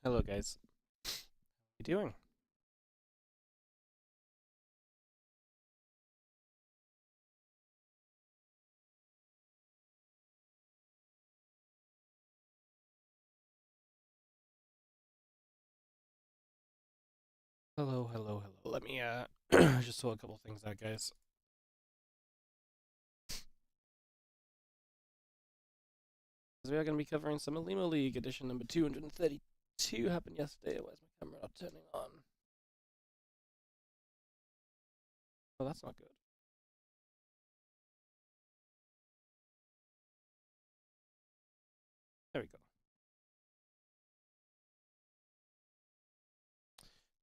Hello guys, how you doing? Hello. Let me just sort a couple things out, guys. Because we are going to be covering some Olimoleague edition number 232 happened yesterday. Where's my camera not turning on? Oh, that's not good. There we go.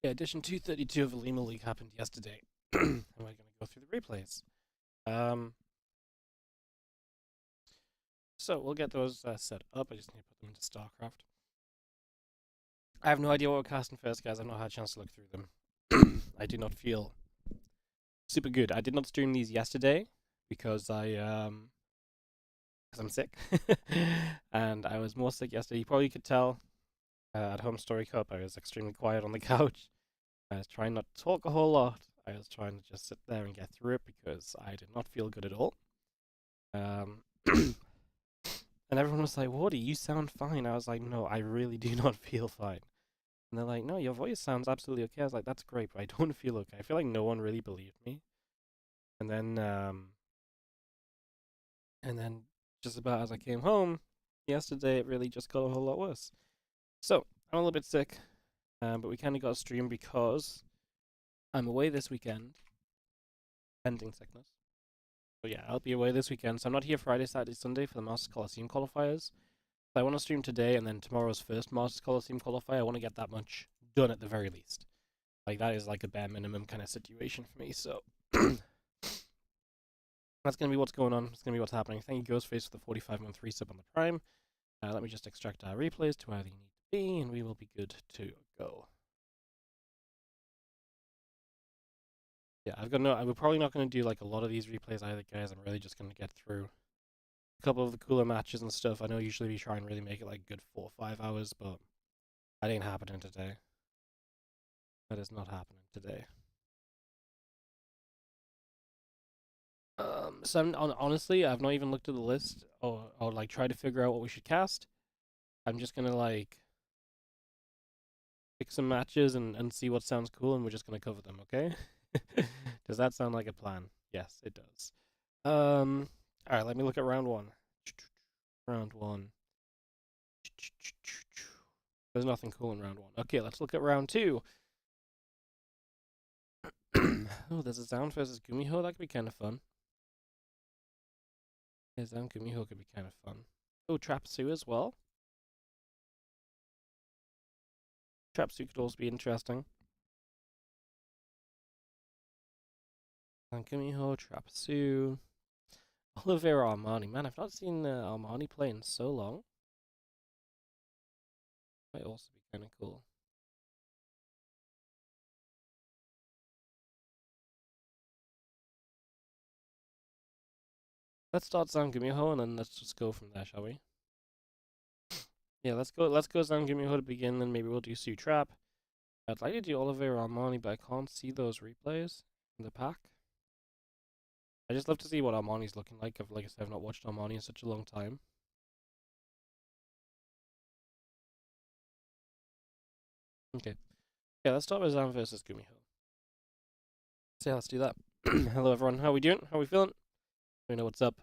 Yeah, edition 232 of Olimoleague happened yesterday. And we're going to go through the replays. So we'll get those set up. I just need to put them into StarCraft. I have no idea what we're casting first, guys. I've not had a chance to look through them. I do not feel super good. I did not stream these yesterday because I'm sick, and I was more sick yesterday. You probably could tell at home story cup. I was extremely quiet on the couch. I was trying not to talk a whole lot. I was trying to just sit there and get through it because I did not feel good at all. And everyone was like, "Wardy, you sound fine." I was like, "No, I really do not feel fine." And they're like, "No, your voice sounds absolutely okay." I was like, "That's great, but I don't feel okay." I feel like no one really believed me. And then just about as I came home yesterday, it really just got a whole lot worse. So I'm a little bit sick, but we kind of got a stream because I'm away this weekend, pending sickness. So yeah, I'll be away this weekend. So I'm not here Friday, Saturday, Sunday for the Masters Coliseum qualifiers. So I want to stream today and then tomorrow's first Masters Coliseum qualifier. I want to get that much done at the very least. Like that is like a bare minimum kind of situation for me. So that's going to be what's going on. It's going to be what's happening. Thank you, Ghostface, for the 45-month resub on the Prime. Let me just extract our replays to where they need to be, and we will be good to go. Yeah, we're probably not going to do like a lot of these replays either, guys. I'm really just going to get through a couple of the cooler matches and stuff. I know usually we try and really make it like good 4 or 5 hours, but that ain't happening today. That is not happening today. So honestly, I've not even looked at the list or like try to figure out what we should cast. I'm just gonna like pick some matches and see what sounds cool, and we're just gonna cover them. Okay? Does that sound like a plan? Yes, it does. All right. Let me look at round one. Round one. There's nothing cool in round one. Okay, let's look at round two. Oh, there's a Zoun versus GuMiho. That could be kind of fun. Yeah, Zoun GuMiho could be kind of fun. Oh, Trap Sue as well. Trap Sue could also be interesting. GuMiho, Trap Sue. Oliveira Armani. Man, I've not seen Armani play in so long. Might also be kind of cool. Let's start Zoun GuMiho and then let's just go from there, shall we? Yeah, let's go Zoun GuMiho to begin, then maybe we'll do Sue Trap. I'd like to do Oliveira Armani, but I can't see those replays in the pack. I just love to see what Armani's looking like. Like I said, I've not watched Armani in such a long time. Okay. Yeah, let's start with Zoun versus GuMiho. So yeah, let's do that. Hello everyone, how we doing? How we feeling? We know what's up.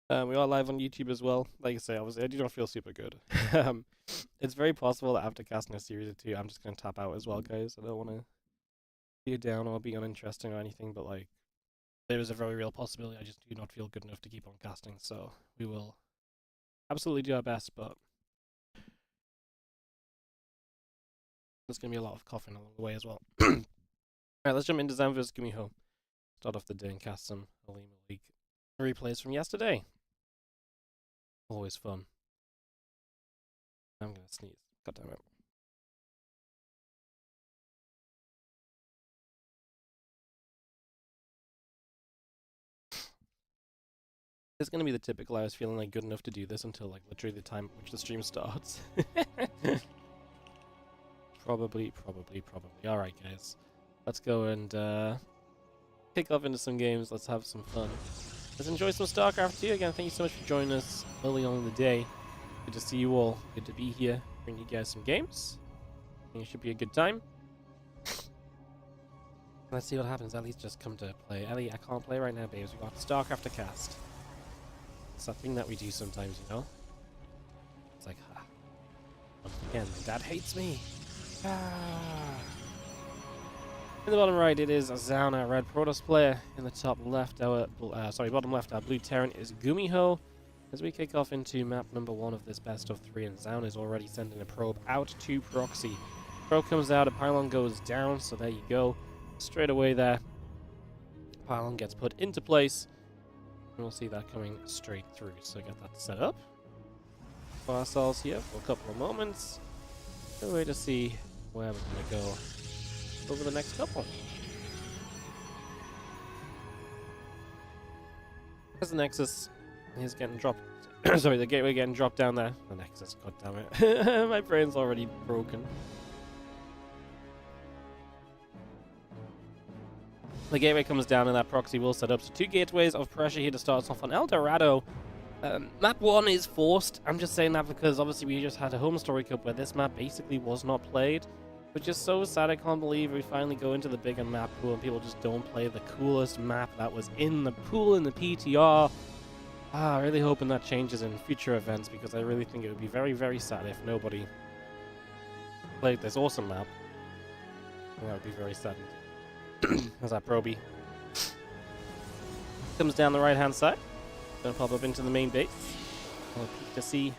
We are live on YouTube as well. Like I say, obviously, I do not feel super good. It's very possible that after casting a series or two, I'm just going to tap out as well, guys. I don't want to be down or be uninteresting or anything, but like, there is a very real possibility I just do not feel good enough to keep on casting. So we will absolutely do our best, but there's going to be a lot of coughing along the way as well. Alright, let's jump into Zoun vs GuMiho. Start off the day and cast some Olimoleague replays from yesterday. Always fun. I'm going to sneeze. God damn it. It's gonna be the typical, I was feeling like good enough to do this until like literally the time at which the stream starts. Probably. Alright guys, let's go and kick off into some games. Let's have some fun. Let's enjoy some StarCraft 2 again. Thank you so much for joining us early on in the day. Good to see you all. Good to be here. Bring you guys some games. I think it should be a good time. Let's see what happens. Ellie's just come to play. Ellie, I can't play right now, babes. We've got StarCraft to cast. It's that thing that we do sometimes, you know? It's like, ha. Once again, my dad hates me. Ah. In the bottom right, it is Zoun, our red Protoss player. In the top left, our bottom left, our blue Terran is GuMiho. As we kick off into map number 1 of this best of 3, and Zoun is already sending a probe out to proxy. Probe comes out, a pylon goes down, so there you go. Straight away there, pylon gets put into place. And we'll see that coming straight through. So get that set up for ourselves here for a couple of moments. Good way to see where we're going to go over the next couple. There's the Nexus. He's getting dropped. Sorry, the gateway getting dropped down there. The Nexus, god damn it. My brain's already broken. The gateway comes down and that proxy will set up. So 2 gateways of pressure here to start us off on El Dorado. Map 1 is forced. I'm just saying that because obviously we just had a home story cup where this map basically was not played. Which is so sad. I can't believe we finally go into the bigger map pool and people just don't play the coolest map that was in the pool in the PTR. Really hoping that changes in future events because I really think it would be very, very sad if nobody played this awesome map. That would be very sad. There's that probie. Comes down the right hand side. Gonna pop up into the main base. I'll peek to see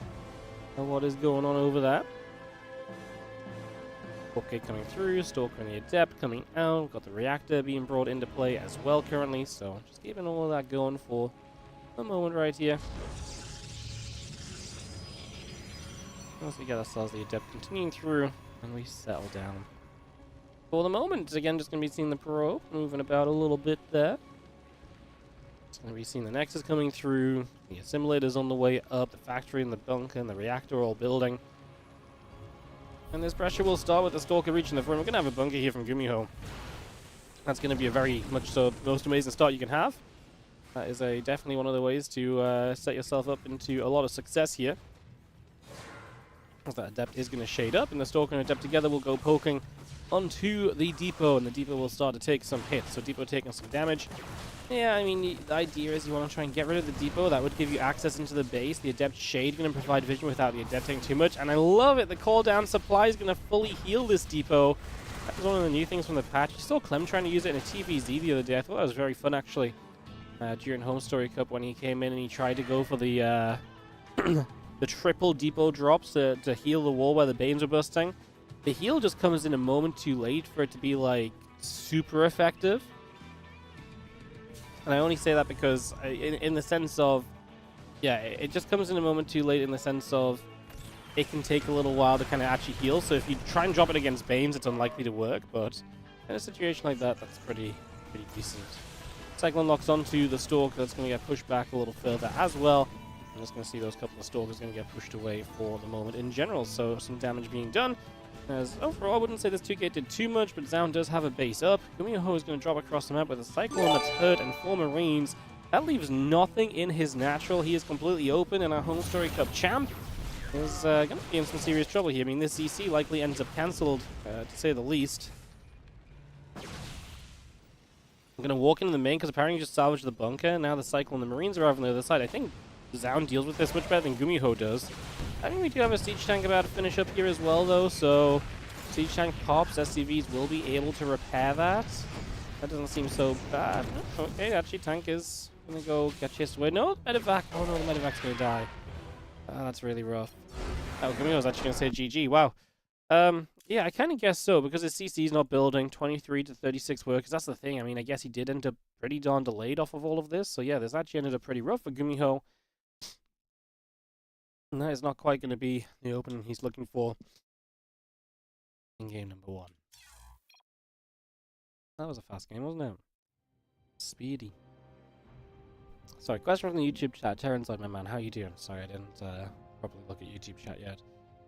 what is going on over there. Okay, coming through, Stalker and the Adept coming out. We've got the reactor being brought into play as well currently, so just keeping all of that going for a moment right here. Once we get ourselves the Adept continuing through, and we settle down. For the moment, again, just going to be seeing the probe moving about a little bit there. It's going to be seeing the Nexus coming through, the assimilators on the way up, the factory and the bunker and the reactor all building. And this pressure will start with the Stalker reaching the front. We're going to have a bunker here from GuMiho. That's going to be a very much so most amazing start you can have. That is definitely one of the ways to set yourself up into a lot of success here. As that Adept is going to shade up, and the Stalker and Adept together will go poking onto the depot, and the depot will start to take some hits. So depot taking some damage. Yeah, I mean, the idea is you want to try and get rid of the depot. That would give you access into the base. The Adept Shade going to provide vision without the Adept taking too much. And I love it. The call down supply is going to fully heal this depot. That was one of the new things from the patch. I saw Clem trying to use it in a TVZ the other day. I thought that was very fun, actually. During Home Story Cup when he came in and he tried to go for the the triple depot drops to heal the wall where the Banes were busting. The heal just comes in a moment too late for it to be, like, super effective. And I only say that because, in the sense of, yeah, it just comes in a moment too late in the sense of it can take a little while to kind of actually heal. So if you try and drop it against Banes, it's unlikely to work. But in a situation like that, that's pretty decent. Cyclone locks onto the Stalker. That's going to get pushed back a little further as well. I'm just going to see those couple of Stalkers going to get pushed away for the moment in general. So some damage being done. As overall, I wouldn't say this 2-gate did too much, but Zoun does have a base up. GuMiho is going to drop across the map with a Cyclone that's hurt and 4 Marines. That leaves nothing in his natural. He is completely open, and our Home Story Cup champ is going to be in some serious trouble here. I mean, this CC likely ends up cancelled, to say the least. I'm going to walk into the main because apparently he just salvaged the bunker. Now the Cyclone and the Marines are over on the other side. I think Zoun deals with this much better than GuMiho does. I think we do have a Siege Tank about to finish up here as well, though, so Siege Tank pops, SCVs will be able to repair that. That doesn't seem so bad. Okay, actually, Tank is going to go get chased away. No, Medevac. Oh, no, the Medevac's going to die. That's really rough. Oh, GuMiho was actually going to say GG. Wow. Yeah, I kind of guess so, because his CC's not building 23 to 36 workers. That's the thing. I mean, I guess he did end up pretty darn delayed off of all of this. So, yeah, this actually ended up pretty rough for GuMiho. And that is not quite going to be the opening he's looking for in game number 1. That was a fast game, wasn't it? Speedy. Sorry, question from the YouTube chat. Terrence, my man, how you doing? Sorry, I didn't properly look at YouTube chat yet.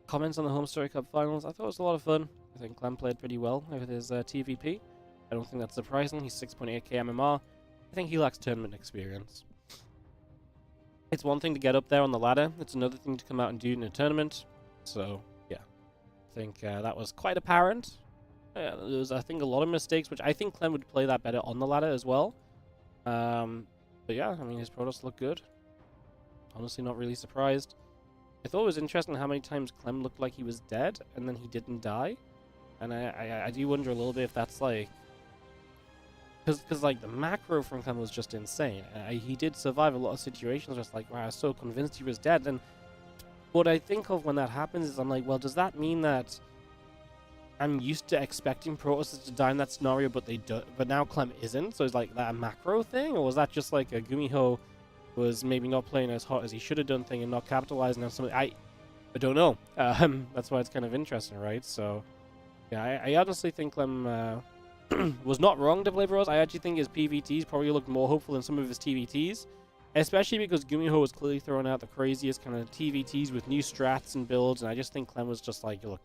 Comments on the Home Story Cup finals. I thought it was a lot of fun. I think Clem played pretty well with his TVP. I don't think that's surprising. He's 6.8k MMR. I think he lacks tournament experience. It's one thing to get up there on the ladder. It's another thing to come out and do in a tournament. So, yeah. I think that was quite apparent. There was, I think, a lot of mistakes, which I think Clem would play that better on the ladder as well. But yeah, I mean, his Protoss looked good. Honestly, not really surprised. I thought it was interesting how many times Clem looked like he was dead, and then he didn't die. And I do wonder a little bit if that's like... Because like, the macro from Clem was just insane. He did survive a lot of situations where it's like, wow, I was so convinced he was dead. And what I think of when that happens is I'm like, well, does that mean that I'm used to expecting Protosses to die in that scenario, but they do, but now Clem isn't? So is like that a macro thing, or was that just like a GuMiho was maybe not playing as hot as he should have done thing and not capitalizing on something? I don't know. That's why it's kind of interesting, right? So yeah, I honestly think Clem was not wrong to play Bros. I actually think his PVTs probably looked more hopeful than some of his TVTs, especially because GuMiho was clearly throwing out the craziest kind of TVTs with new strats and builds, and I just think Clem was just like, look,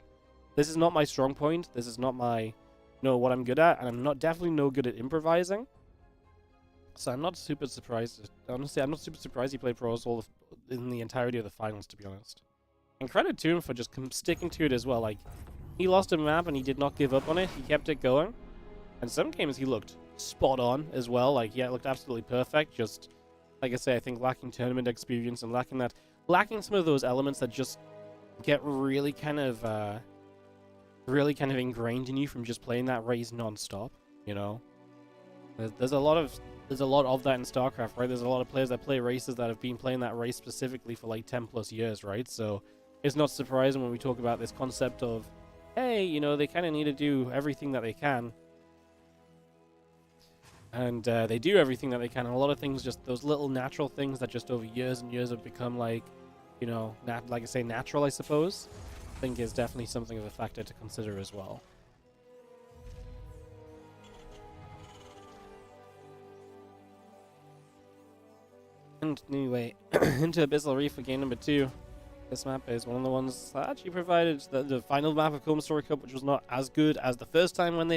this is not my strong point. This is not my, what I'm good at, and I'm not definitely no good at improvising. So I'm not super surprised. Honestly, I'm not super surprised he played Pros in the entirety of the finals, to be honest. And credit to him for just sticking to it as well. Like, he lost a map and he did not give up on it. He kept it going. And some games he looked spot on as well. Like, yeah, it looked absolutely perfect. Just, like I say, I think lacking tournament experience and lacking some of those elements that just get really kind of ingrained in you from just playing that race non-stop, you know? There's a lot of that in StarCraft, right? There's a lot of players that play races that have been playing that race specifically for like 10 plus years, right? So it's not surprising when we talk about this concept of, hey, they kind of need to do everything that they can. And they do everything that they can. And a lot of things, just those little natural things that just over years and years have become like, like I say, natural, I suppose. I think is definitely something of a factor to consider as well. And anyway, into Abyssal Reef for game number 2. This map is one of the ones that actually provided the final map of Home Story Cup, which was not as good as the first time when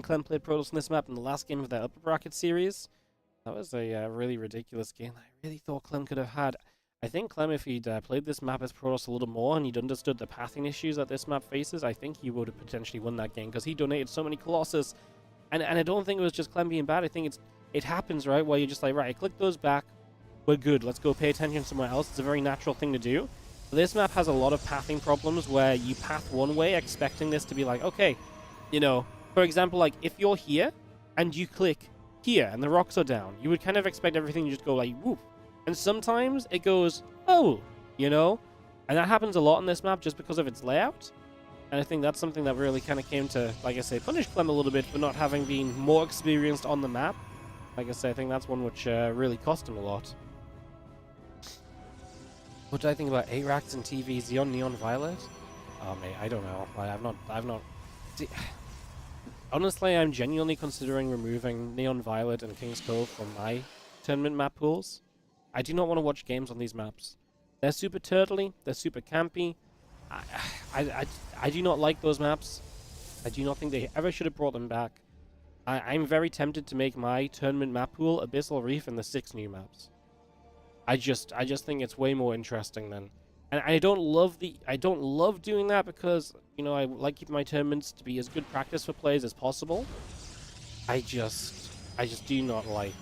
Clem played Protoss on this map in the last game of their upper bracket series. That was a really ridiculous game. I really thought Clem could have had... I think Clem, if he'd played this map as Protoss a little more and he'd understood the pathing issues that this map faces, I think he would have potentially won that game, because he donated so many Colossus. And I don't think it was just Clem being bad. I think it happens, right, where you're just like, right, I click those back, we're good, let's go pay attention somewhere else. It's a very natural thing to do. But this map has a lot of pathing problems where you path one way expecting this to be like, okay, for example, like if you're here and you click here and the rocks are down, you would kind of expect everything to just go like, whoop. And sometimes it goes, oh, and that happens a lot on this map just because of its layout. And I think that's something that really kind of came to, like I say, punish Clem a little bit for not having been more experienced on the map. Like I say, I think that's one which really cost him a lot. What do I think about 8 racks and TV Xeon Neon Violet? Oh, mate, I don't know. I've not... Honestly, I'm genuinely considering removing Neon Violet and King's Cove from my tournament map pools. I do not want to watch games on these maps. They're super turtly, they're super campy. I do not like those maps. I do not think they ever should have brought them back. I'm very tempted to make my tournament map pool Abyssal Reef and the 6 new maps. I just think it's way more interesting than... And I don't love doing that because, I like keeping my tournaments to be as good practice for players as possible. I just do not like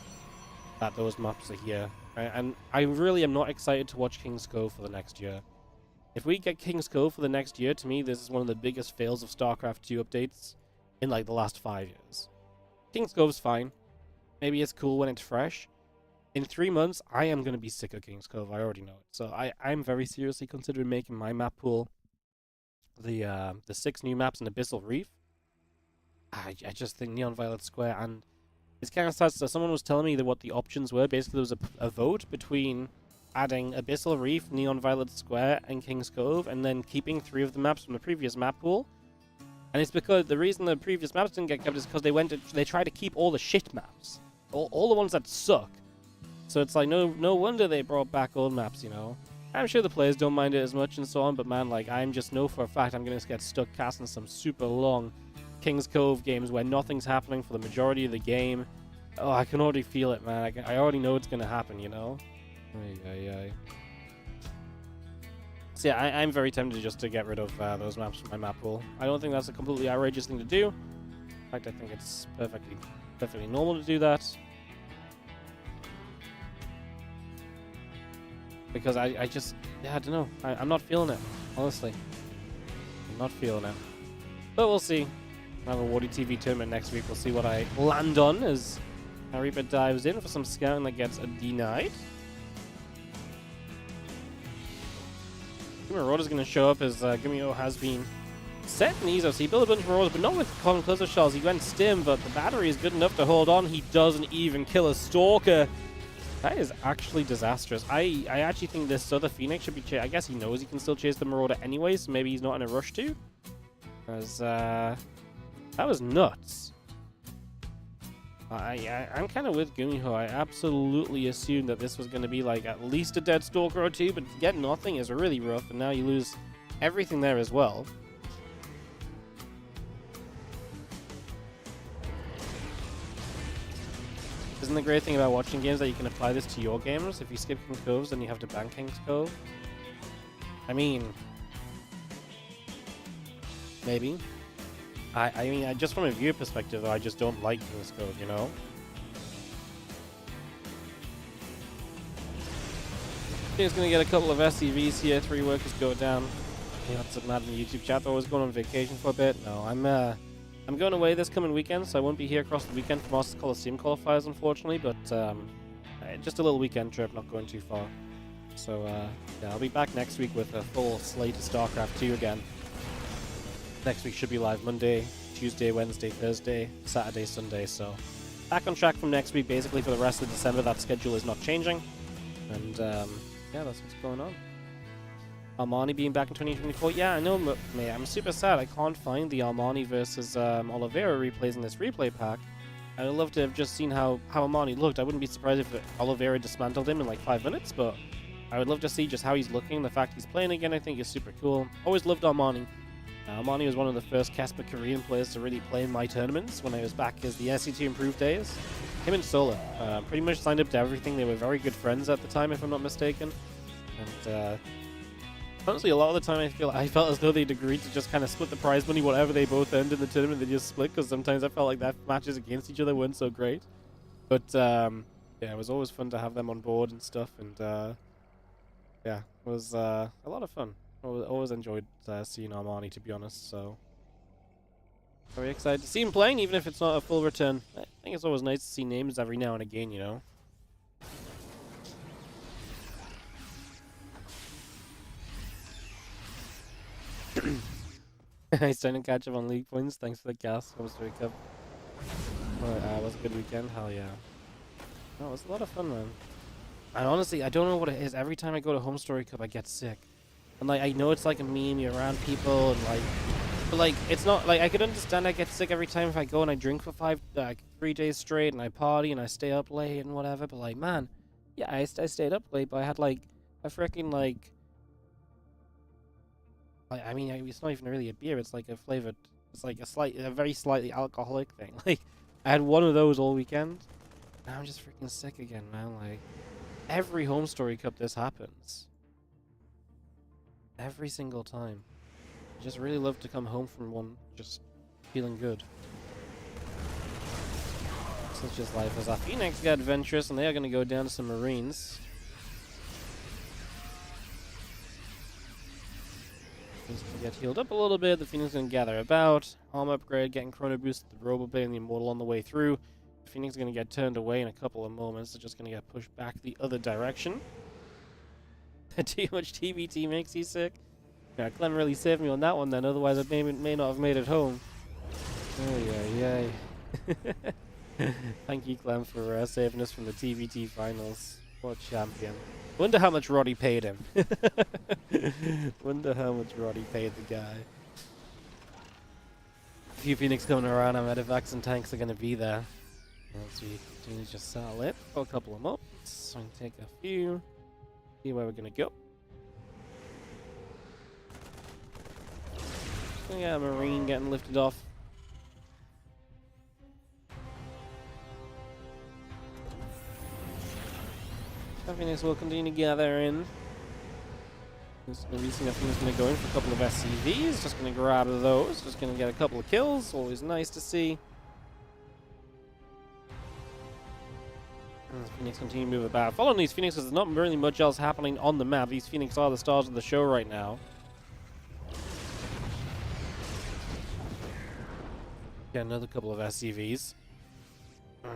that those maps are here. And I really am not excited to watch King's Cove for the next year. If we get King's Cove for the next year, to me, this is one of the biggest fails of StarCraft 2 updates in, like, the last 5 years. King's Cove's fine. Maybe it's cool when it's fresh. In 3 months, I am going to be sick of King's Cove. I already know it. So I'm very seriously considering making my map pool the 6 new maps in Abyssal Reef. I just think Neon Violet Square, and it's kind of sad. So someone was telling me that what the options were. Basically, there was a vote between adding Abyssal Reef, Neon Violet Square, and King's Cove, and then keeping 3 of the maps from the previous map pool. And it's because the reason the previous maps didn't get kept is because they tried to keep all the shit maps, all the ones that suck. So it's like no wonder they brought back old maps, you know. I'm sure the players don't mind it as much and so on, but man, like, I'm just know for a fact I'm gonna get stuck casting some super long King's Cove games where nothing's happening for the majority of the game. Oh, I can already feel it, man. I already know it's gonna happen, you know. Ay. So yeah, I'm very tempted just to get rid of those maps from my map pool. I don't think that's a completely outrageous thing to do. In fact, I think it's perfectly normal to do that. Because I just, yeah, I don't know. I'm not feeling it, honestly. I'm not feeling it. But we'll see. I have a WardiTV tournament next week. We'll see what I land on as Reaper dives in for some scouting that gets denied. Marauder's going to show up as GuMiho has been set in ESO. So he built a bunch of Marauders, but not with common closer shells. He went Stim, but the battery is good enough to hold on. He doesn't even kill a Stalker. That is actually disastrous. I actually think this other Phoenix should be chased. I guess he knows he can still chase the Marauder anyways. So maybe he's not in a rush to. Because that was nuts. I'm kind of with GuMiho. I absolutely assumed that this was going to be like at least a dead Stalker or two, but to get nothing is really rough, and now you lose everything there as well. Isn't the great thing about watching games that you can apply this to your games? If you skip King's Coves, then you have to ban King's Cove. I mean, maybe. I mean, just from a viewer perspective, though, I just don't like King's Cove, you know? He's going to get a couple of SCVs here. 3 workers go down. He got some mad in the YouTube chat. Thought I was going on vacation for a bit. No, I'm going away this coming weekend, so I won't be here across the weekend for Masters Coliseum qualifiers, unfortunately, but just a little weekend trip, not going too far. So, yeah, I'll be back next week with a full slate of StarCraft 2 again. Next week should be live Monday, Tuesday, Wednesday, Thursday, Saturday, Sunday, so back on track from next week, basically for the rest of December. That schedule is not changing, and yeah, that's what's going on. Armani being back in 2024. Yeah, I know, mate. I'm super sad. I can't find the Armani versus Oliveira replays in this replay pack. I would love to have just seen how Armani looked. I wouldn't be surprised if Oliveira dismantled him in like 5 minutes, but I would love to see just how he's looking. The fact he's playing again, I think, is super cool. Always loved Armani. Armani was one of the first Casper Korean players to really play in my tournaments when I was back as the SC2 Improved days. Him and Solar pretty much signed up to everything. They were very good friends at the time, if I'm not mistaken. And honestly, a lot of the time I felt as though they'd agreed to just kind of split the prize money, whatever they both earned in the tournament, they just split, because sometimes I felt like that matches against each other weren't so great. But yeah, it was always fun to have them on board and stuff, and yeah, it was a lot of fun. Always enjoyed seeing Armani, to be honest, so very excited to see him playing, even if it's not a full return. I think it's always nice to see names every now and again, you know. He's trying to catch up on league points. Thanks for the gas. Home Story Cup. It was a good weekend. Hell yeah. No, it was a lot of fun, man. And honestly, I don't know what it is. Every time I go to Home Story Cup, I get sick. And like, I know it's like a meme. You're around people, and like, but like, it's not like I could understand I get sick every time if I go and I drink for 3 days straight, and I party and I stay up late and whatever. But like, man, yeah, I stayed up late, but I had like a freaking like. I mean, it's not even really a beer. It's like a flavored. It's like a very slightly alcoholic thing. Like, I had one of those all weekend. Now I'm just freaking sick again, man. Like, every Home Story Cup this happens. Every single time. I just really love to come home from one just feeling good. Such is life. As our Phoenix get adventurous, and they are going to go down to some Marines. He's going to get healed up a little bit. The Phoenix is going to gather about. Armor upgrade, getting Chrono Boost, the Roboblade, and the Immortal on the way through. The Phoenix is going to get turned away in a couple of moments. They're just going to get pushed back the other direction. Too much TBT makes you sick. Yeah, Clem really saved me on that one then, otherwise I may not have made it home. Oh, yeah. Thank you, Clem, for saving us from the TBT finals. What a champion. Wonder how much Roddy paid him. Wonder how much Roddy paid the guy. A few Phoenix coming around, our medevacs and tanks are going to be there. As we continue to just settle it for a couple of moments, so I can take a few, see where we're gonna go. So yeah, Marine getting lifted off. Phoenix will continue to gather in. Releasing, I think he's going to go in for a couple of SCVs. Just going to grab those. Just going to get a couple of kills. Always nice to see. As Phoenix continue to move about. Following these Phoenixes, there's not really much else happening on the map. These Phoenix are the stars of the show right now. Get another couple of SCVs.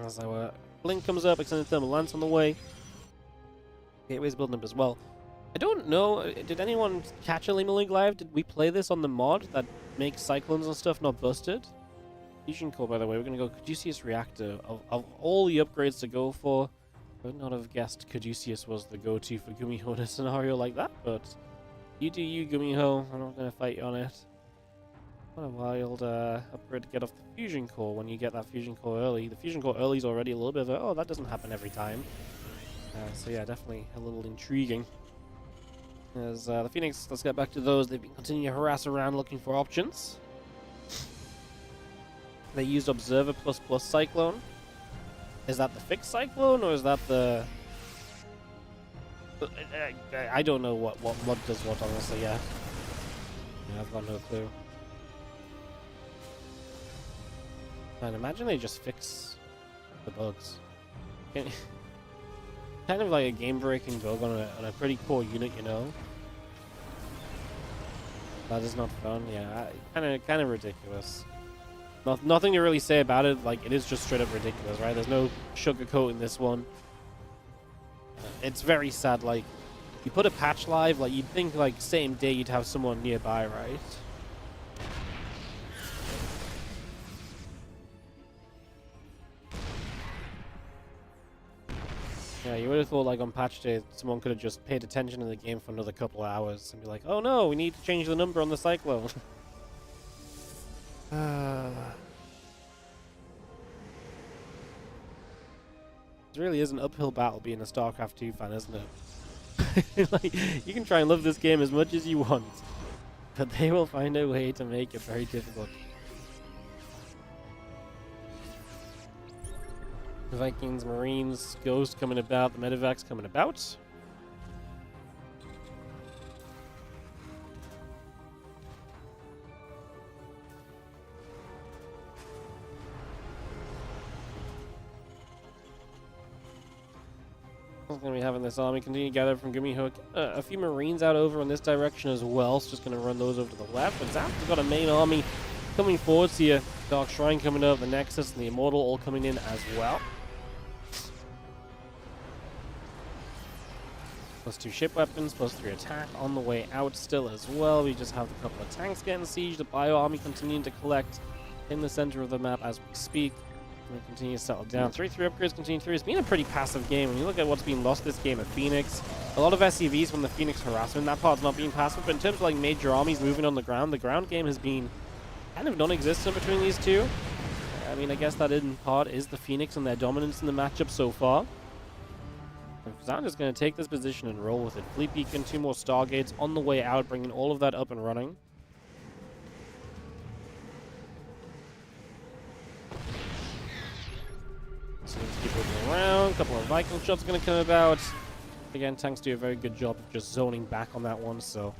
As our blink comes up, extended thermal lance on the way. Gateway's building up as well. I don't know, did anyone catch Olimoleague live? Did we play this on the mod that makes cyclones and stuff not busted? Fusion core, by the way, we're going to go Caduceus Reactor. Of all the upgrades to go for, I would not have guessed Caduceus was the go-to for GuMiho in a scenario like that, but you do you, GuMiho. I'm not going to fight you on it. What a wild upgrade to get off the Fusion core when you get that Fusion core early. The Fusion core early is already a little bit of a, oh, that doesn't happen every time. So yeah, definitely a little intriguing. As the Phoenix, let's get back to those. They've been continuing to harass around looking for options. They used Observer ++ Cyclone. Is that the fixed Cyclone, or is that the... I don't know what mod does what, honestly, yeah. I've got no clue. And imagine they just fix the bugs. Kind of like a game-breaking bug on a pretty core unit, you know. That is not fun. Yeah, kind of ridiculous. Nothing to really say about it. Like, it is just straight up ridiculous, right? There's no sugarcoat in this one. It's very sad. Like, you put a patch live, like you'd think like same day you'd have someone nearby, right? Yeah, you would have thought like on patch day someone could have just paid attention to the game for another couple of hours and be like, oh no, we need to change the number on the Cyclone. It really is an uphill battle being a StarCraft 2 fan, isn't it? Like, you can try and love this game as much as you want, but they will find a way to make it very difficult. The Vikings, Marines, Ghost coming about, the Medivacs coming about. We're going to be having this army continue to gather from GuMiho. A few Marines out over in this direction as well, so just going to run those over to the left. But Zap's got a main army coming forwards here. Dark Shrine coming up, the Nexus and the Immortal all coming in as well. +2 ship weapons, +3 attack on the way out still as well. We just have a couple of tanks getting sieged. The Bio army continuing to collect in the center of the map as we speak. And we continue to settle down. 3-3 upgrades continue through. It's been a pretty passive game. When you look at what's being lost this game at Phoenix, a lot of SCVs from the Phoenix harassment. That part's not being passive, but in terms of like major armies moving on the ground game has been kind of non-existent between these two. I mean, I guess that in part is the Phoenix and their dominance in the matchup so far. Zoun is going to take this position and roll with it. Fleet Beacon, 2 more Stargates on the way out, bringing all of that up and running. So let's keep moving around. A couple of Viking shots going to come about. Again, tanks do a very good job of just zoning back on that one, so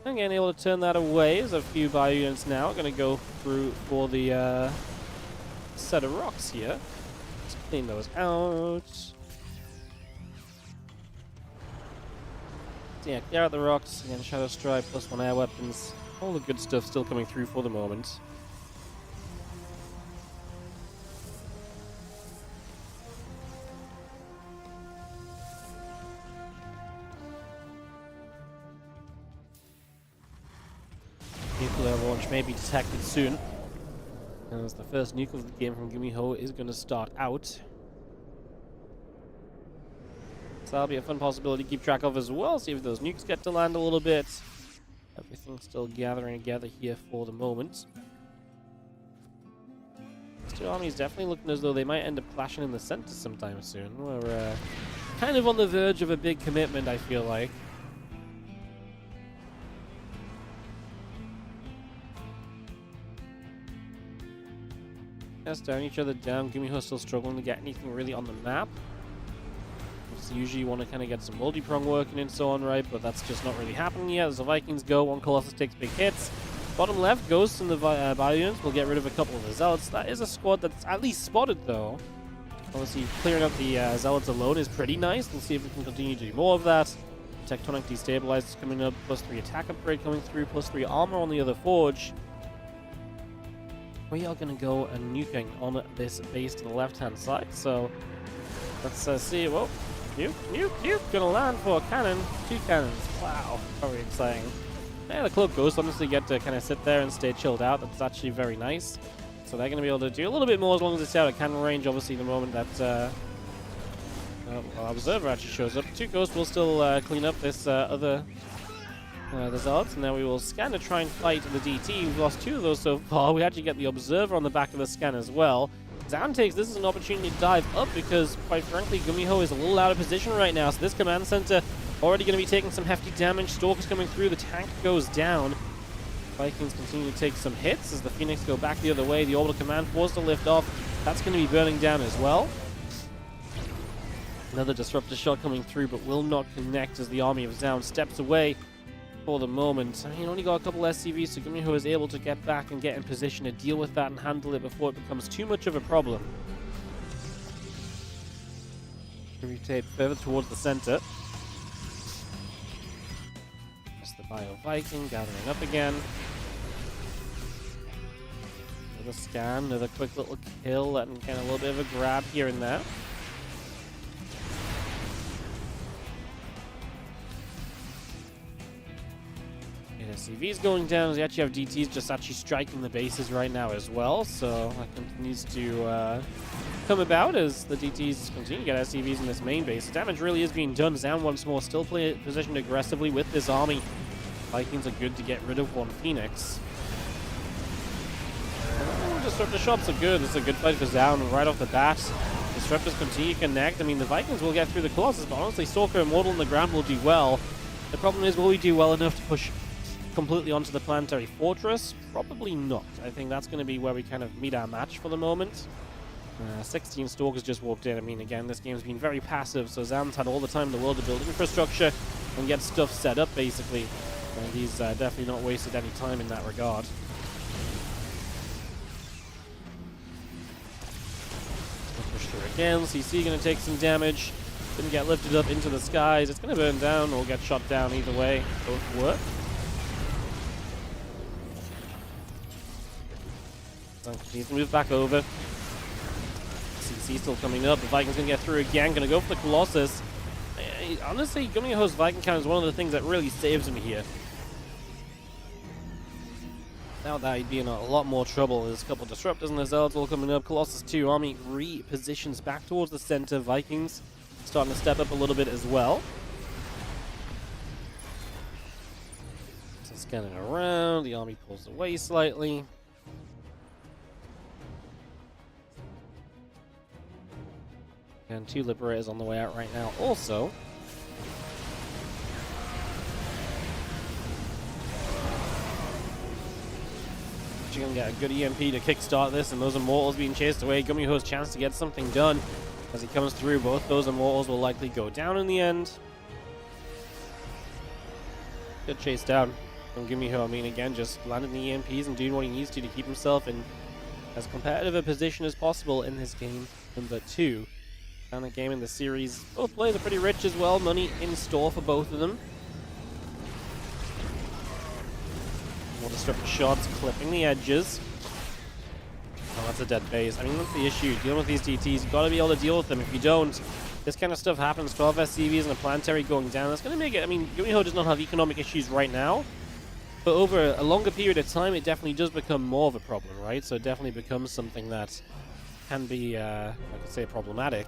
again, able to turn that away. There's a few ByuN units now going to go through for the set of rocks here. Let's clean those out. Yeah, clear out the rocks. Again, Shadow Strike, +1 air weapons. All the good stuff still coming through for the moment. Nuclear launch may be detected soon, as the first nuke of the game from GuMiho is going to start out. So that'll be a fun possibility to keep track of as well. See if those nukes get to land a little bit. Everything's still gathering together here for the moment. two armies definitely looking as though they might end up clashing in the center sometime soon. We're kind of on the verge of a big commitment, I feel like. Staring each other down. GuMiho still struggling to get anything really on the map. So usually you want to kind of get some multi-prong working and so on, right? But that's just not really happening yet. As the Vikings go, one Colossus takes big hits. Bottom left, Ghosts and the ByuN will get rid of a couple of the Zealots. That is a squad that's at least spotted, though. Obviously, clearing up the Zealots alone is pretty nice. We'll see if we can continue to do more of that. Tectonic Destabilizers coming up, +3 attack upgrade coming through, +3 armor on the other Forge. We are going to go and nuking on this base to the left-hand side, so let's see. Whoa, nuke, gonna land for a cannon, 2 cannons. Wow, very exciting. Yeah, the Cloak Ghost honestly get to kind of sit there and stay chilled out. That's actually very nice. So they're going to be able to do a little bit more as long as it's out of cannon range. Obviously, the moment that Observer actually shows up, 2 Ghosts will still clean up this other the Zealots, and now we will scan to try and fight the DT. We've lost 2 of those so far. We actually get the Observer on the back of the scan as well. Zoun takes this as an opportunity to dive up because, quite frankly, GuMiho is a little out of position right now. So this command center already going to be taking some hefty damage. Stalkers coming through. The tank goes down. Vikings continue to take some hits as the Phoenix go back the other way. The orbital command forced to lift off. That's going to be burning down as well. Another disruptor shot coming through, but will not connect as the army of Zoun steps away for the moment. I mean, only got a couple SCVs, so GuMiho is able to get back and get in position to deal with that and handle it before it becomes too much of a problem. Rotate further towards the center. That's the Bio Viking gathering up again. Another scan, another quick little kill, and kind of a little bit of a grab here and there. SCV's going down as we actually have DTs just actually striking the bases right now as well, so that continues to come about as the DTs continue to get SCVs in this main base. Damage really is being done. Zoun once more still positioned aggressively with this army. Vikings are good to get rid of one Phoenix. Disruptor shots are good. This is a good fight for Zoun right off the bat. Disruptors continue to connect. I mean, the Vikings will get through the Colossus, but honestly, Stalker Immortal on the ground will do well. The problem is, will we do well enough to push completely onto the planetary fortress? Probably not. I think that's going to be where we kind of meet our match for the moment. 16 Stalkers just walked in. I mean, again, this game's been very passive, so Zoun's had all the time in the world to build infrastructure and get stuff set up, basically. And he's definitely not wasted any time in that regard. Push through again. CC going to take some damage. Didn't get lifted up into the skies. It's going to burn down or get shot down either way. Both work. Needs to move back over. CC still coming up. The Vikings going to get through again. Going to go for the Colossus. Honestly, GuMiho's Viking count is one of the things that really saves him here. Without that, he'd be in a lot more trouble. There's a couple of Disruptors and the Zealots all coming up. Colossus 2 army repositions back towards the center. Vikings starting to step up a little bit as well. So scanning around. The army pulls away slightly. And 2 Liberators on the way out right now also. You're going to get a good EMP to kickstart this, and those Immortals being chased away. GuMiho's chance to get something done as he comes through. Both those Immortals will likely go down in the end. Good chase down from GuMiho. I mean, again, just landing the EMPs and doing what he needs to keep himself in as competitive a position as possible in this game number 2. And a game in the series. Both players are pretty rich as well. Money in store for both of them. More Disruptor shots clipping the edges. Oh, that's a dead base. I mean, that's the issue. Dealing with these DTs, you've got to be able to deal with them. If you don't, this kind of stuff happens. 12 SCVs and a planetary going down. That's going to make it... I mean, GuMiho does not have economic issues right now. But over a longer period of time, it definitely does become more of a problem, right? So it definitely becomes something that can be, I could say, problematic.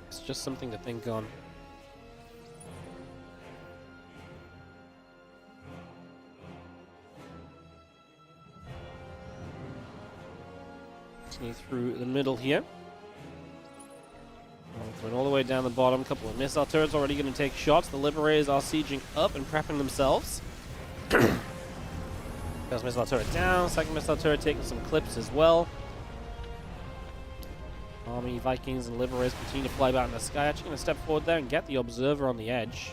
It's just something to think on. continue through the middle here. Going all the way down the bottom. A couple of missile turrets already going to take shots. The Liberators are sieging up and prepping themselves. First missile turret down. Second missile turret taking some clips as well. Army, Vikings, and Liberators continue to fly back in the sky. Actually going to step forward there and get the Observer on the edge.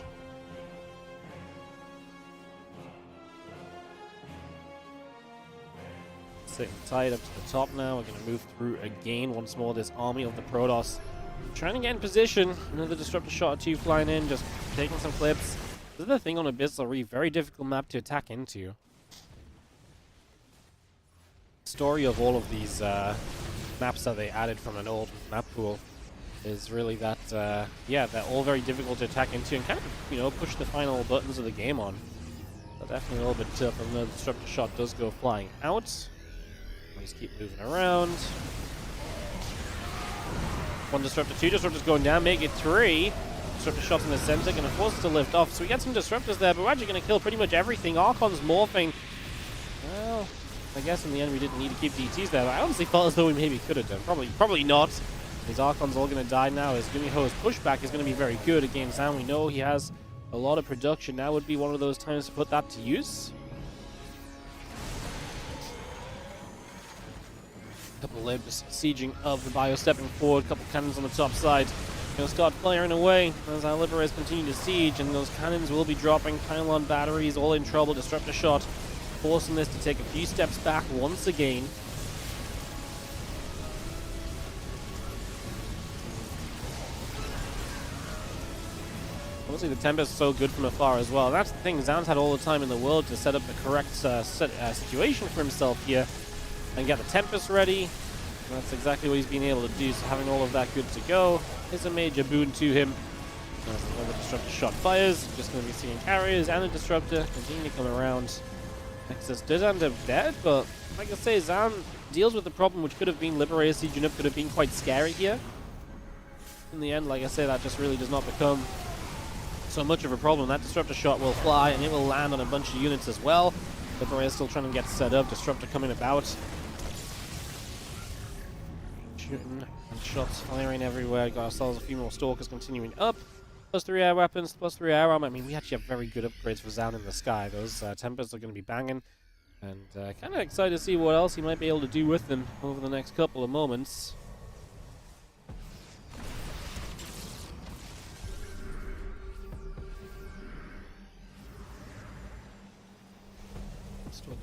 Sitting tight up to the top now. We're going to move through again. Once more, this army of the Protoss trying to get in position. Another Disruptor shot or two flying in, just taking some clips. This is the thing on Abyssal Reef. Very difficult map to attack into. Story of all of these maps that they added from an old map pool is really that, yeah, they're all very difficult to attack into and kind of, you know, push the final buttons of the game on. So definitely a little bit tough, and the Disruptor shot does go flying out. Just keep moving around. One Disruptor, two Disruptors going down, make it three. Disruptor shots in the center, gonna force us to lift off. So we get some Disruptors there, but we're actually gonna kill pretty much everything. Archon's morphing. Well, I guess in the end we didn't need to keep DTs there, but I honestly felt as though we maybe could have done. Probably not. These Archons all gonna die now. His GuMiho's pushback is gonna be very good against Zoun. We know he has a lot of production. Now would be one of those times to put that to use. Couple of libs sieging of the bio, stepping forward, couple cannons on the top side. Gonna start firing away as our Liberators continue to siege, and those cannons will be dropping. Pylon batteries all in trouble. Disruptor shot forcing this to take a few steps back once again. Obviously the Tempest is so good from afar as well. And that's the thing, Zoun's had all the time in the world to set up the correct situation for himself here and get the Tempest ready. And that's exactly what he's been able to do, so having all of that good to go is a major boon to him. As another Disruptor shot fires, just going to be seeing carriers and a Disruptor continue to come around. Nexus does end up dead, but like I say, Zoun deals with the problem which could have been Liberators sieging up, could have been quite scary here. In the end, like I say, that just really does not become so much of a problem. That Disruptor shot will fly and it will land on a bunch of units as well. Liberators still trying to get set up, Disruptor coming about. Shooting and shots firing everywhere. Got ourselves a few more Stalkers continuing up. +3 air weapons, +3 air armor. I mean, we actually have very good upgrades for Zoun in the sky. Those Tempests are going to be banging. And kind of excited to see what else he might be able to do with them over the next couple of moments.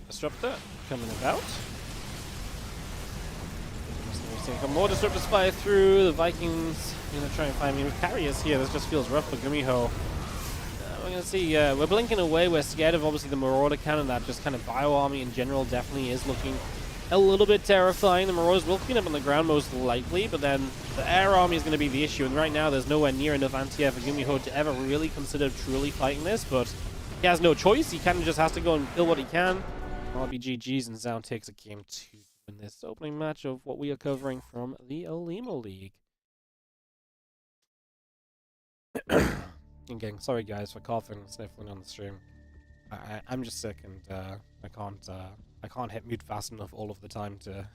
Disruptor coming about. Seeing more Disruptors fire through. The Vikings gonna try and find me with carriers here. This just feels rough for GuMiho. We're gonna see. We're blinking away. We're scared of obviously the Marauder cannon. That just kind of bio army in general definitely is looking a little bit terrifying. The Marauders will clean up on the ground most likely, but then the air army is going to be the issue. And right now, there's nowhere near enough anti-air for GuMiho to ever really consider truly fighting this. But he has no choice. He kind of just has to go and kill what he can. RBGG's and Zoun takes a game 2 in this opening match of what we are covering from the Olimoleague. Again, sorry guys for coughing and sniffling on the stream. I'm just sick and I can't hit mute fast enough all of the time to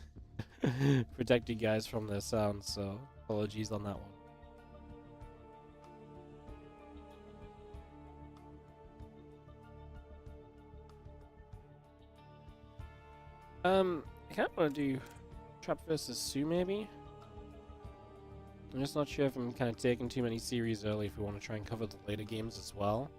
protect you guys from the sound, so apologies on that one. I kind of want to do Trap versus Sue, maybe? I'm just not sure if I'm kind of taking too many series early if we want to try and cover the later games as well.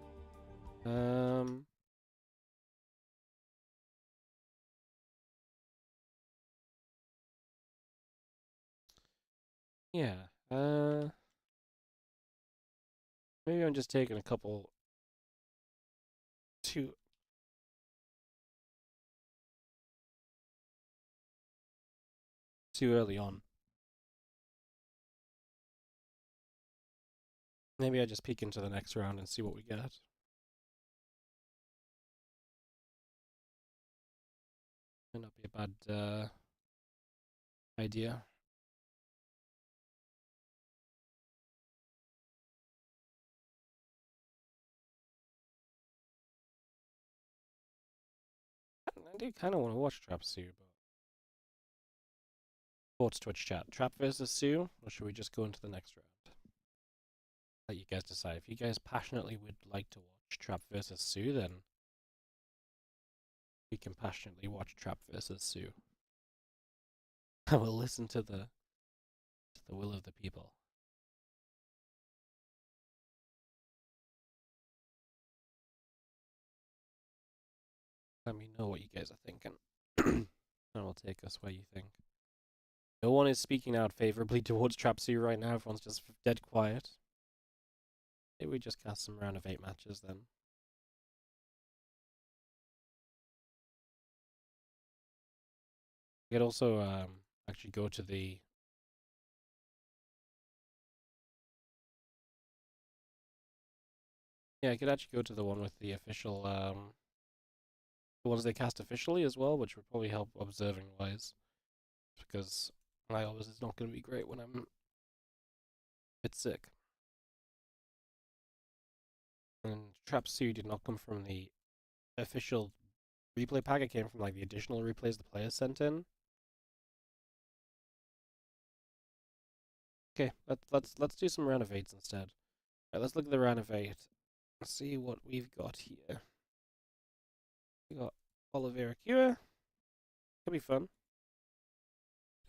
Yeah. Maybe I'm just taking a couple too early on. Maybe I just peek into the next round and see what we get. Might not be a bad idea. I do kind of want to watch Trap Sue, but Thoughts, Twitch chat. Trap versus Sue, or should we just go into the next round? Let you guys decide. If you guys passionately would like to watch Trap versus Sue, then we can passionately watch Trap versus Sue. I will listen to the will of the people. Let me know what you guys are thinking. And we'll take us where you think. No one is speaking out favorably towards Trap Sue right now. Everyone's just dead quiet. Maybe we just cast some round of 8 matches then. We could also actually go to the... Yeah, I could actually go to the one with the official... the ones they cast officially as well, which would probably help observing-wise. Because my obvious is not going to be great when I'm a bit sick. And Trap Sue did not come from the official replay pack. It came from like the additional replays the players sent in. Okay, let's do some round of 8s instead. Right, let's look at the round of 8. Let's see what we've got here. We got Oliveira Cure. Could be fun.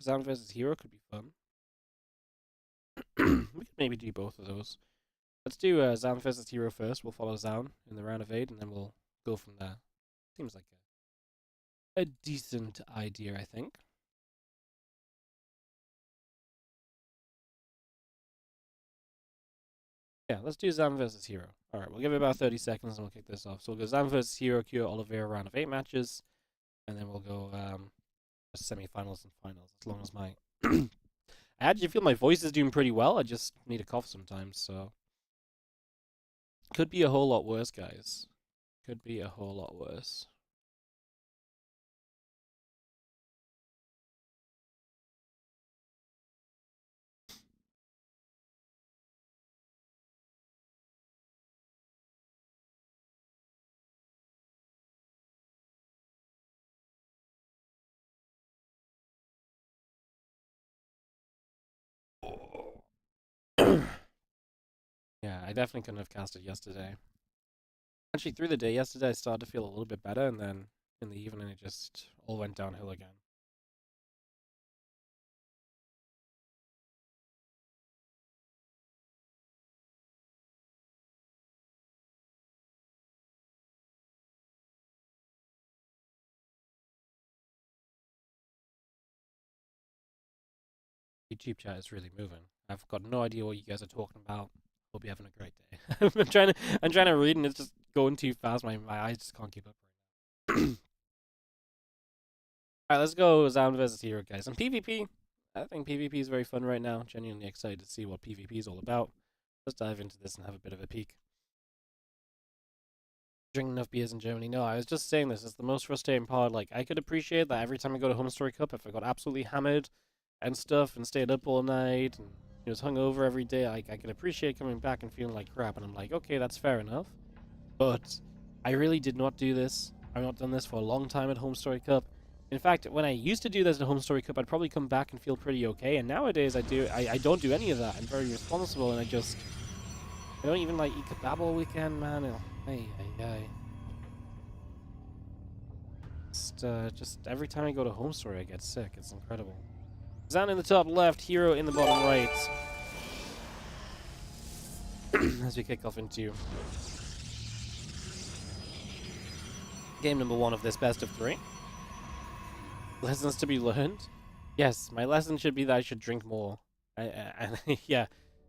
Zoun versus Hero could be fun. We could maybe do both of those. Let's do Zoun versus Hero first. We'll follow Zoun in the round of 8, and then we'll go from there. Seems like a decent idea, I think. Yeah, let's do Zoun versus Hero. Alright, we'll give it about 30 seconds and we'll kick this off. So we'll go Zoun versus Hero, Cure, Oliveira, round of 8 matches. And then we'll go semi-finals and finals, as long as my... I actually feel my voice is doing pretty well. I just need a cough sometimes, so... Could be a whole lot worse, guys. Could be a whole lot worse. Yeah, I definitely couldn't have cast it yesterday. Actually, through the day yesterday, I started to feel a little bit better, and then in the evening, it just all went downhill again. YouTube chat is really moving. I've got no idea what you guys are talking about. Hope you're having a great day. I'm trying to read and it's just going too fast. My eyes just can't keep up right now. Alright, let's go Zoun versus Hero, guys. And PvP. I think PvP is very fun right now. Genuinely excited to see what PvP is all about. Let's dive into this and have a bit of a peek. Drinking enough beers in Germany. No, I was just saying this. It's the most frustrating part. Like, I could appreciate that every time I go to Home Story Cup, if I got absolutely hammered and stuff and stayed up all night and was hungover every day, I could appreciate coming back and feeling like crap. And I'm like, okay, that's fair enough. But I really did not do this. I've not done this for a long time at Home Story Cup. In fact, when I used to do this at Home Story Cup, I'd probably come back and feel pretty okay. And nowadays, I don't do any of that. I'm very responsible, and I don't even like eat kebab all weekend, man. Just every time I go to Home Story, I get sick. It's incredible. Zoun in the top left, Hero in the bottom right. As we kick off into game number 1 of this best of 3. Lessons to be learned. Yes, my lesson should be that I should drink more. Yeah,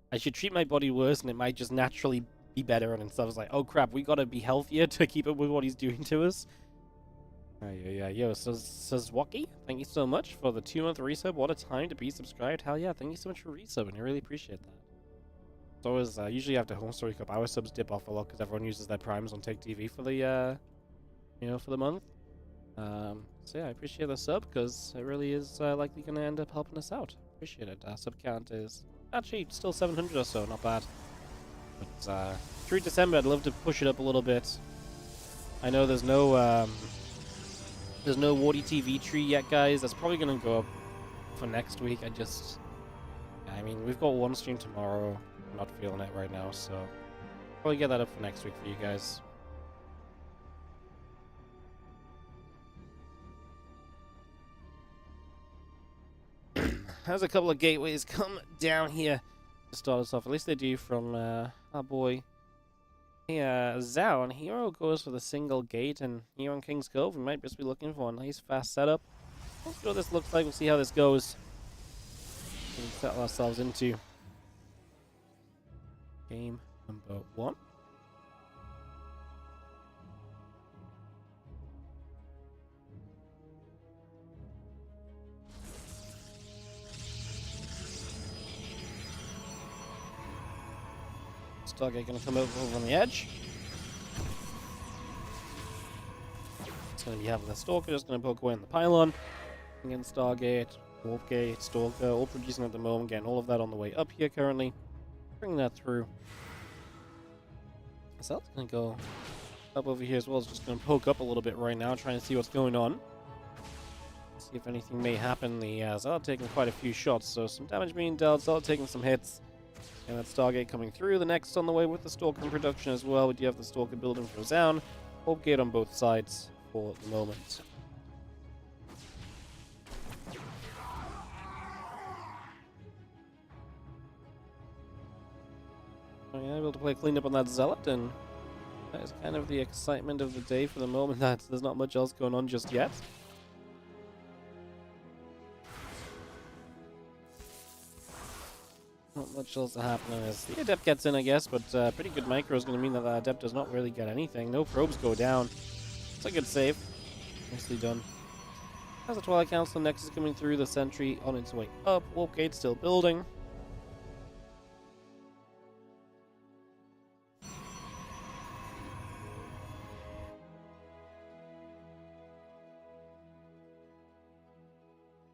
I should treat my body worse, and it might just naturally be better. And stuff. It's like, oh crap, we gotta be healthier to keep up with what he's doing to us. Yeah. Yo, Sazwaki, thank you so much for the 2-month resub. What a time to be subscribed. Hell yeah, thank you so much for resubbing. I really appreciate that. It's always, usually after Home Story Cup, our subs dip off a lot because everyone uses their primes on Take TV for the, for the month. So yeah, I appreciate the sub because it really is likely going to end up helping us out. Appreciate it. Sub count is actually still 700 or so, not bad. But through December, I'd love to push it up a little bit. I know there's no WardiTV tree yet, guys. That's probably going to go up for next week. I mean, we've got one stream tomorrow. I'm not feeling it right now, so probably get that up for next week for you guys. Has a couple of gateways come down here to start us off. At least they do from our boy here, Zoun. Hero goes for the single gate, and here on King's Cove, we might just be looking for a nice fast setup. We'll see what this looks like. We'll see how this goes. We'll settle ourselves into game number 1. Stargate gonna come over on the edge. It's gonna be having the Stalker just gonna poke away in the pylon. Again, Stargate, Warp Gate, Stalker, all producing at the moment. Getting all of that on the way up here currently. Bringing that through. So that's gonna go up over here as well. It's just gonna poke up a little bit right now, trying to see what's going on. See if anything may happen. The Zealot taking quite a few shots, so some damage being dealt. Zealot taking some hits. And that Stargate coming through. The next on the way with the Stalker in production as well. We do have the Stalker building for Zoun. Warp Gate on both sides for the moment. Yeah, able to play cleanup on that Zealot, and that is kind of the excitement of the day for the moment. That there's not much else going on just yet. Not much else happening as the Adept gets in, I guess, but pretty good micro is going to mean that the Adept does not really get anything. No probes go down. It's a good save. Nicely done. As the Twilight Council Nexus coming through, the Sentry on its way up. Warp Gate still building.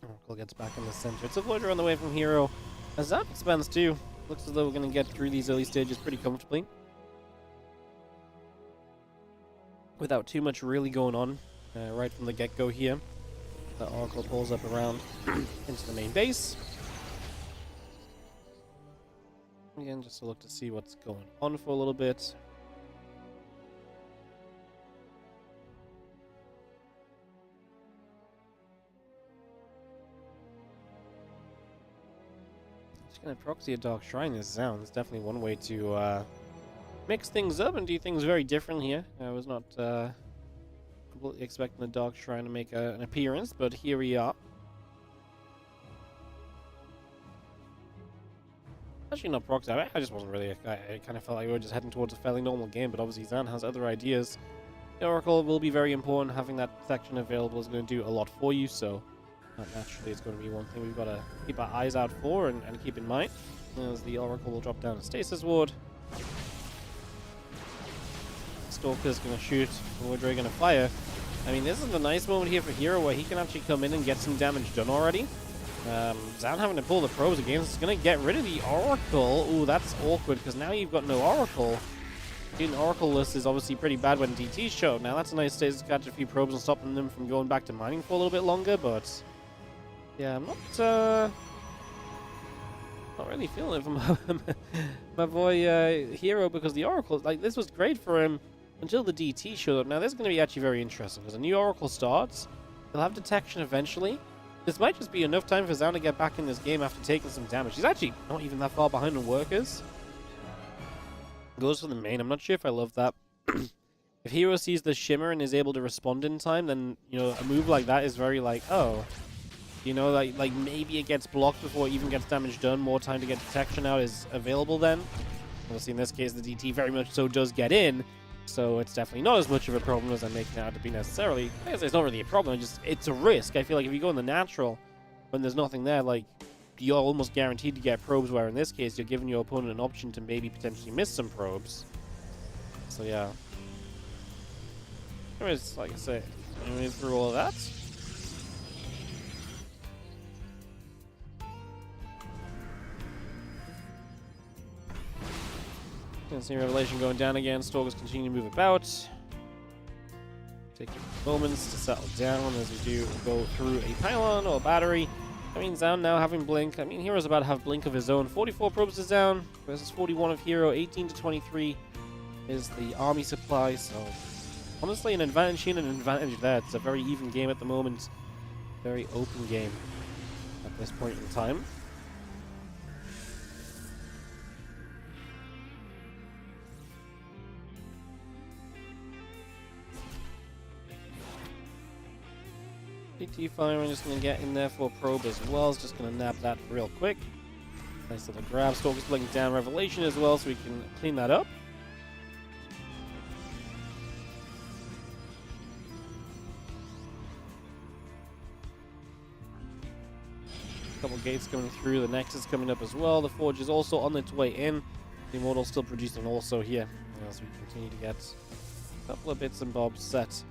Oracle gets back in the center. It's a Voyager on the way from Hero. As that expands too, looks as though we're going to get through these early stages pretty comfortably. Without too much really going on right from the get-go here. The Oracle pulls up around into the main base. Again, just to look to see what's going on for a little bit. Gonna proxy a Dark Shrine this Zoun. It's definitely one way to mix things up and do things very different here. I was not completely expecting the Dark Shrine to make an appearance, but here we are. Actually not proxy, I just wasn't really, I kind of felt like we were just heading towards a fairly normal game, but obviously Zoun has other ideas. The Oracle will be very important. Having that section available is going to do a lot for you, so naturally, it's going to be one thing we've got to keep our eyes out for and keep in mind. As the Oracle will drop down a Stasis Ward. Stalker's going to shoot, Woodray going to fire. I mean, this is the nice moment here for Hero where he can actually come in and get some damage done already. Zoun having to pull the probes again. It's going to get rid of the Oracle. Ooh, that's awkward because now you've got no Oracle. Being Oracle-less is obviously pretty bad when DT's show. Now, that's a nice Stasis to catch a few probes and stopping them from going back to mining for a little bit longer, but yeah, I'm not really feeling it from my boy Hero, because the Oracle, like, this was great for him until the DT showed up. Now, this is going to be actually very interesting, because a new Oracle starts. He'll have detection eventually. This might just be enough time for Zoun to get back in this game after taking some damage. He's actually not even that far behind on workers. Goes for the main. I'm not sure if I love that. If Hero sees the Shimmer and is able to respond in time, then, you know, a move like that is very like, oh, you know, like maybe it gets blocked before it even gets damage done. More time to get detection out is available then. Obviously, in this case, the DT very much so does get in, so it's definitely not as much of a problem as I'm making it out to be necessarily. I guess it's not really a problem, it's a risk. I feel like if you go in the natural, when there's nothing there, like, you're almost guaranteed to get probes, where in this case, you're giving your opponent an option to maybe potentially miss some probes. So, yeah. Anyways, like I say, anyways, through all of that. Can see Revelation going down again. Stalkers continue to move about. Taking moments to settle down as we do go through a pylon or a battery. I mean, Zoun now having Blink. I mean, Hero's about to have Blink of his own. 44 probes is down versus 41 of Hero. 18 to 23 is the army supply. So, honestly, an advantage here and an advantage there. It's a very even game at the moment. Very open game at this point in time. CT firing, just going to get in there for a probe as well. It's just going to nab that real quick. Nice little grab. Stalker's blinking down Revelation as well, so we can clean that up. Couple gates coming through. The Nexus coming up as well. The Forge is also on its way in. The Immortal's still producing also here as we continue to get a couple of bits and bobs set.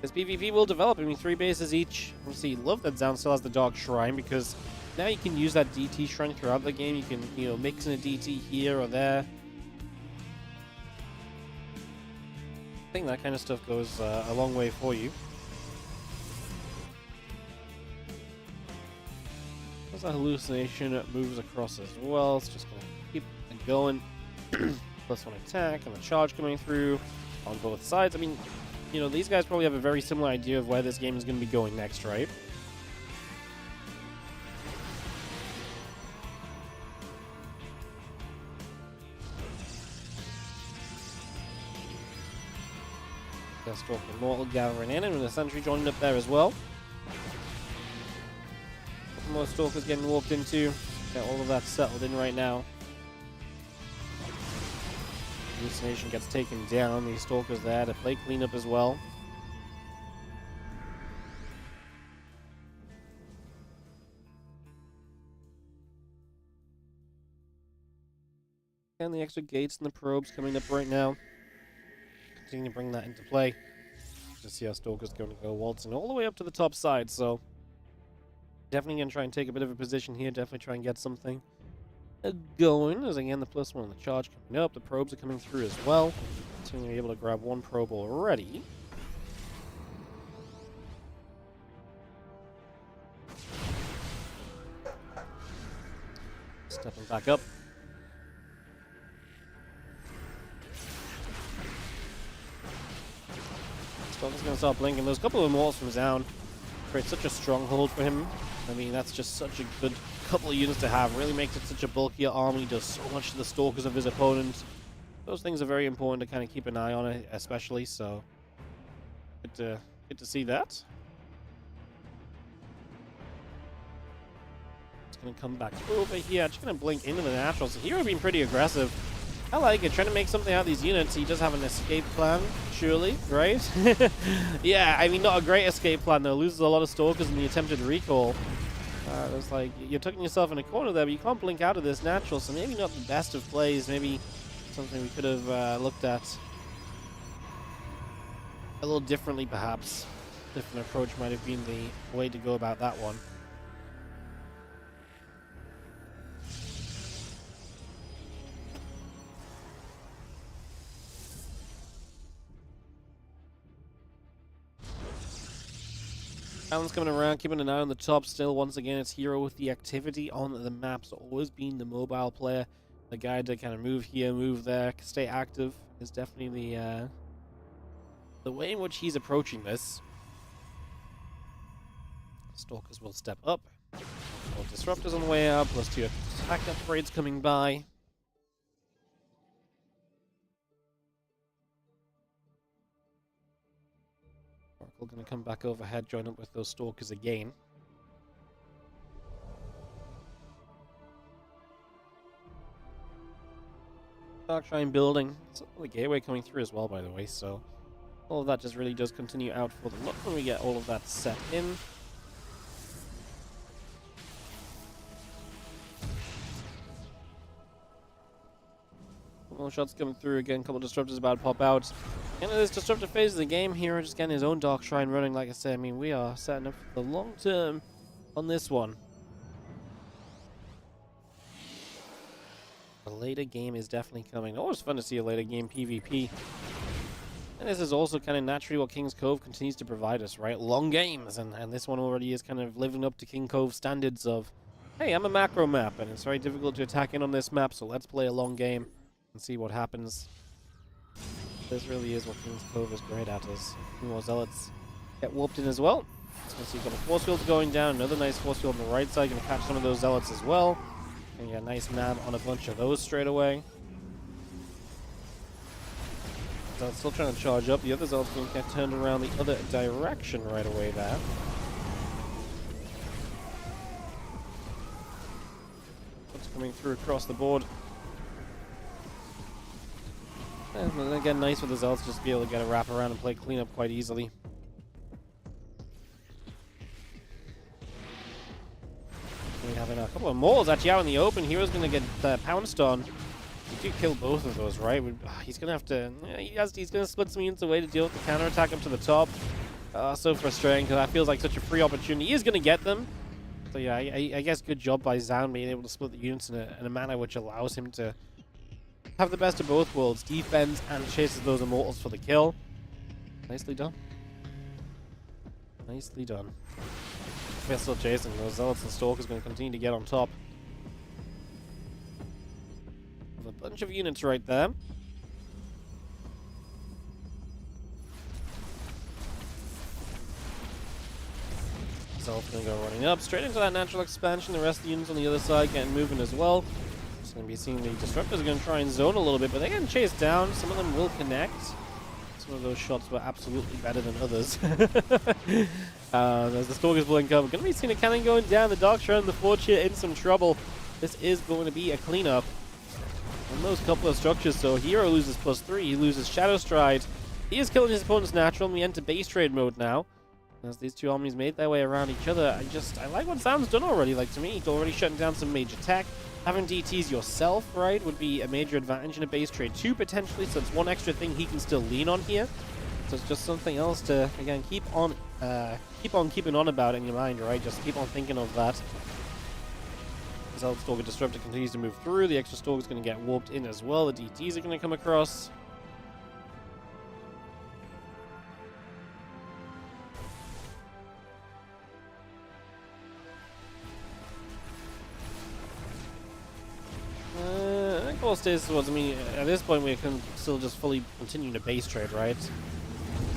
This PvP will develop. I mean, 3 bases each. Obviously, love that Zoun still has the Dark Shrine because now you can use that DT Shrine throughout the game. You can, you know, mix in a DT here or there. I think that kind of stuff goes a long way for you. There's that hallucination that moves across as well. It's just going to keep it going. +1 attack and a charge coming through on both sides. I mean, you know, these guys probably have a very similar idea of where this game is going to be going next, right? Stalker Immortal gathering in, and the Sentry joining up there as well. Couple more Stalkers getting walked into. Get all of that settled in right now. Hallucination gets taken down. These Stalkers there to play cleanup as well. And the extra gates and the probes coming up right now. Continue to bring that into play. Just see how Stalker's going to go waltzing all the way up to the top side. So definitely going to try and take a bit of a position here. Definitely try and get something going. As again, the +1 on the charge coming up. The probes are coming through as well. Continue to be able to grab 1 probe already. Stepping back up. Stalker's going to start blinking. There's a couple of Immortals from Zoun. Creates such a stronghold for him. I mean, that's just such a good couple of units to have. Really makes it such a bulkier army. Does so much to the Stalkers of his opponents. Those things are very important to kind of keep an eye on it, especially. So, good to see that. Just going to come back over here. Just going to blink into the naturals. Hero being pretty aggressive. I like it. Trying to make something out of these units. He does have an escape plan, surely, right? Yeah, I mean, not a great escape plan, though. Loses a lot of Stalkers in the attempted recall. It's like, you're tucking yourself in a corner there, but you can't blink out of this natural, so maybe not the best of plays. Maybe something we could have looked at a little differently, perhaps. Different approach might have been the way to go about that one. Alan's coming around, keeping an eye on the top still. Once again, it's Hero with the activity on the map. So always being the mobile player. The guy to kind of move here, move there, stay active is definitely the way in which he's approaching this. Stalkers will step up. More Disruptors on the way out, +2 attack upgrades coming by. We're going to come back overhead, join up with those Stalkers again. Dark Shrine building. It's the gateway coming through as well, by the way, so all of that just really does continue out for the month when we get all of that set in. More shots coming through again, a couple of Disruptors about to pop out. Into this disruptive phase of the game, Hero just getting his own Dark Shrine running. Like I said, I mean, we are setting up for the long term on this one. The later game is definitely coming. Always fun to see a later game PvP. And this is also kind of naturally what King's Cove continues to provide us, right? Long games, and this one already is kind of living up to King Cove standards of, hey, I'm a macro map, and it's very difficult to attack in on this map, so let's play a long game and see what happens. This really is what King's Cove is great at, as more Zealots get warped in as well. So you see you've got a force field going down, another nice force field on the right side, going to catch some of those Zealots as well. And you get a nice nab on a bunch of those straight away. Zealot's still trying to charge up. The other Zealot's going to get turned around the other direction right away there. What's coming through across the board. And then again, nice for the Zealots just to be able to get a wrap around and play cleanup quite easily. We have a couple of mauls actually out in the open. Hero's going to get pounced on. You do kill both of those, right? He's going to have to... Yeah, he's going to split some units away to deal with the counterattack up to the top. So frustrating, because that feels like such a free opportunity. He is going to get them. So yeah, I guess good job by Zoun being able to split the units in a manner which allows him to have the best of both worlds. Defends and chases those immortals for the kill. Nicely done. Nicely done. We're still chasing. Those Zealots and Stalkers going to continue to get on top. With a bunch of units right there. Zealot's going to go running up straight into that natural expansion. The rest of the units on the other side getting moving as well. Just going to be seeing the Disruptors are going to try and zone a little bit, but they're getting chased down. Some of them will connect. Some of those shots were absolutely better than others. As the Stalkers blink up, we're going to be seeing a cannon going down. The Dark Shroud and the Forge here in some trouble. This is going to be a cleanup on those couple of structures. So Hero loses +3, he loses Shadow Stride. He is killing his opponent's natural, and we enter base trade mode now. As these two armies made their way around each other, I like what Zoun's done already. Like, to me, he's already shutting down some major tech. Having DTs yourself, right, would be a major advantage in a base trade too, potentially, so it's one extra thing he can still lean on here. So it's just something else to, again, keep on keeping on about in your mind, right? Just keep on thinking of that. Zealot Stalker Disruptor continues to move through. The extra Stalker's going to get warped in as well. The DTs are going to come across. All stays towards, I mean, at this point we can still just fully continue to base trade, right?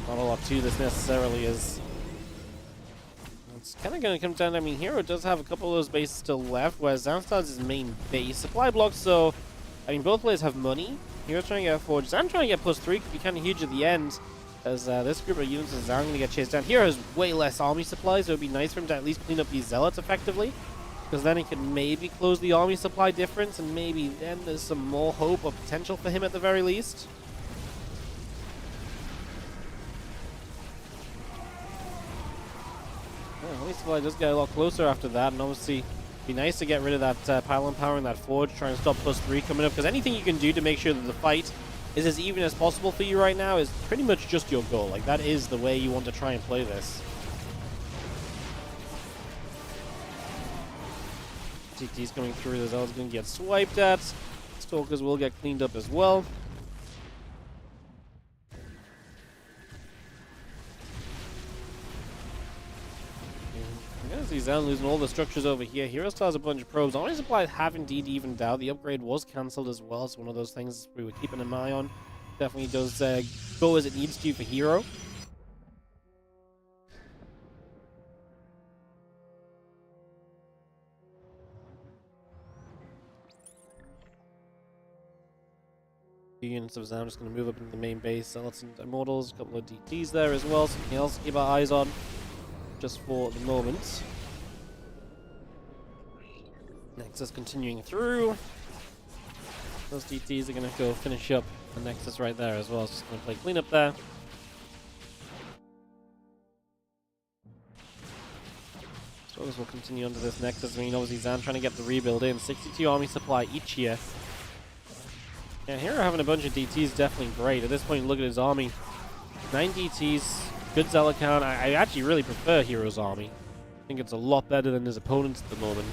Not a lot to this necessarily is. It's kind of going to come down to, I mean, Hero does have a couple of those bases still left, whereas Zoun still has his main base supply block, so, I mean, both players have money. Hero's trying to get Forge. Zoun trying to get +3 could be kind of huge at the end, as this group of units is Zoun going to get chased down. Hero has way less army supplies, so it would be nice for him to at least clean up these Zealots effectively. Because then he can maybe close the army supply difference, and maybe then there's some more hope or potential for him at the very least. Yeah, army supply does get a lot closer after that, and obviously it'd be nice to get rid of that pylon power and that Forge, trying to stop +3 coming up, because anything you can do to make sure that the fight is as even as possible for you right now is pretty much just your goal. Like, that is the way you want to try and play this. TT's coming through, the Zealot's going to get swiped at. Stalkers will get cleaned up as well. I'm going to see Zoun losing all the structures over here. Hero still has a bunch of probes. Army supply have indeed evened out. The upgrade was cancelled as well. It's one of those things we were keeping an eye on. Definitely does go as it needs to for Hero. Units of Zoun just going to move up into the main base. Zealots and Immortals, a couple of DTs there as well. Something else to keep our eyes on just for the moment. Nexus continuing through. Those DTs are going to go finish up the Nexus right there as well. It's just going to play cleanup there. So we'll continue onto this Nexus. I mean, obviously Zoun trying to get the rebuild in. 62 army supply each here. Yeah, Hero having a bunch of DTs is definitely great. At this point, look at his army. 9 DTs, good Zealot count. I actually really prefer Hero's army. I think it's a lot better than his opponent's at the moment.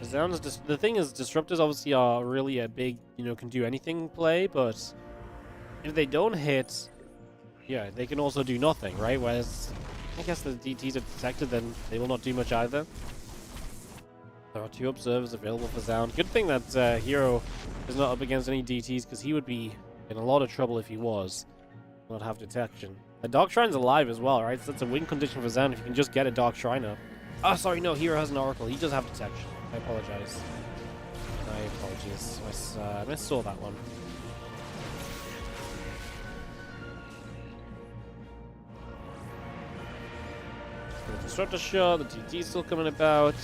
The thing is, Disruptors obviously are really a big, can do anything play, but if they don't hit, yeah, they can also do nothing, right? Whereas, I guess the DTs are detected, then they will not do much either. There are 2 observers available for Zoun. Good thing that Hero is not up against any DTs, because he would be in a lot of trouble if he was. Not have detection. The Dark Shrine's alive as well, right? So that's a win condition for Zoun if you can just get a Dark Shrine up. Oh, sorry, no, Hero has an Oracle. He does have detection. I apologize. My apologies. I missaw that one. The Disruptor shot, the DT's still coming about.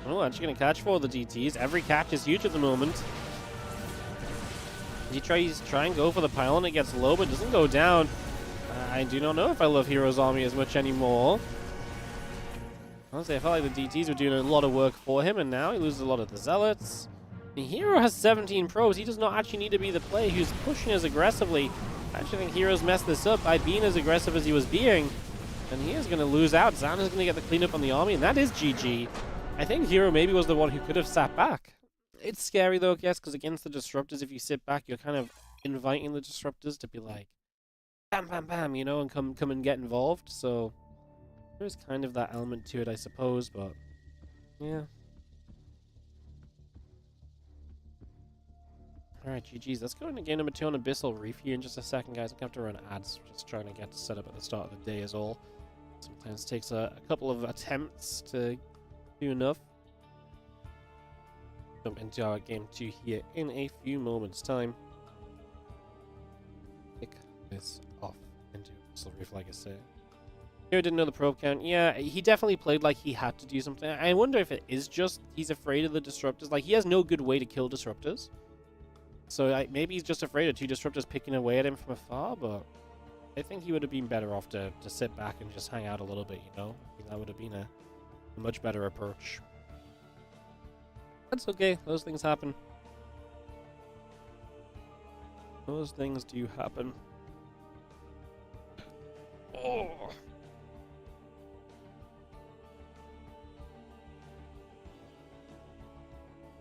Oh, actually gonna catch 4 of the DTs. Every catch is huge at the moment. He tries try and go for the pylon, it gets low, but doesn't go down. I do not know if I love Hero's army as much anymore. Honestly, I felt like the DTs were doing a lot of work for him, and now he loses a lot of the Zealots. The Hero has 17 probes. He does not actually need to be the player who's pushing as aggressively. I actually think Hero's messed this up by being as aggressive as he was being. And he is going to lose out. Zoun is going to get the cleanup on the army, and that is GG. I think Hero maybe was the one who could have sat back. It's scary though, yes, because against the Disruptors, if you sit back, you're kind of inviting the Disruptors to be like, bam, bam, bam, you know, and come and get involved. So there's kind of that element to it, I suppose, but yeah. Alright, GG's. Let's go into game number 2 on Abyssal Reef here in just a second, guys. I'm going to have to run ads. Just trying to get set up at the start of the day is all. Sometimes takes a couple of attempts to do enough. Jump into our game 2 here in a few moments' time. Pick this off into Abyssal Reef, like I say. Hero didn't know the probe count. Yeah, he definitely played like he had to do something. I wonder if it is just he's afraid of the Disruptors. Like, he has no good way to kill Disruptors. So maybe he's just afraid of 2 Disruptors picking away at him from afar, but I think he would have been better off to sit back and just hang out a little bit, you know? I think that would have been a much better approach. That's okay. Those things happen. Those things do happen. Oh.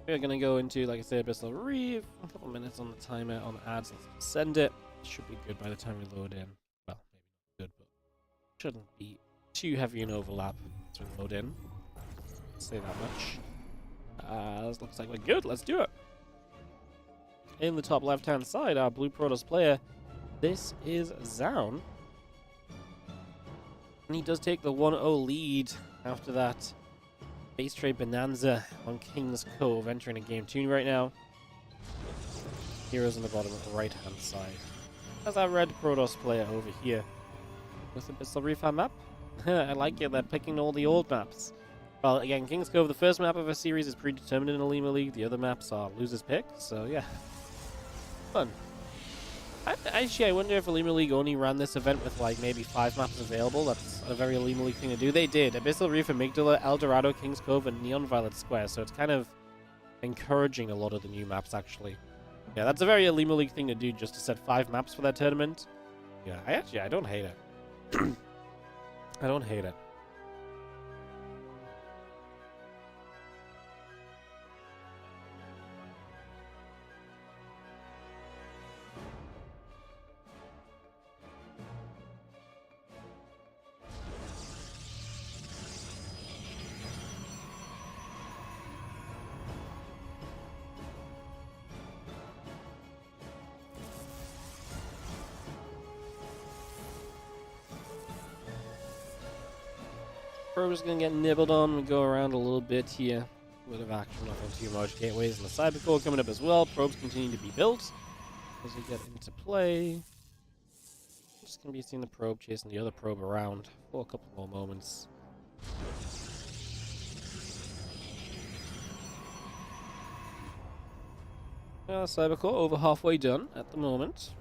We're gonna go into, like I said, Abyssal Reef. A couple minutes on the timer on the ads. Let's send it. Should be good by the time we load in. Well, maybe not good, but shouldn't be too heavy an overlap as we load in. Let's say that much. This looks like we're good. Let's do it. In the top left-hand side, our blue Protoss player. This is Zoun. And he does take the 1-0 lead after that base trade bonanza on King's Cove, entering a game 2 right now. Heroes on the bottom right-hand side. There's our red Protoss player over here with the Abyssal Reef map. I like it. They're picking all the old maps. Well, again, King's Cove, the first map of a series is predetermined in Olimoleague. The other maps are loser's pick, so yeah. Fun. Actually, I wonder if Olimoleague only ran this event with, like, maybe 5 maps available. That's a very Olimoleague thing to do. They did. Abyssal Reef, Amygdala, El Dorado, King's Cove, and Neon Violet Square, so it's kind of encouraging a lot of the new maps, actually. Yeah, that's a very Olimoleague thing to do, just to set 5 maps for that tournament. Yeah, I don't hate it. I don't hate it. Probe's gonna get nibbled on. We go around a little bit here. A bit of action, nothing too much. Gateways and the Cybercore coming up as well. Probes continue to be built as we get into play. Just gonna be seeing the probe chasing the other probe around for a couple more moments. Cybercore over halfway done at the moment.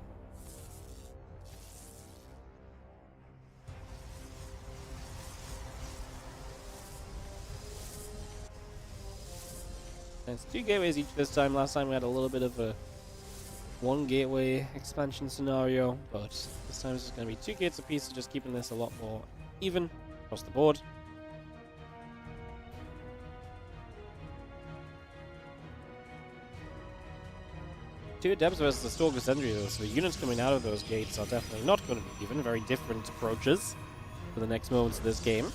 It's 2 gateways each this time. Last time we had a little bit of a 1 gateway expansion scenario, but this time it's just going to be 2 gates apiece, so just keeping this a lot more even across the board. Two Adepts versus the Stalker Sentry, though, so the units coming out of those gates are definitely not going to be even. Very different approaches for the next moments of this game.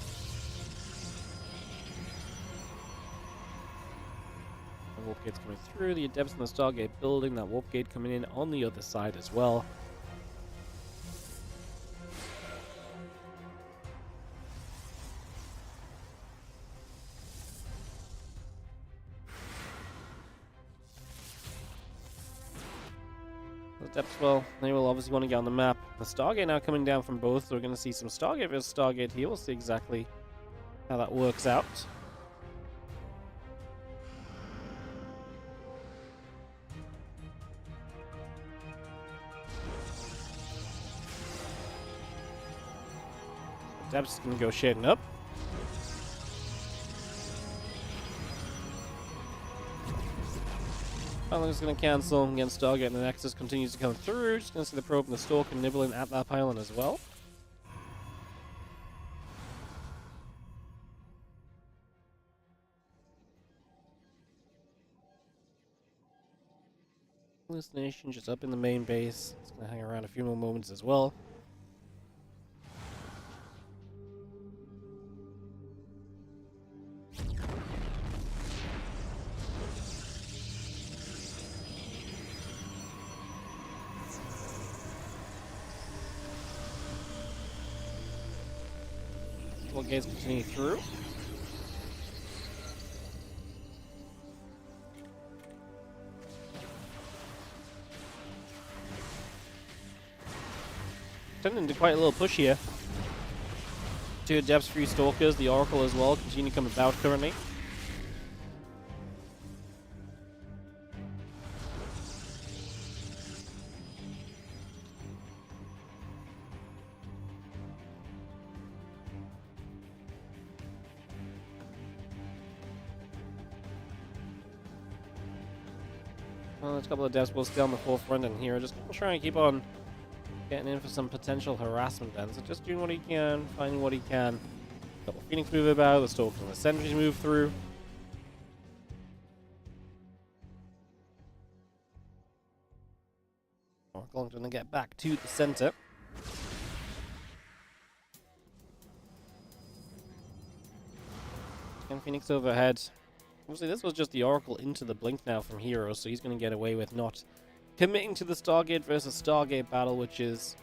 The Warp Gate's coming through, the Adepts in the Stargate building, that Warp Gate coming in on the other side as well. Adepts, well, they will obviously want to get on the map. The Stargate now coming down from both, so we're going to see some Stargate versus Stargate here. We'll see exactly how that works out. Adepts is going to go shading up. Pylon's going to cancel against Stargate, and the Nexus continues to come through. Just going to see the probe and the Stalker nibbling at that pylon as well. Hallucination just up in the main base. It's going to hang around a few more moments as well. Gates continue through. Turning into quite a little push here. Two Adepts, 3 Stalkers, the Oracle as well, continue to come about currently. Well, there's a couple of Adepts will stay on the forefront in here. Just trying to keep on getting in for some potential harassment then. So just doing what he can, finding what he can. Couple Phoenix move about, the Stalkers and the Sentries move through. Oracle going to get back to the center. And Phoenix overhead. Obviously, this was just the Oracle into the blink now from Hero, so he's going to get away with not committing to the Stargate versus Stargate battle, which is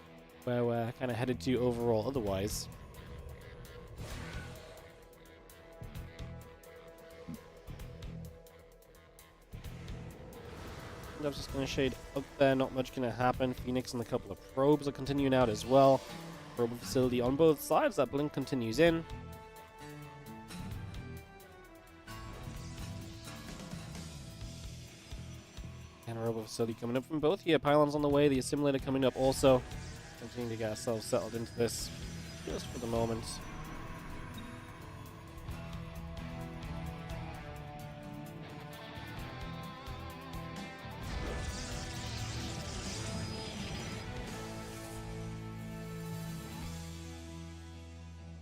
where we're kind of headed to overall otherwise. I'm just going to shade up there, not much going to happen. Phoenix and a couple of probes are continuing out as well. Probe facility on both sides, that blink continues in. Robo facility coming up from both here. Pylons on the way, the assimilator coming up also. Continuing to get ourselves settled into this just for the moment.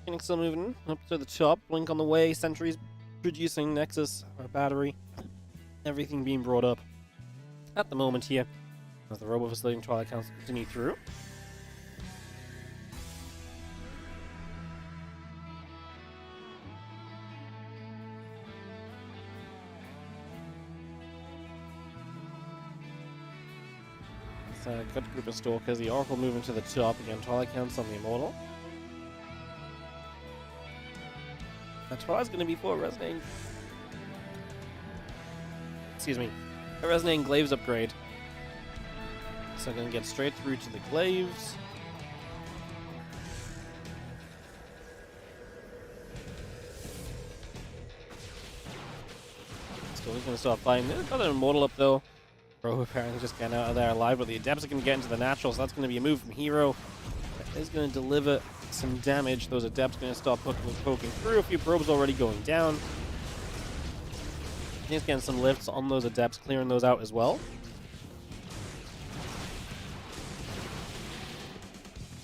Phoenix still moving up to the top. Blink on the way. Sentries producing Nexus or battery. Everything being brought up at the moment here as the Robo Facility and Twilight Council continue through. It's a good group of Stalkers. The Oracle moving to the top again. Twilight Council on the Immortal. That Twilight's going to be for a resonating. Excuse me. A resonating glaives upgrade. So I'm going to get straight through to the glaives. Still going to start fighting. They've got an Immortal up though. Bro apparently just getting out of there alive, but the Adepts are going to get into the natural, so that's going to be a move from Hero. That is going to deliver some damage. Those Adepts are going to start poking through. A few probes already going down. He's getting some lifts on those Adepts, clearing those out as well.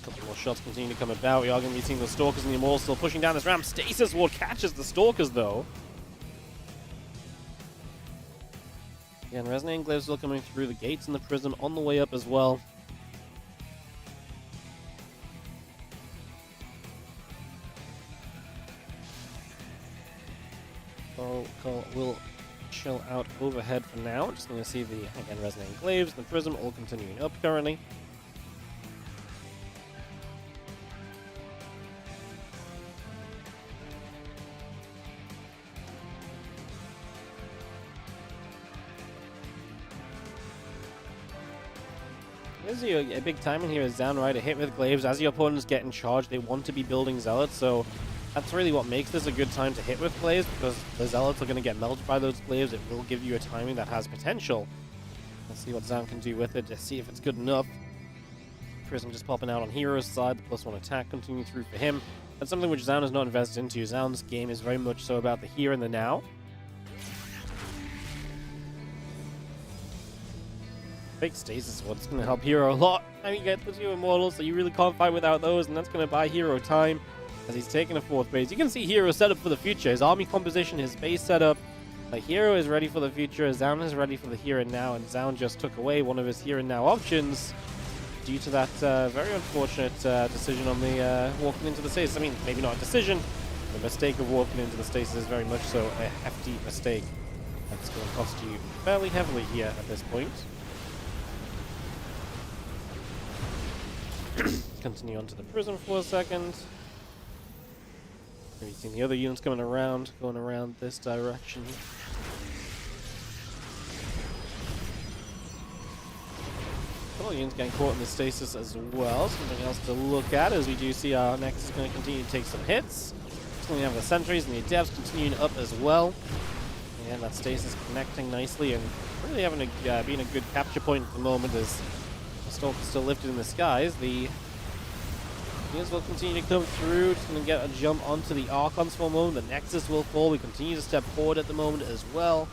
A couple more shots continue to come about. We are going to be seeing the Stalkers and the Immortals still pushing down this ramp. Stasis Ward catches the Stalkers though. The Again, Resonating Glaive still coming through. The gates and the prism on the way up as well. Cole will chill out overhead for now. Just going to see the, again, Resonating Glaives and the prism all continuing up currently. There's a big timing here is Zoun, right? A hit with glaives. As your opponents get in charge, they want to be building zealots, so that's really what makes this a good time to hit with glaives, because the zealots are going to get melted by those glaives. It will give you a timing that has potential. Let's see what Zoun can do with it, to see if it's good enough. Prism just popping out on Hero's side, the +1 attack continuing through for him. That's something which Zoun is not invested into. Zoun's game is very much so about the here and the now. Big stasis ward's going to help Hero a lot. I mean, you get the 2 immortals, so you really can't fight without those, and that's going to buy Hero time as he's taking a 4th base. You can see Hero set up for the future. His army composition, his base setup. Like, Hero is ready for the future, Zoun is ready for the here and now, and Zoun just took away one of his here and now options due to that very unfortunate decision on the walking into the stasis. I mean, maybe not a decision. The mistake of walking into the stasis is very much so a hefty mistake. That's going to cost you fairly heavily here at this point. Continue on to the prism for a second. Have you seen the other units coming around, going around this direction? All units getting caught in the stasis as well. Something else to look at, as we do see our Nexus going to continue to take some hits. Just going to have the sentries and the adepts continuing up as well. And that stasis connecting nicely and really having a being a good capture point at the moment as the Stalk is still lifted in the skies. The units will continue to come through. Just going to get a jump onto the Archons for a moment. The Nexus will fall. We continue to step forward at the moment as well.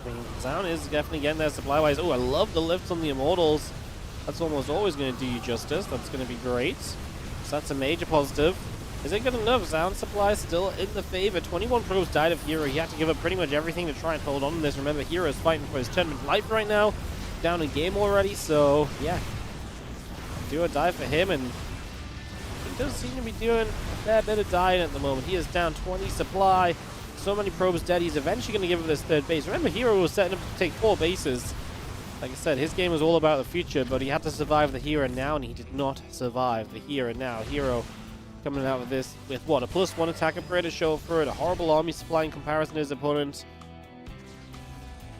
I mean, Zoun is definitely getting there supply-wise. Oh, I love the lifts on the Immortals. That's almost always going to do you justice. That's going to be great. So that's a major positive. Is it good enough? Zoun supply still in the favor. 21 probes died of Hero. He had to give up pretty much everything to try and hold on to this. Remember, Hero is fighting for his tournament life right now. Down in game already, so yeah. Do or die for him, and he does seem to be doing a fair bit of dying at the moment. He is down 20 supply. So many probes dead. He's eventually going to give up this 3rd base. Remember, Hero was setting up to take 4 bases. Like I said, his game was all about the future, but he had to survive the here and now, and he did not survive the here and now. Hero coming out with this with what, a +1 attack upgrade to show for it, a horrible army supply in comparison to his opponent.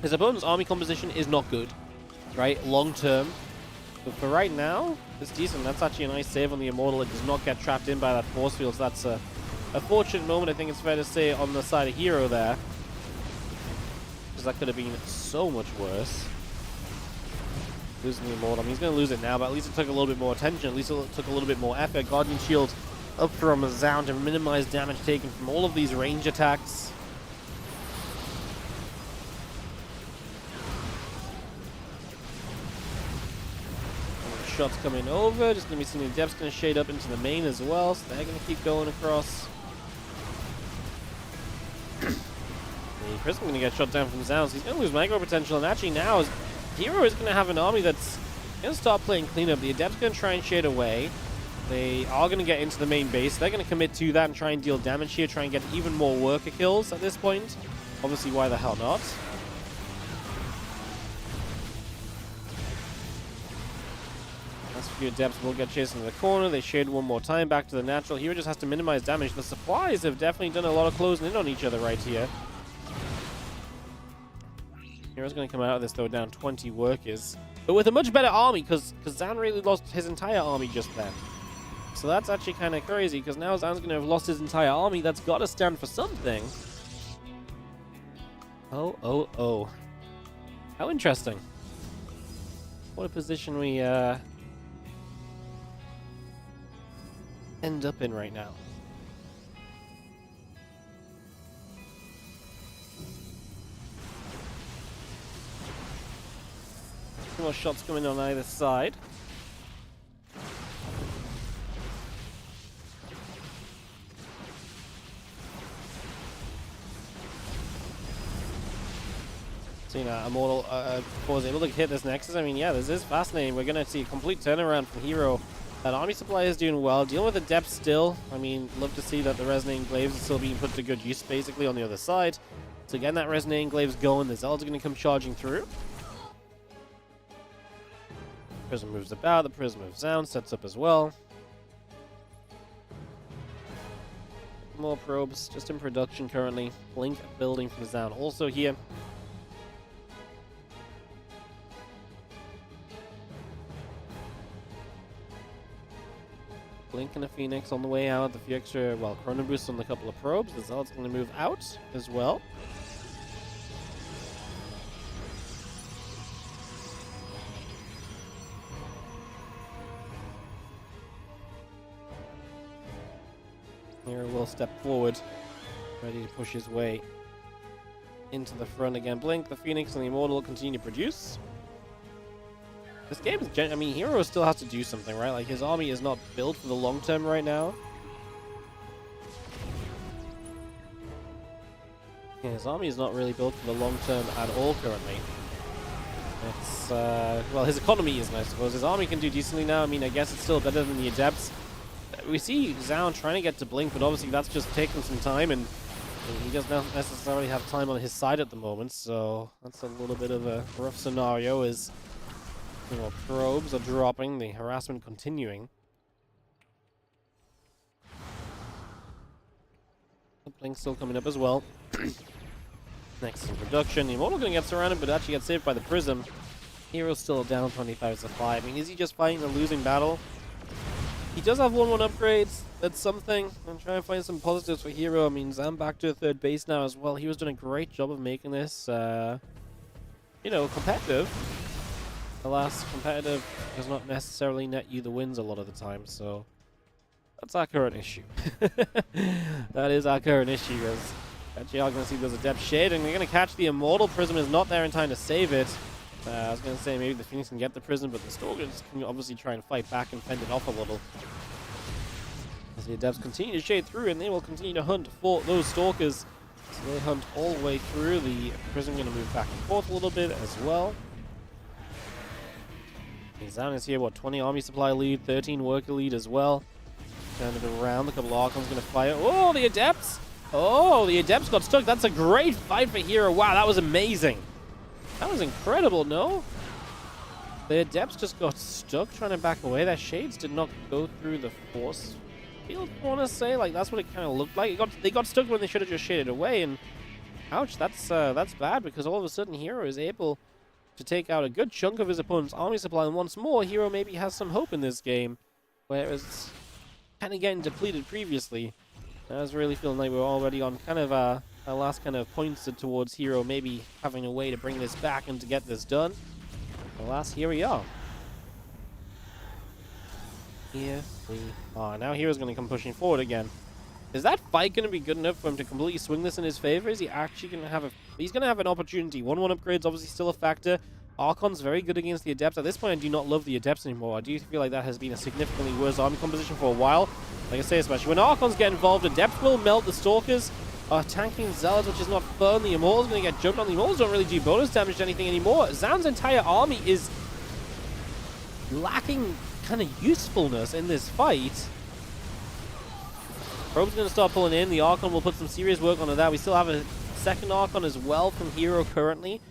His opponent's army composition is not good, right, long term, but for right now, it's decent. That's actually a nice save on the Immortal. It does not get trapped in by that force field, so that's a fortunate moment, I think it's fair to say, on the side of Hero there, because that could have been so much worse. Losing the Immortal. I mean, he's going to lose it now, but at least it took a little bit more attention. At least it took a little bit more effort. Guardian Shield up from Zoun to minimize damage taken from all of these range attacks. Shots coming over. Just going to be seeing the depths going to shade up into the main as well, so they're going to keep going across. The Prism going to get shot down from Zoun, so he's going to lose micro potential, and actually now Hero is going to have an army that's going to start playing cleanup. The Adepts going to try and shade away. They are going to get into the main base. They're going to commit to that and try and deal damage here, try and get even more worker kills at this point. Obviously, why the hell not? Last few Adepts will get chased into the corner. They shade one more time back to the natural. Hero just has to minimize damage. The supplies have definitely done a lot of closing in on each other right here. Hero's going to come out of this, though, down 20 workers. But with a much better army, because Zoun really lost his entire army just then. So that's actually kind of crazy, because now Zoun's going to have lost his entire army. That's got to stand for something. Oh. How interesting. What a position we end up in right now. Two more shots coming on either side. So, you know, Immortal was able to hit this Nexus. I mean, yeah, this is fascinating. We're going to see a complete turnaround from Hero. That Army Supply is doing well. Dealing with the depth still. I mean, love to see that the Resonating Glaives is still being put to good use, basically, on the other side. So, getting that Resonating Glaives going, the Zealots are going to come charging through. Prism moves about. The Prism of Zoun sets up as well. More probes just in production currently. Blink building from Zoun also here. Blink and a Phoenix on the way out. The few extra, well, Chrono Boost on a couple of probes. The Zealot's going to move out as well. Hero will step forward, ready to push his way into the front again. Blink, the Phoenix, and the Immortal will continue to produce. This game is, I mean, Hero still has to do something, right? Like, his army is not built for the long term right now. Yeah, his army is not really built for the long term at all currently. It's, well, his economy isn't, I suppose. His army can do decently now. I mean, I guess it's still better than the Adepts. We see Zoun trying to get to Blink, but obviously that's just taking some time, and he does not necessarily have time on his side at the moment, so that's a little bit of a rough scenario as, you know, probes are dropping, the harassment continuing. The Blink's still coming up as well. Next in production, the Immortal going to get surrounded, but actually gets saved by the Prism. Hero's still down 25 supply. I mean, is he just fighting a losing battle? He does have 1-1 upgrades. That's something. I'm trying to find some positives for Hero. I mean, Zam back to third base now as well. He was doing a great job of making this, you know, competitive. Alas, competitive does not necessarily net you the wins a lot of the time, so that's our current issue. That is our current issue, as actually are going to see there's a depth shade, and they're going to catch the Immortal. Prism is not there in time to save it. I was going to say maybe the Phoenix can get the Prism, but the Stalkers can obviously try and fight back and fend it off a little. As the Adepts continue to shade through, and they will continue to hunt for those Stalkers. So they hunt all the way through. The Prism going to move back and forth a little bit as well. Zoun is here, what, 20 army supply lead, 13 worker lead as well. Turn it around, a couple of Archons going to fire. Oh, the Adepts! Oh, the Adepts got stuck. That's a great fight for Hero. Wow, that was amazing. That was incredible, no? The Adepts just got stuck trying to back away. Their shades did not go through the force field, I want to say. Like, that's what it kind of looked like. They got stuck when they should have just shaded away, and ouch, that's bad, because all of a sudden Hero is able to take out a good chunk of his opponent's army supply, and once more, Hero maybe has some hope in this game, whereas kind of getting depleted previously. I was really feeling like we were already on kind of our last kind of points towards Hero maybe having a way to bring this back and to get this done. Alas, here we are. Here we are. Now Hero's going to come pushing forward again. Is that fight going to be good enough for him to completely swing this in his favor? Is he actually going to have a... He's going to have an opportunity. 1-1 upgrade's obviously still a factor. Archon's very good against the Adepts. At this point, I do not love the Adepts anymore. I do feel like that has been a significantly worse army composition for a while. Like I say, especially when Archons get involved, Adepts will melt the Stalkers. Tanking Zealots, which is not fun. The Immortal's going to get jumped on. The Immortals don't really do bonus damage to anything anymore. Zoun's entire army is lacking kind of usefulness in this fight. Probe's going to start pulling in. The Archon will put some serious work onto that. We still have a second Archon as well from Hero currently.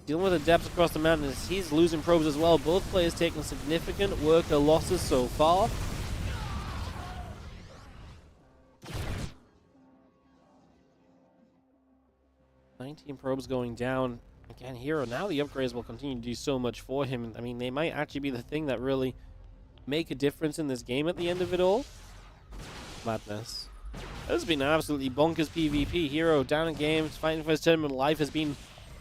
Dealing with Adepts across the mountain as he's losing probes as well. Both players taking significant worker losses so far. $19 probes going down. Again, Hero, now the upgrades will continue to do so much for him. I mean, they might actually be the thing that really make a difference in this game at the end of it all. Madness. This has been absolutely bonkers PvP. Hero down in games, fighting for his tournament life has been...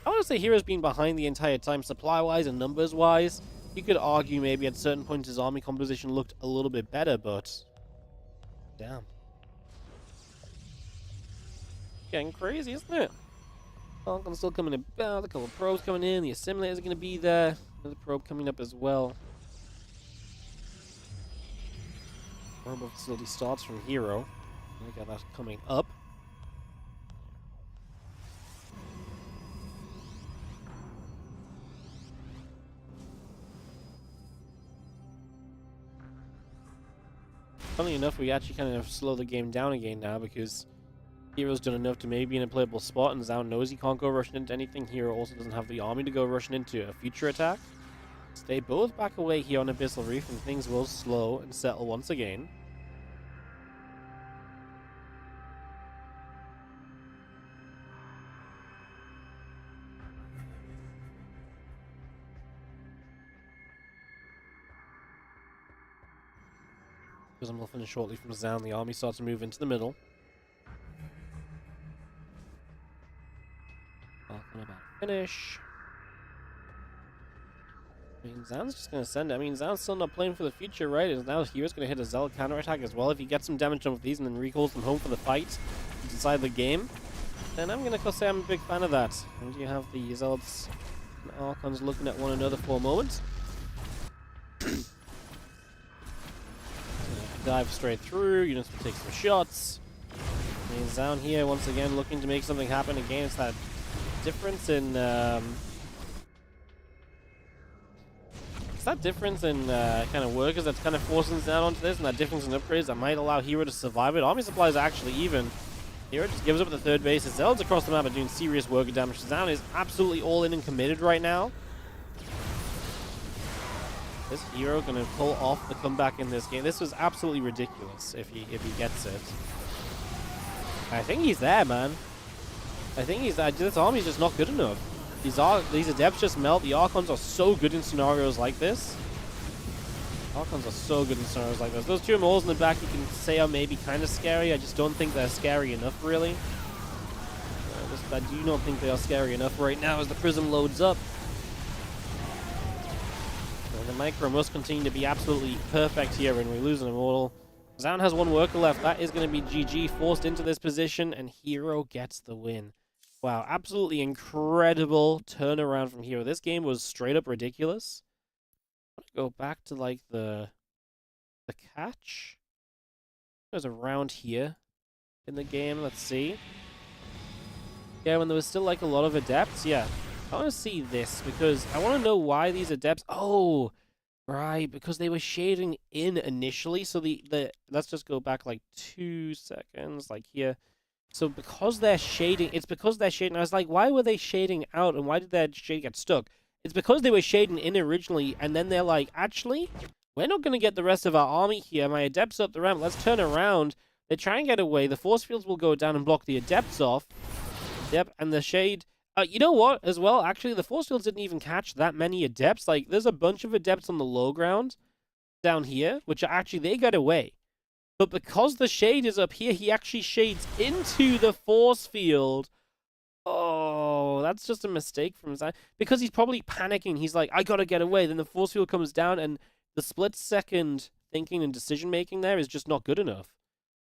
I want to say Hero's been behind the entire time, supply-wise and numbers-wise. You could argue maybe at certain points his army composition looked a little bit better, but... damn. Getting crazy, isn't it? Falcon's still coming about, a couple of probes coming in, the assimilators are going to be there. Another probe coming up as well. Robot facility starts from Hero. We got that coming up. Funnily enough, we actually kind of slow the game down again now because Hero's done enough to maybe be in a playable spot, and Zoun knows he can't go rushing into anything. Hero also doesn't have the army to go rushing into a future attack. So they both back away here on Abyssal Reef, and things will slow and settle once again. Prism will finish shortly from Zoun. The army starts to move into the middle. Falcon about to finish. I mean, Zoun's just going to send it. I mean, Zoun's still not playing for the future, right? And now Hero's going to hit a Zealot counterattack as well. If he gets some damage on with these and then recalls them home for the fight to decide the game, then I'm going to say I'm a big fan of that. And you have the Zealots and Archons looking at one another for a moment. Dive straight through. Units will take some shots. I mean, Zoun here once again looking to make something happen. Again, it's that difference in kind of workers that's kind of forcing Zoun onto this, and that difference in upgrades that might allow Hero to survive it. Army supply is actually even. Hero just gives up the third base. His Zealots across the map are doing serious worker damage. Zoun is absolutely all in and committed right now. Is Hero going to pull off the comeback in this game? This was absolutely ridiculous if he gets it. I think he's there, man. I think he's there. This army's just not good enough. These Adepts just melt. The Archons are so good in scenarios like this. Archons are so good in scenarios like this. Those two Immortals in the back you can say are maybe kind of scary. I just don't think they're scary enough, really. I do not think they are scary enough right now as the Prism loads up. And the Micro must continue to be absolutely perfect here when we lose an Immortal. Zoun has one worker left. That is going to be GG, forced into this position, and Hero gets the win. Wow, absolutely incredible turnaround from Hero. This game was straight up ridiculous. I'm going to go back to like the catch. There's a round here in the game. Let's see. Yeah, when there was still like a lot of Adepts. Yeah, I want to see this because I want to know why these Adepts. Oh, right, because they were shading in initially. So let's just go back like 2 seconds, like here. So because they're shading, it's because they're shading. I was like, why were they shading out and why did that shade get stuck? It's because they were shading in originally, and then they're like, actually, we're not going to get the rest of our army here. My Adepts up the ramp. Let's turn around. They try and get away. The force fields will go down and block the Adepts off. Yep, and the shade. You know what, as well? Actually, the force fields didn't even catch that many Adepts. Like, there's a bunch of Adepts on the low ground down here, which are actually, they got away. But because the shade is up here, he actually shades into the force field. Oh, that's just a mistake from Zoun. Because he's probably panicking. He's like, I gotta get away. Then the force field comes down, and the split-second thinking and decision-making there is just not good enough.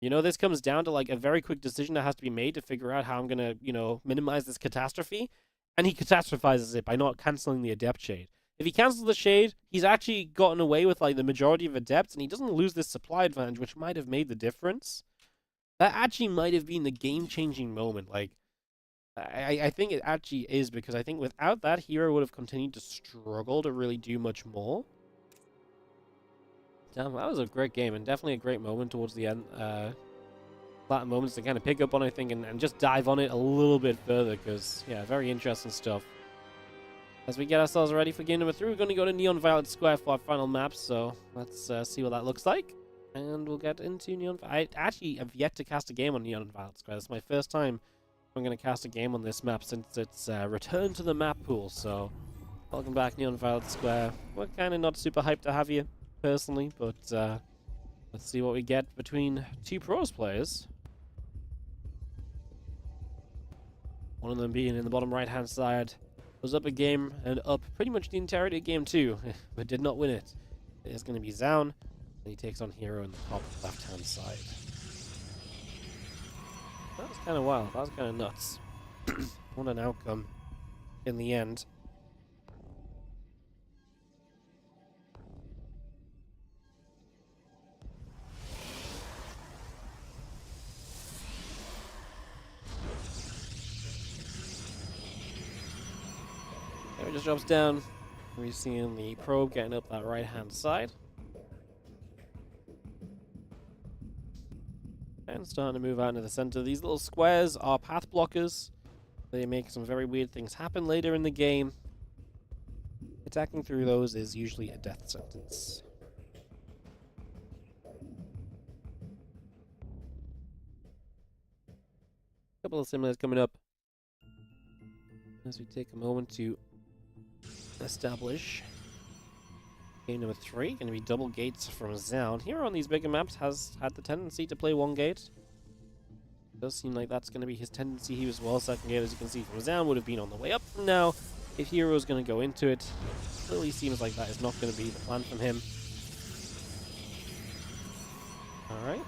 You know, this comes down to, like, a very quick decision that has to be made to figure out how I'm gonna, you know, minimize this catastrophe. And he catastrophizes it by not canceling the Adept shade. If he cancels the shade, he's actually gotten away with, like, the majority of Adepts, and he doesn't lose this supply advantage, which might have made the difference. That actually might have been the game-changing moment. Like, I think it actually is, because I think without that, Hero would have continued to struggle to really do much more. Damn, that was a great game, and definitely a great moment towards the end. Latter moments to kind of pick up on, I think, and just dive on it a little bit further, because, yeah, very interesting stuff. As we get ourselves ready for game number 3, we're going to go to Neon Violet Square for our final map, so let's see what that looks like. And we'll get into Neon... I actually have yet to cast a game on Neon Violet Square. This is my first time I'm going to cast a game on this map since it's returned to the map pool, so... Welcome back, Neon Violet Square. We're kind of not super hyped to have you, personally, but let's see what we get between two pros players. One of them being in the bottom right-hand side. Was up a game and up pretty much the entirety of game 2, but did not win it. It's going to be Zoun, and he takes on Hero in the top left-hand side. That was kind of wild. That was kind of nuts. What an outcome in the end. It just drops down. We're seeing the probe getting up that right-hand side. And starting to move out into the center. These little squares are path blockers. They make some very weird things happen later in the game. Attacking through those is usually a death sentence. A couple of simulators coming up. As we take a moment to establish game number 3, going to be double gates from Zoun. Here on these bigger maps has had the tendency to play one gate. Does seem like that's going to be his tendency here as well. Second gate, as you can see from Zoun, would have been on the way up from now. If Hero's going to go into it, clearly seems like that is not going to be the plan from him. Alright.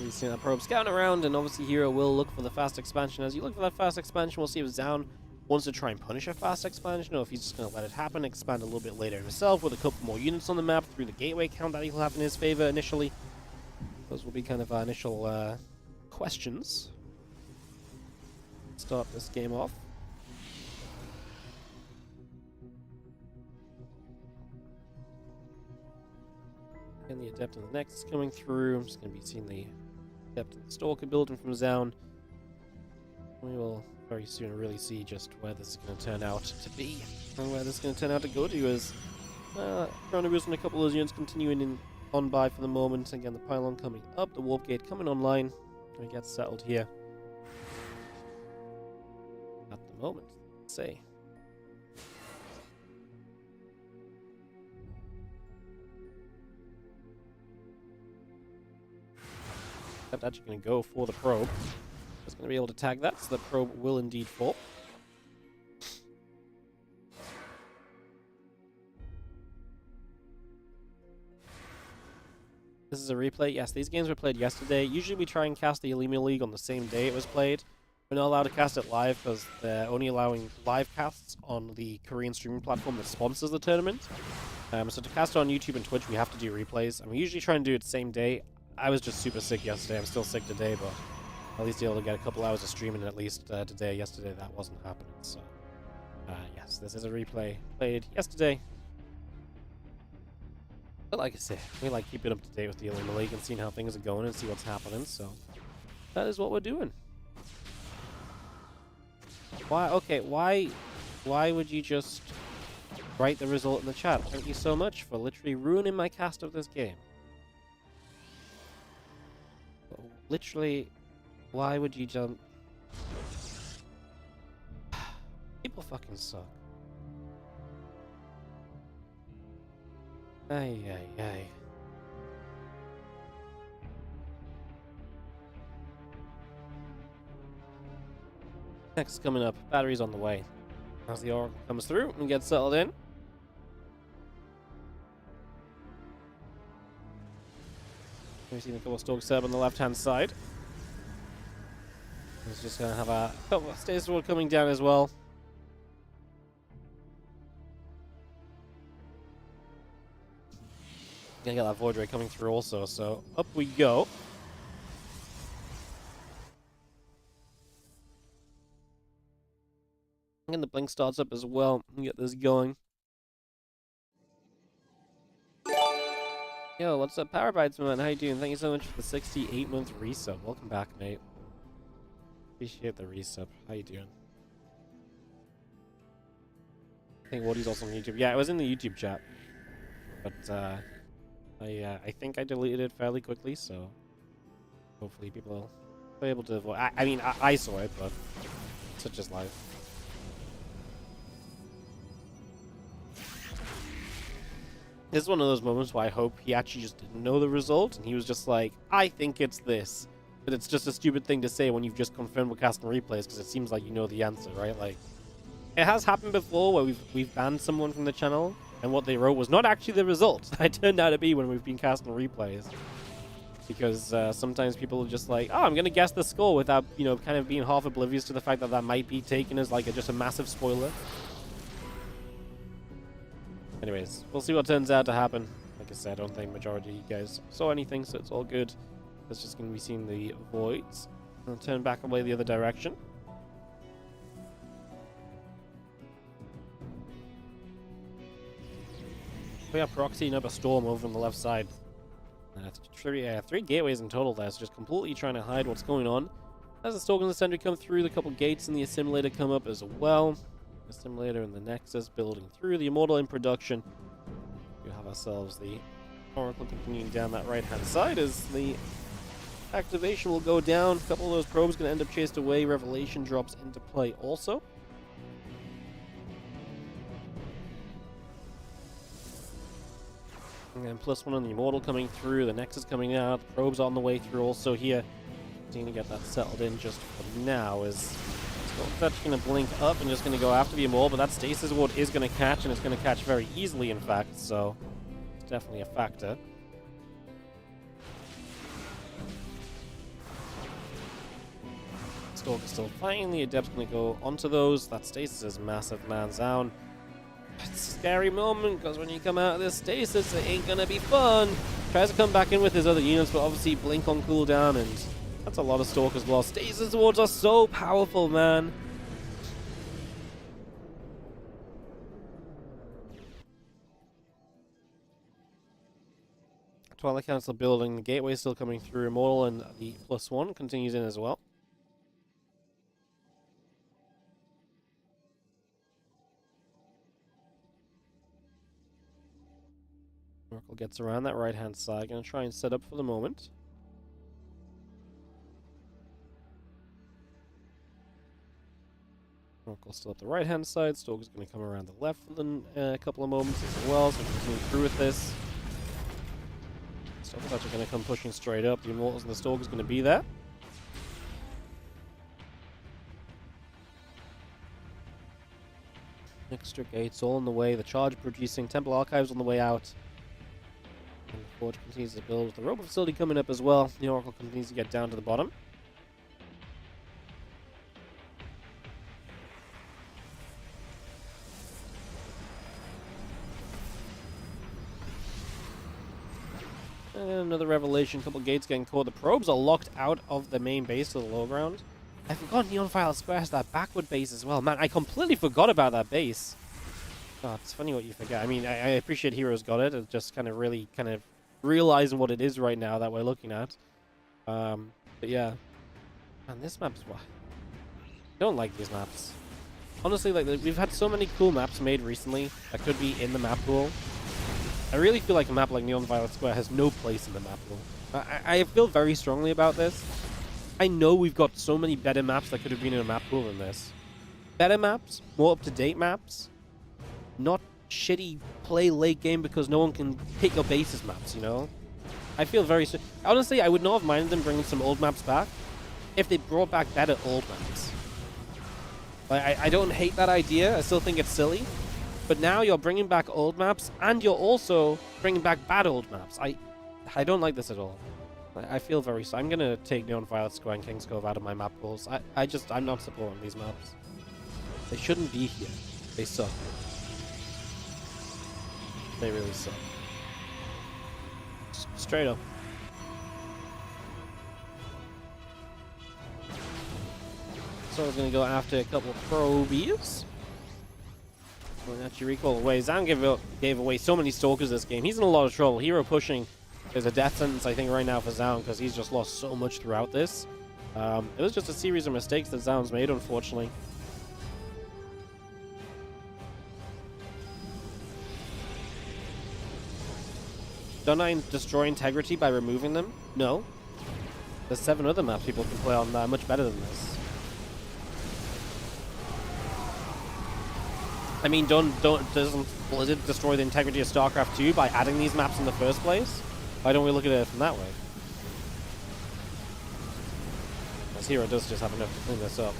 We've seen that probe scouting around, and obviously Hero will look for the fast expansion. As you look for that fast expansion, we'll see if Zoun wants to try and punish a fast expansion, or if he's just going to let it happen, expand a little bit later himself with a couple more units on the map through the gateway count that he'll have in his favor initially. Those will be kind of our initial questions. Start this game off. And the Adept of the Nexus coming through. I'm just going to be seeing the Adept of the Stalker building from Zoun. We will very soon really see just where this is going to turn out to be and where this is going to turn out to go to as trying to boost on a couple of those units continuing on by for the moment. Again, the pylon coming up, the warp gate coming online. We get settled here at the moment, let's say. I'm actually going to go for the probe. It's going to be able to tag that, so the probe will indeed fall. This is a replay. Yes, these games were played yesterday. Usually we try and cast the Olimoleague on the same day it was played. We're not allowed to cast it live because they're only allowing live casts on the Korean streaming platform that sponsors the tournament. So to cast it on YouTube and Twitch, we have to do replays. And we usually try and do it the same day. I was just super sick yesterday. I'm still sick today, but at least able to get a couple hours of streaming at least today. Yesterday that wasn't happening, so yes, this is a replay played yesterday. But like I said, we like keeping up to date with the Olimoleague and seeing how things are going and see what's happening, so that is what we're doing. Why? Okay, why would you just write the result in the chat? Thank you so much for literally ruining my cast of this game. Literally, why would you jump? People fucking suck. Ay, ay, ay. Next coming up, batteries on the way. As the Oracle comes through and gets settled in. We've seen a couple of stalks set up on the left-hand side. He's just going to have a couple of stasis ward coming down as well. Gonna get that void ray coming through also, so up we go. And the blink starts up as well. Get this going. Yo, what's up, Powerbytes, man? How you doing? Thank you so much for the 68-month resub. Welcome back, mate. Appreciate the resub. How you doing? I think Wardy's also on YouTube. Yeah, it was in the YouTube chat. But, I think I deleted it fairly quickly, so hopefully people will be able to avoid. I mean, I saw it, but such is life. This is one of those moments where I hope he actually just didn't know the result, and he was just like, I think it's this. But it's just a stupid thing to say when you've just confirmed with casting replays, because it seems like you know the answer, right? Like, it has happened before where we've banned someone from the channel, and what they wrote was not actually the result. It turned out to be when we've been casting replays. Because sometimes people are just like, oh, I'm going to guess the score without, you know, kind of being half oblivious to the fact that that might be taken as like just a massive spoiler. Anyways, we'll see what turns out to happen. Like I said, I don't think majority of you guys saw anything, so it's all good. It's just going to be seeing the voids. I'll turn back away the other direction. we are proxying up a storm over on the left side. Three gateways in total there, so just completely trying to hide what's going on. As the Stalker and the Sentry come through, the couple gates and the Assimilator come up as well. Assimilator and the Nexus building through. The Immortal in production. We have ourselves the Oracle continuing down that right-hand side as the activation will go down. A couple of those probes going to end up chased away. Revelation drops into play also. And +1 on the Immortal coming through. The Nexus coming out. The probes on the way through also here. Need to get that settled in just for now. Is Fetch going to blink up and just going to go after the Immortal, but that Stasis Ward is going to catch, and it's going to catch very easily, in fact, so it's definitely a factor. Stalker's still fighting. The Adept's going to go onto those. That Stasis is massive, man. Zoun. It's a scary moment, because when you come out of this Stasis, it ain't going to be fun. Tries to come back in with his other units, but obviously blink on cooldown, and that's a lot of Stalkers lost. Stasis Wards are so powerful, man. Twilight Council building. The Gateway still coming through. Immortal and the +1 continues in as well. Oracle gets around that right-hand side. Going to try and set up for the moment. Oracle still up the right-hand side. Stalker's going to come around the left in a couple of moments as well, so we can continue through with this. Stalker's actually going to come pushing straight up. The Immortals and the Stalker's going to be there. Extra gates all on the way. The charge producing. Temple Archives on the way out. And the Forge continues to build with the Robot Facility coming up as well. The Oracle continues to get down to the bottom. And another Revelation, couple gates getting caught. The probes are locked out of the main base to the low ground. I forgot Neon Violet Square has that backward base as well. Man, I completely forgot about that base. God, it's funny what you forget. I mean, I appreciate Heroes got it. It's just kind of really realizing what it is right now that we're looking at. But yeah. Man, this map's... I don't like these maps. Honestly, like, we've had so many cool maps made recently that could be in the map pool. I really feel like a map like Neon Violet Square has no place in the map pool. I feel very strongly about this. I know we've got so many better maps that could have been in a map pool than this. Better maps, more up-to-date maps, not shitty play late game because no one can hit your bases maps, you know? I feel very... Honestly, I would not have minded them bringing some old maps back if they brought back better old maps. Like, I don't hate that idea. I still think it's silly. But now you're bringing back old maps, and you're also bringing back bad old maps. I don't like this at all. I feel very... I'm going to take Neon Violet Square and King's Cove out of my map pools. I'm not supporting these maps. They shouldn't be here. They suck. They really suck. Straight up. So I was going to go after a couple of probies. Well, actually recall away. Zoun gave away so many Stalkers this game. He's in a lot of trouble. Hero pushing. There's a death sentence, I think, right now for Zoun because he's just lost so much throughout this. It was just a series of mistakes that Zoun's made, unfortunately. Don't I destroy integrity by removing them? No. There's 7 other maps people can play on that are much better than this. I mean, doesn't Blizzard destroy the integrity of StarCraft 2 by adding these maps in the first place? Why don't we look at it from that way? As Hero does just have enough to clean this up.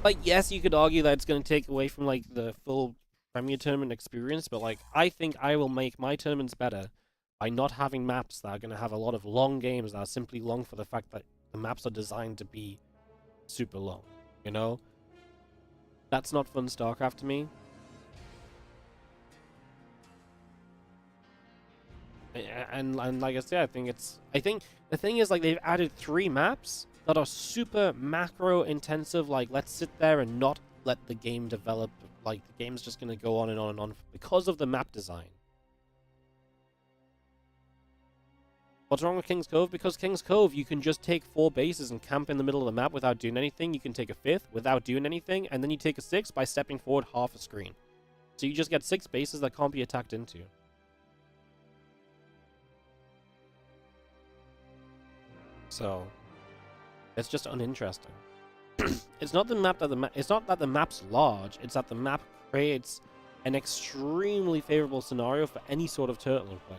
Like, yes, you could argue that it's going to take away from, like, the full Premier Tournament experience, but, like, I think I will make my tournaments better by not having maps that are going to have a lot of long games that are simply long for the fact that the maps are designed to be super long, you know? That's not fun StarCraft to me. And like I said, I think the thing is, like, they've added 3 maps that are super macro intensive. Like, let's sit there and not let the game develop like the game's just gonna go on and on and on because of the map design. What's wrong with King's Cove? Because King's Cove, you can just take 4 bases and camp in the middle of the map without doing anything. You can take a 5th without doing anything, and then you take a 6th by stepping forward half a screen. So you just get 6 bases that can't be attacked into. So it's just uninteresting. It's not the map that it's not that the map's large. It's that the map creates an extremely favorable scenario for any sort of turtling play.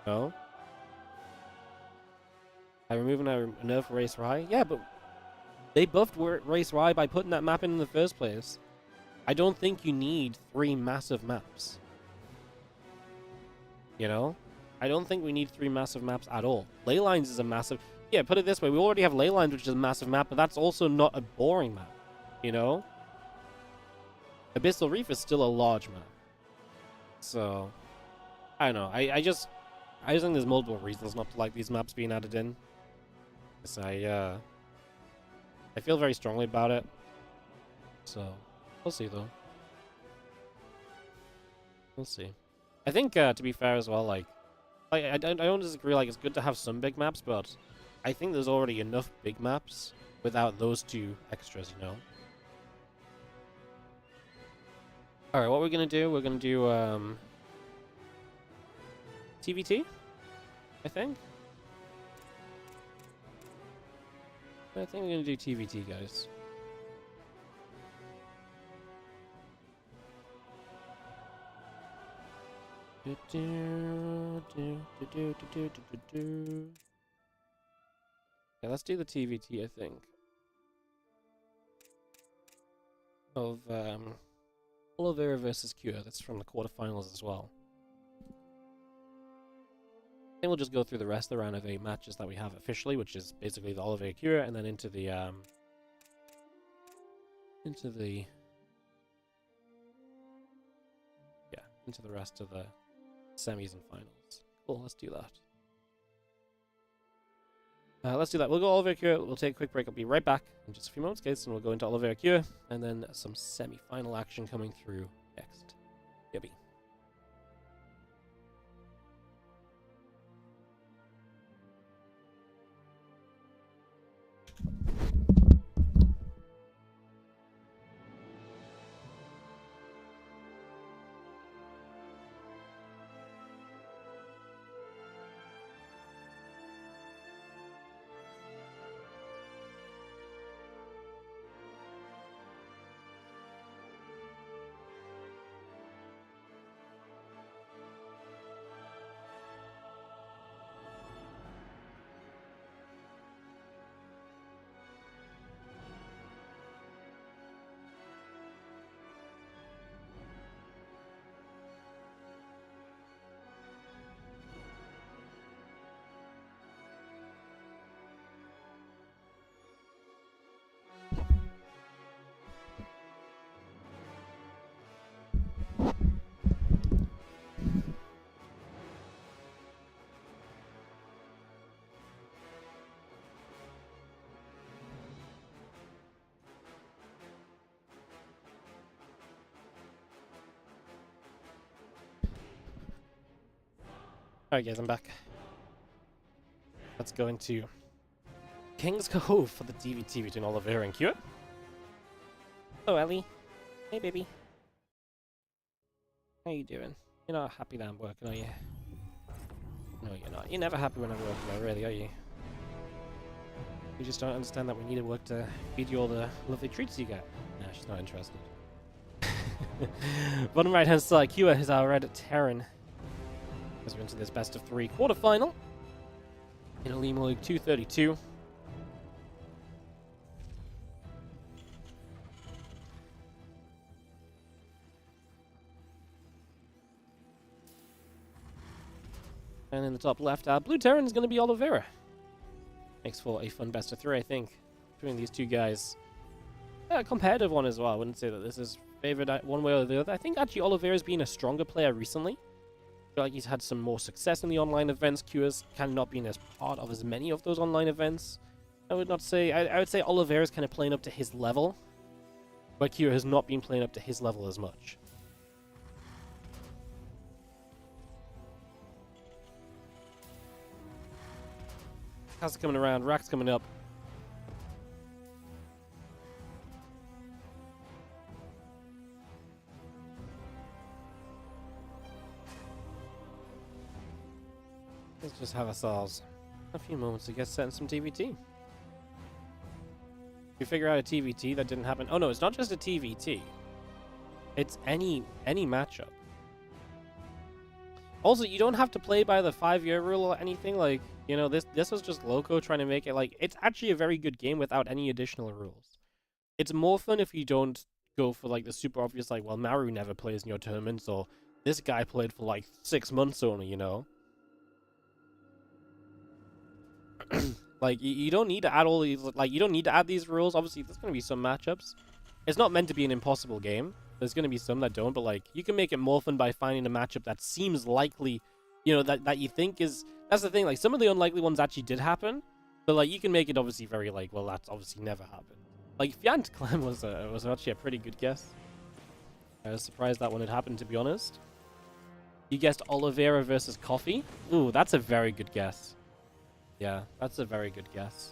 No. I removing a nerf Race Rye? Yeah, but they buffed Race Rye by putting that map in the first place. I don't think you need 3 massive maps. You know? I don't think we need 3 massive maps at all. Leylines is a massive... Yeah, put it this way. We already have Leylines, which is a massive map, but that's also not a boring map. You know? Abyssal Reef is still a large map. So... I don't know. I just think there's multiple reasons not to like these maps being added in. So I feel very strongly about it. So, we'll see though. We'll see. I think, to be fair as well, like I don't disagree, like, it's good to have some big maps, but I think there's already enough big maps without those 2 extras, you know? Alright, what we're gonna do, we're gonna do, TVT? I think? I think we're gonna do TVT, guys. Yeah, let's do the TVT, I think. Of, Oliveira versus Cure. That's from the quarterfinals as well. Then we'll just go through the rest of the round of 8 matches that we have officially, which is basically the Oliveira Cure, and then into the rest of the semis and finals. Cool, let's do that. Let's do that. We'll go Oliveira Cure. We'll take a quick break. I'll be right back in just a few moments, guys, and we'll go into Oliveira Cure, and then some semi-final action coming through next. Yibby. Alright guys, I'm back. Let's go into King's Cove for the TVT between Oliveira and Cure. Oh, Ellie. Hey, baby. How you doing? You're not happy that I'm working, are you? No, you're not. You're never happy when I'm working, though, really, are you? You just don't understand that we need to work to feed you all the lovely treats you get. Nah, she's not interested. Bottom right-hand side, Cure is our red Terran. As we're into this best of 3 quarterfinal in Olimoleague 232. And in the top left, blue Terran is going to be Oliveira. Makes for a fun best of 3, I think, between these 2 guys. A competitive one as well. I wouldn't say that this is favored one way or the other. I think actually Oliveira's been a stronger player recently. I feel like he's had some more success in the online events. Cure's kind of not been as part of as many of those online events. I would not say... I would say Oliveira's kind of playing up to his level. where Kira has not been playing up to his level as much. How's it coming around? Rack's coming up. Let's just have ourselves a few moments to get set in some TVT. We figure out a TVT that didn't happen. Oh no, it's not just a TVT. It's any matchup. Also, you don't have to play by the 5-year rule or anything. Like, you know, this was just Loco trying to make it like it's actually a very good game without any additional rules. It's more fun if you don't go for like the super obvious, like, well, Maru never plays in your tournaments, or this guy played for like 6 months only, you know. Like, you don't need to add all these, like, you don't need to add these rules. Obviously, there's going to be some matchups. It's not meant to be an impossible game. There's going to be some that don't, but, like, you can make it more fun by finding a matchup that seems likely, you know, that you think is... That's the thing, like, some of the unlikely ones actually did happen, but, like, you can make it obviously very, like, well, that's obviously never happened. Like, Fiant Clem was actually a pretty good guess. I was surprised that one had happened, to be honest. You guessed Oliveira versus Coffee? Ooh, that's a very good guess. Yeah, that's a very good guess.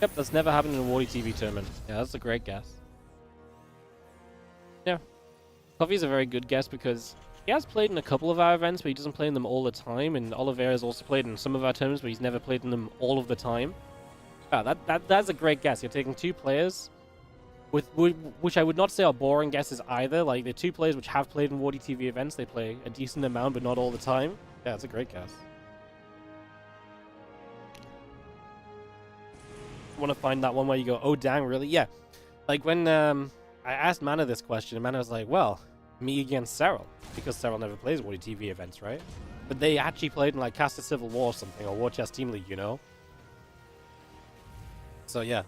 Yep, that's never happened in a WardiTV tournament. Yeah, that's a great guess. Yeah. Coffee's a very good guess because he has played in a couple of our events, but he doesn't play in them all the time, and Oliveira's also played in some of our tournaments, but he's never played in them all of the time. Yeah, that's a great guess. You're taking two players which I would not say are boring guesses either. Like, the two players which have played in WardiTV events, they play a decent amount, but not all the time. Yeah, that's a great guess. Want to find that one where you go, oh dang, really? Yeah. Like, when I asked Mana this question, and Mana was like, well, me against Cyril, because Cyril never plays WardiTV events, right? But they actually played in, like, Cast of Civil War or something, or War Chess Team League, you know? So, yeah.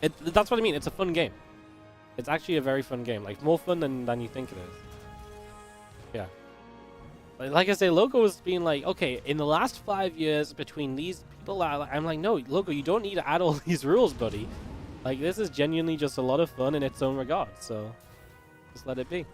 That's what I mean. It's a fun game. It's actually a very fun game. Like, more fun than you think it is. Yeah. Like I say, Loco was being like, okay, in the last 5 years between these people, I'm like, no, Loco, you don't need to add all these rules, buddy. Like, this is genuinely just a lot of fun in its own regard, so just let it be.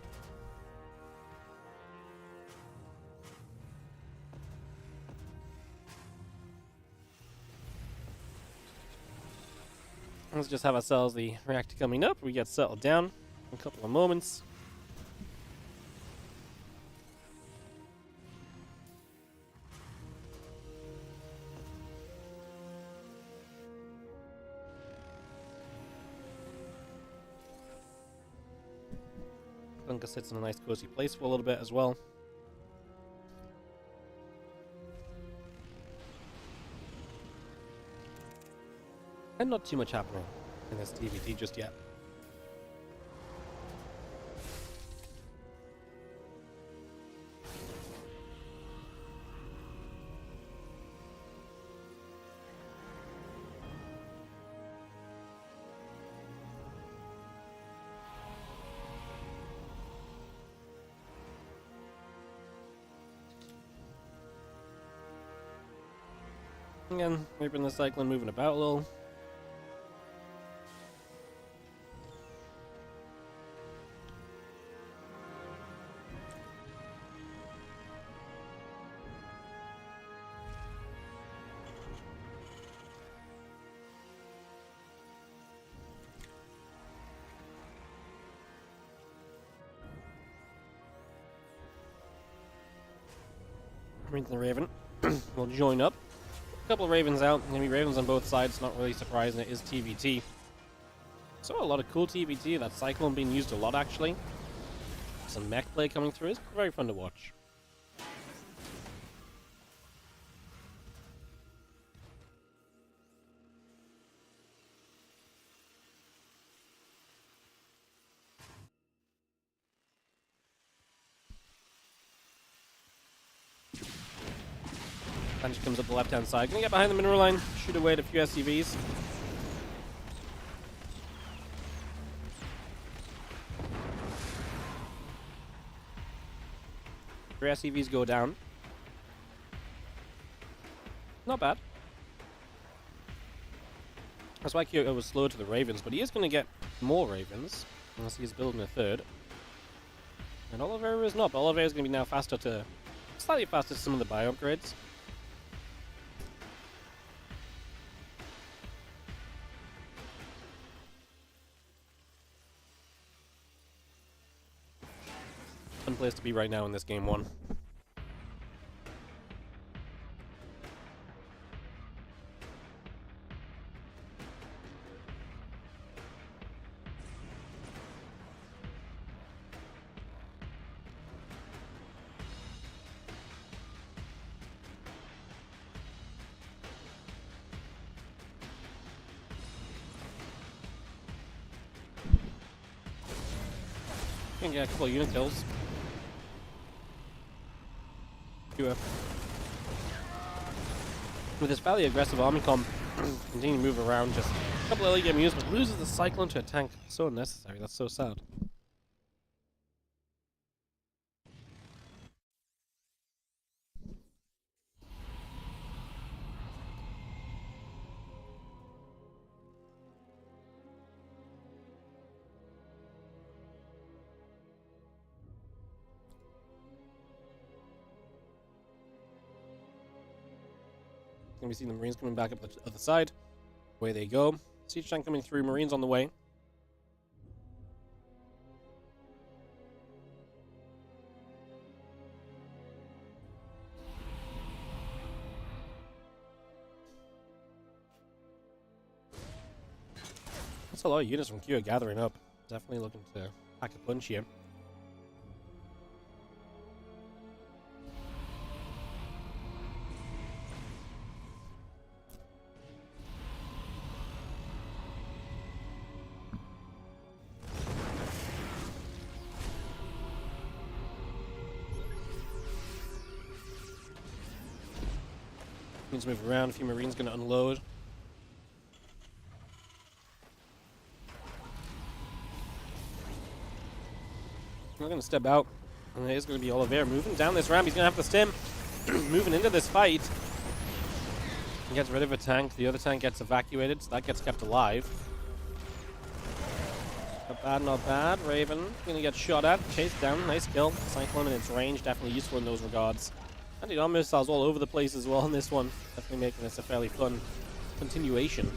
Let's just have ourselves the reactor coming up. We get settled down in a couple of moments. Bunker sits in a nice cozy place for a little bit as well. And not too much happening in this TVT just yet. Again, Reaping the Cyclone moving about a little. Brings the Raven. We'll join up. A couple of Ravens out. Gonna be Ravens on both sides. Not really surprising. It is TVT. So a lot of cool TVT. That Cyclone being used a lot, actually. Some mech play coming through. It's very fun to watch. Punch comes up the left-hand side. Gonna get behind the mineral line. Shoot away at a few SCVs. Three SCVs go down. Not bad. That's why Kyoto was slow to the Ravens, but he is going to get more Ravens, unless he's building a third. And Oliveira is not, but Oliveira is going to be now faster to... slightly faster to some of the bio upgrades. Fun place to be right now in this game 1. Can get a couple of unit kills. With this fairly aggressive army comp, continue to move around, just a couple of early game use, but loses the cyclone to a tank. So unnecessary, that's so sad. Gonna be seeing the Marines coming back up the other side. Away they go. Siege tank coming through, Marines on the way. That's a lot of units from Q gathering up. Definitely looking to pack a punch here. Needs to move around. A few Marines going to unload. I'm going to step out. And it is going to be Oliveira moving down this ramp. He's going to have the stim. Moving into this fight. He gets rid of a tank. The other tank gets evacuated, so that gets kept alive. Not bad, not bad. Raven going to get shot at. Chased down. Nice kill. Cyclone in its range. Definitely useful in those regards. Anti-bomb missiles all over the place as well in this one. Definitely making this a fairly fun continuation.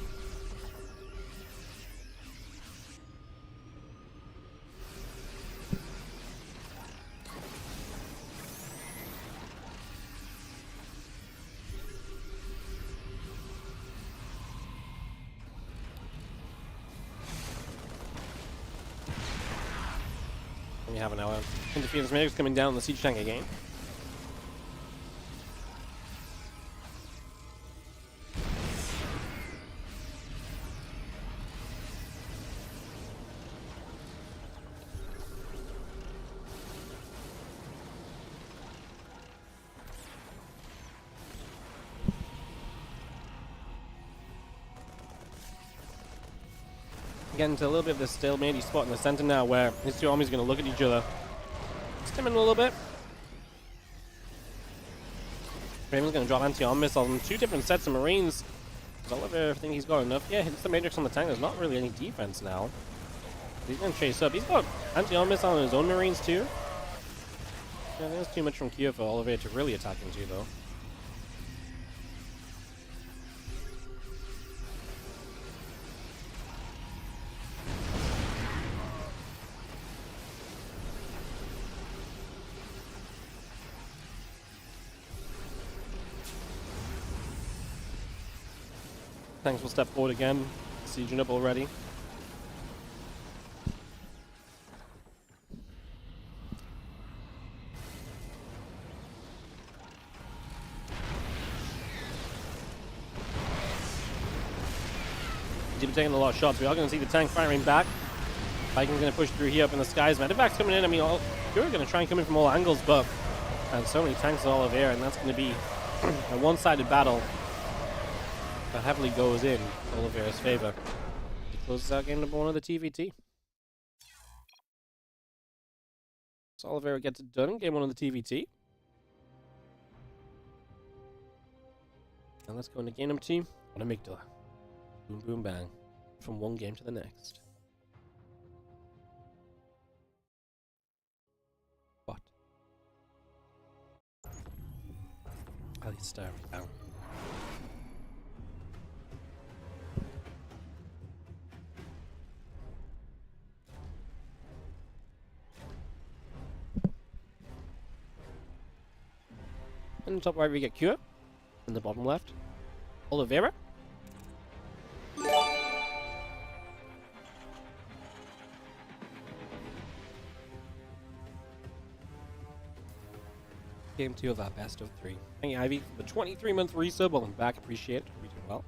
We have an hour. Interference medics coming down on the siege tank again. Getting into a little bit of this stalemate spot in the center now where his two armies are going to look at each other. Stimming a little bit. Raven's going to drop anti-arm missiles on 2 different sets of Marines. Does Oliver think he's got enough? Yeah, hits the Matrix on the tank. There's not really any defense now. He's going to chase up. He's got anti-arm missile on his own Marines too. Yeah, there's too much from Kiev for Oliver to really attack into though. Tanks will step forward again, sieging up already. Deep taking a lot of shots. We are going to see the tank firing back. Viking's going to push through here up in the skies. Medevac's coming in. I mean, you're going to try and come in from all angles, but so many tanks all over here, and that's going to be a one-sided battle. That heavily goes in Oliveira's favor. He closes out game number 1 of the TVT. So Oliveira gets it done in game 1 of the TVT. Now let's go into game number 2 on Amygdala. Boom, boom, bang. From one game to the next. What? I'll just stare it down. In the top right we get Cure. In the bottom left, Oliveira. Game 2 of our best of 3. Thank you, Ivy, for the 23-month resub. Welcome back. Appreciate it. We're doing well.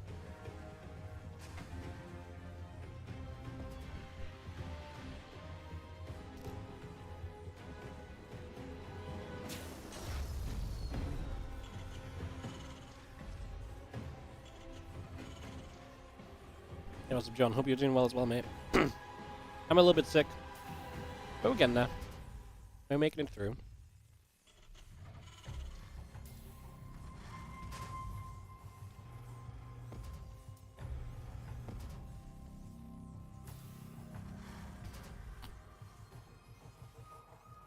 Hey, what's up, John? Hope you're doing well as well, mate. I'm a little bit sick, but we're getting there. We're making it through.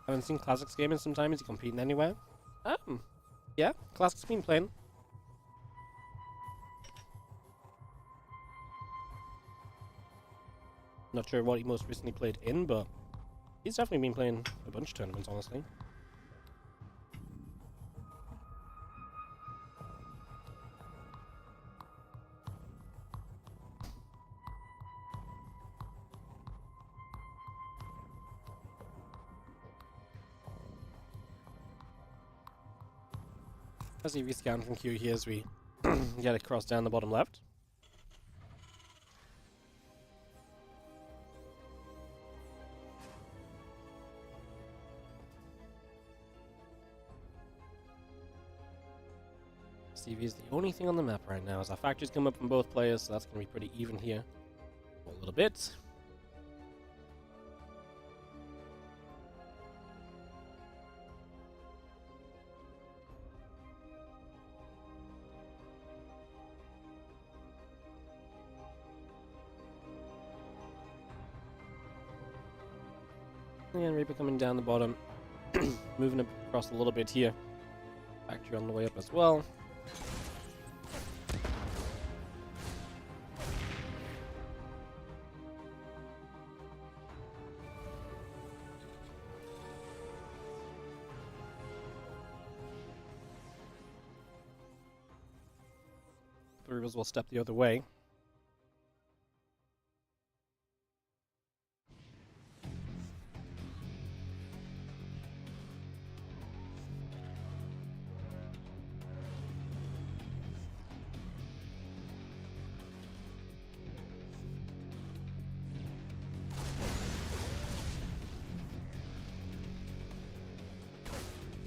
Haven't seen Classics game in some time. Is he competing anywhere? Yeah, Classics been playing. Not sure what he most recently played in, but he's definitely been playing a bunch of tournaments, honestly. As he rescan from Q here as we get across down the bottom left. CV is the only thing on the map right now as our factories come up from both players, so that's going to be pretty even here. A little bit. And Reaper coming down the bottom, moving across a little bit here. Factory on the way up as well. The Reapers will step the other way.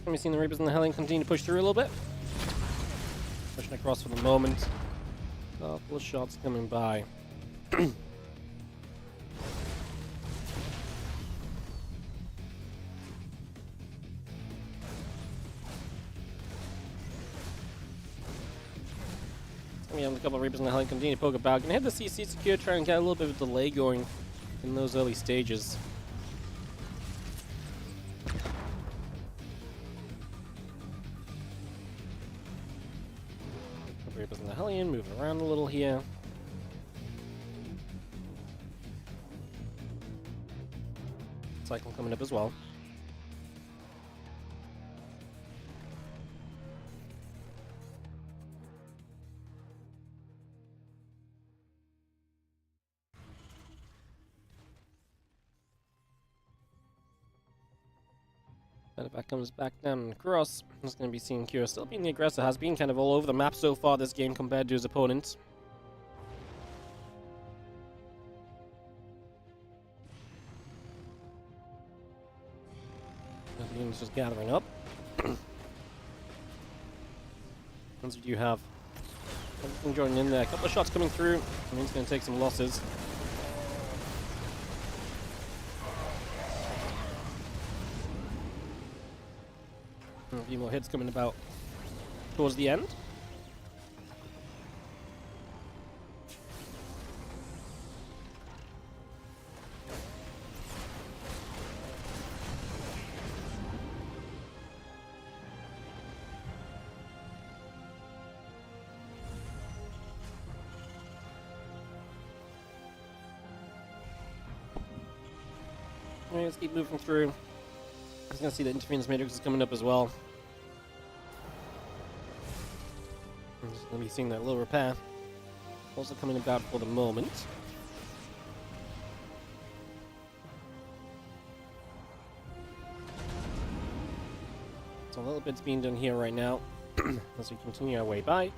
We've seen the Reapers and the Hellion continue to push through a little bit. Pushing across for the moment. Couple of shots coming by. We have a couple of Reapers and the Hellion continue to poke about. Gonna hit the CC secure, try and get a little bit of delay going in those early stages. Reapers and the Hellion moving around a little here. Cycle coming up as well. And if that comes back down and across, it's going to be seeing Kira still being the aggressor. Has been kind of all over the map so far this game compared to his opponents. The team's just gathering up. Once we do have everything joining in there, a couple of shots coming through. I mean, it's going to take some losses. A few more hits coming about towards the end. Alright, let's keep moving through. I was gonna see the interference matrix is coming up as well. I'm just gonna be seeing that little repair also coming about for the moment. So a little bit's being done here right now as we continue our way by.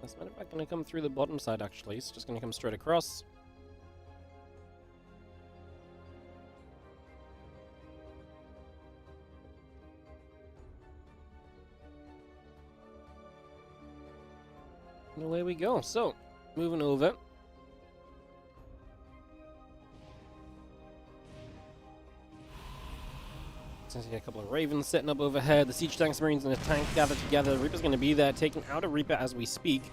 As a matter of fact, going to come through the bottom side actually, so just going to come straight across. And away we go. So, moving over. Since you got a couple of Ravens setting up overhead, the Siege Tanks, Marines, and the tank gather together. Reaper's going to be there, taking out a Reaper as we speak.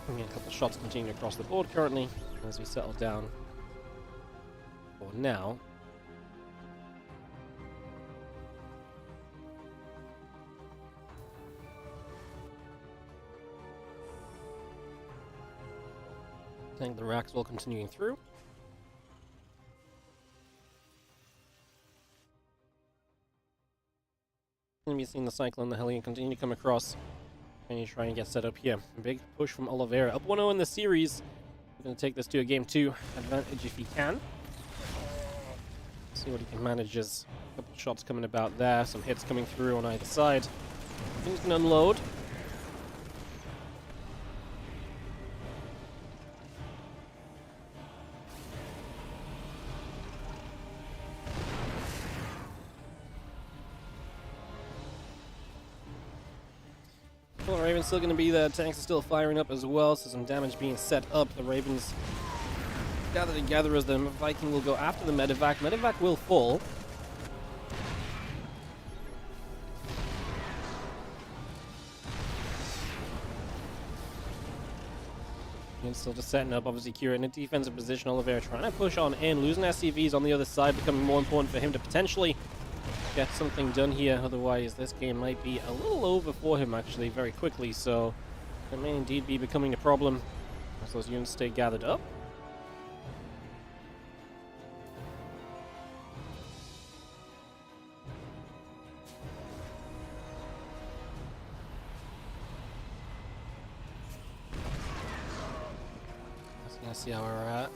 We get a couple of shots continuing across the board currently as we settle down for now. Tank the racks while continuing through. Going to be seeing the Cyclone, the Hellion continue to come across. And you try and get set up here. A big push from Oliveira. Up 1-0 in the series. We're going to take this to a game 2 advantage if he can. See what he can manage. Just a couple of shots coming about there. Some hits coming through on either side. He's going to unload. Well, the Raven's still going to be there. Tanks are still firing up as well, so some damage being set up. The Ravens gather together as the Viking will go after the Medevac. Medevac will fall. And still just setting up, obviously, Kira in a defensive position. Oliveira trying to push on in. Losing SCVs on the other side, becoming more important for him to potentially get something done here. Otherwise, this game might be a little over for him, actually, very quickly. So, it may indeed be becoming a problem as those units stay gathered up. See how our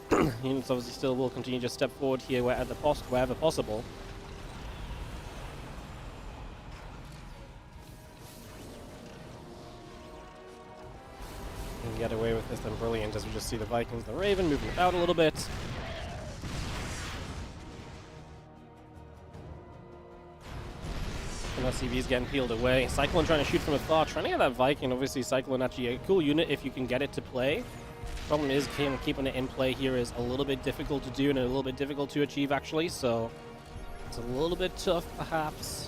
units obviously still will continue to step forward here wherever possible. And get away with this, then brilliant, as we just see the Vikings, the Raven moving about a little bit. And SCV's getting peeled away. Cyclone trying to shoot from afar, trying to get that Viking. Obviously, Cyclone actually a cool unit if you can get it to play. Problem is, keeping it in play here is a little bit difficult to do and a little bit difficult to achieve, actually, so it's a little bit tough, perhaps.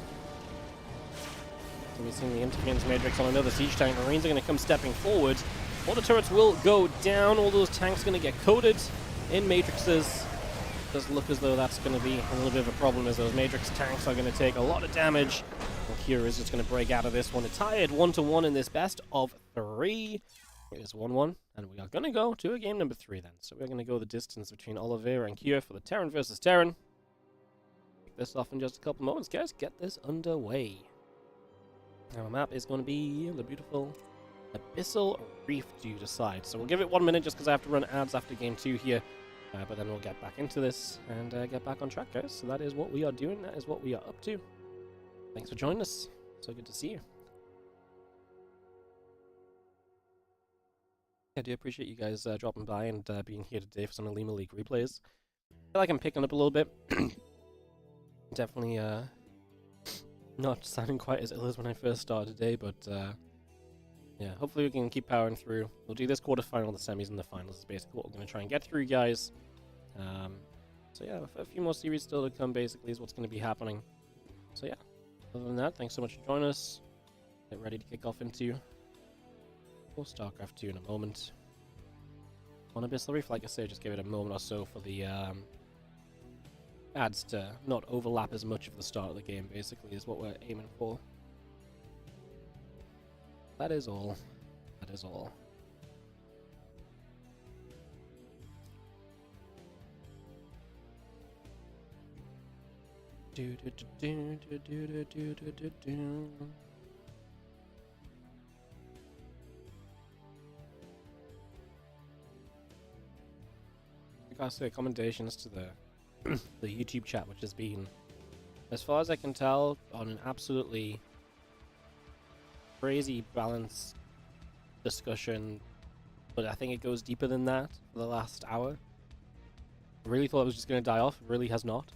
So we're seeing the interference matrix on another siege tank. Marines are going to come stepping forward. All the turrets will go down. All those tanks are going to get coated in matrices. Does look as though that's going to be a little bit of a problem, as those matrix tanks are going to take a lot of damage. And Kira is just going to break out of this one. It's tied 1-1 in this best of 3. It is 1-1, and we are going to go to a game number 3 then. So we're going to go the distance between Oliveira and Kira for the Terran versus Terran. Kick this off in just a couple moments, guys. Get this underway. Now, our map is going to be the beautiful Abyssal Reef to decide. So we'll give it 1 minute just because I have to run ads after game 2 here. But then we'll get back into this and get back on track, guys. So that is what we are doing. That is what we are up to. Thanks for joining us. So good to see you. I do appreciate you guys dropping by and being here today for some Olimoleague replays. I feel like I'm picking up a little bit. Definitely not sounding quite as ill as when I first started today, but yeah, hopefully we can keep powering through. We'll do this quarterfinal, the semis, and the finals is basically what we're going to try and get through, guys. So yeah, a few more series still to come, basically, is what's going to be happening. So yeah, other than that, thanks so much for joining us. Get ready to kick off into StarCraft 2 in a moment. On Abyssal Reef, like I say, just give it a moment or so for the ads to not overlap as much of the start of the game, basically, is what we're aiming for. That is all. That is all. Do do do do do do do do do do. I gotta say, commendations to the the YouTube chat, which has been, as far as I can tell, on an absolutely crazy balanced discussion, but I think it goes deeper than that for the last hour. I really thought it was just going to die off. It really has not.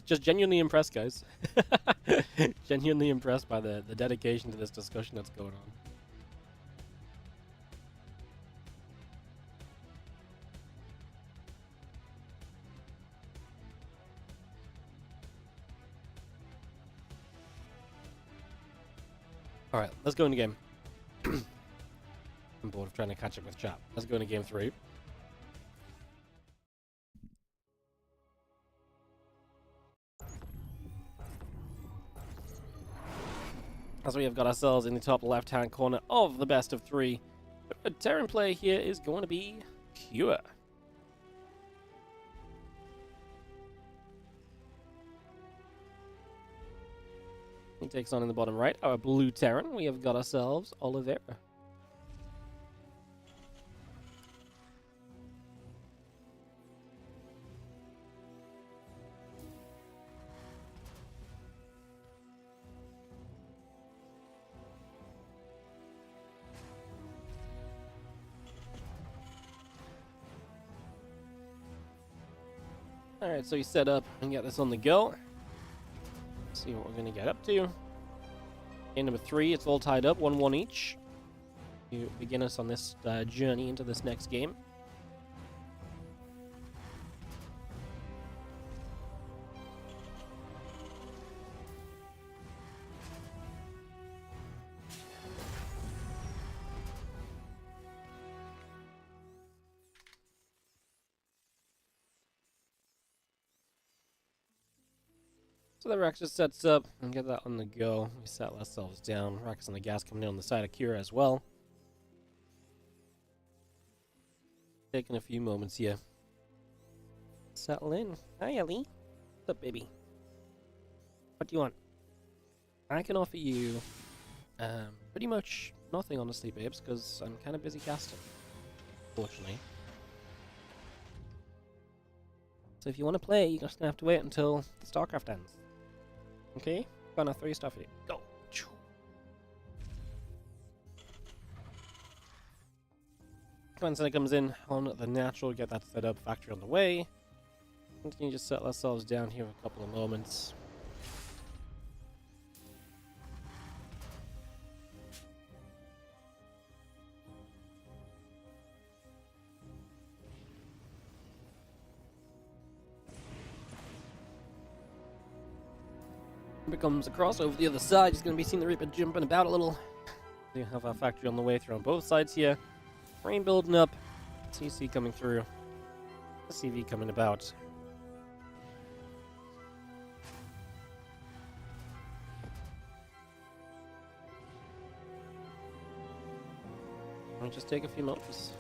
just genuinely impressed, guys. Genuinely impressed by the dedication to this discussion that's going on. Alright, let's go into game. I'm bored of trying to catch up with chat. Let's go into game 3. As we have got ourselves in the top left-hand corner of the best of 3. The Terran player here is going to be Pure. He takes on in the bottom right our blue Terran. We have got ourselves Oliveira. Alright, so you set up and get this on the go. See what we're going to get up to. Game number 3, it's all tied up, 1-1 each. You begin us on this journey into this next game. So the Rex just sets up and get that on the go. We settle ourselves down. Rex and the gas coming in on the side of Kira as well. Taking a few moments here. Settle in. Hi, Ellie. What's up, baby? What do you want? I can offer you pretty much nothing, honestly, babes, because I'm kind of busy casting, fortunately. So if you want to play, you're just going to have to wait until the StarCraft ends. Okay, gonna throw your stuff here. Go. When Senna comes in on the natural, get that set up, factory on the way. Continue to settle ourselves down here for a couple of moments. Comes across over the other side. He's going to be seeing the Reaper jumping about a little. We have our factory on the way through on both sides here. Rain building up. CC coming through. CV coming about. I'll just take a few moments.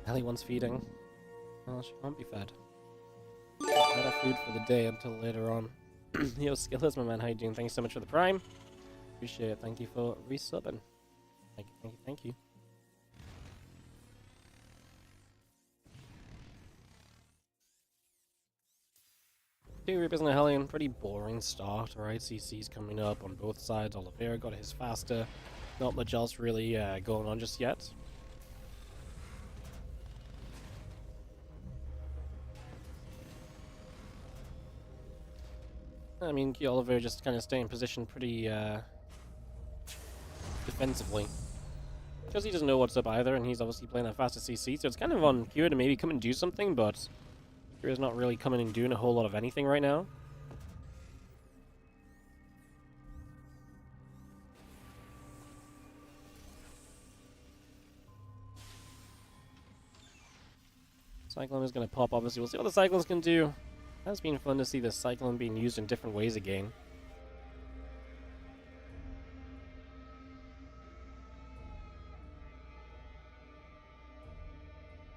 Ellie wants feeding. Well, she won't be fed. Not enough food for the day until later on. Yo, Skillers, my man, how you doing? Thank you so much for the Prime. Appreciate it. Thank you for resubbing. Thank you, thank you, thank you. Two Reapers and a Hellion, pretty boring start, right? CC's coming up on both sides. Oliveira got his faster. Not much else really going on just yet. I mean, Oliveira just kind of staying in position pretty defensively. Because he doesn't know what's up either, and he's obviously playing that faster CC, so it's kind of on Kira to maybe come and do something, but Kira's not really coming and doing a whole lot of anything right now. Cyclone is going to pop, obviously. We'll see what the Cyclones can do. It has been fun to see the Cyclone being used in different ways again.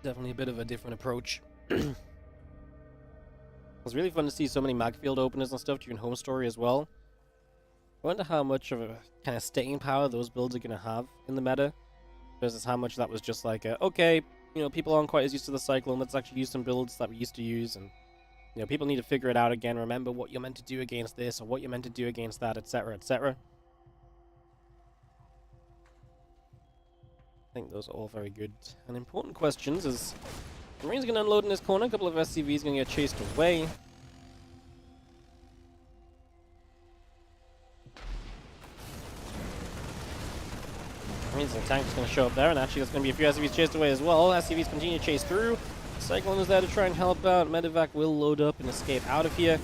Definitely a bit of a different approach. It was really fun to see so many mag field openers and stuff during Home Story as well. I wonder how much of a kind of staying power those builds are going to have in the meta, versus how much that was just like, okay, you know, people aren't quite as used to the Cyclone, let's actually use some builds that we used to use, and, you know, people need to figure it out again, remember what you're meant to do against this, or what you're meant to do against that, etc., etc. I think those are all very good and important questions, as Marine's going to unload in this corner, a couple of SCVs going to get chased away. Marines and tanks going to show up there, and actually there's going to be a few SCVs chased away as well. SCVs continue to chase through. Cyclone is there to try and help out. Medevac will load up and escape out of here.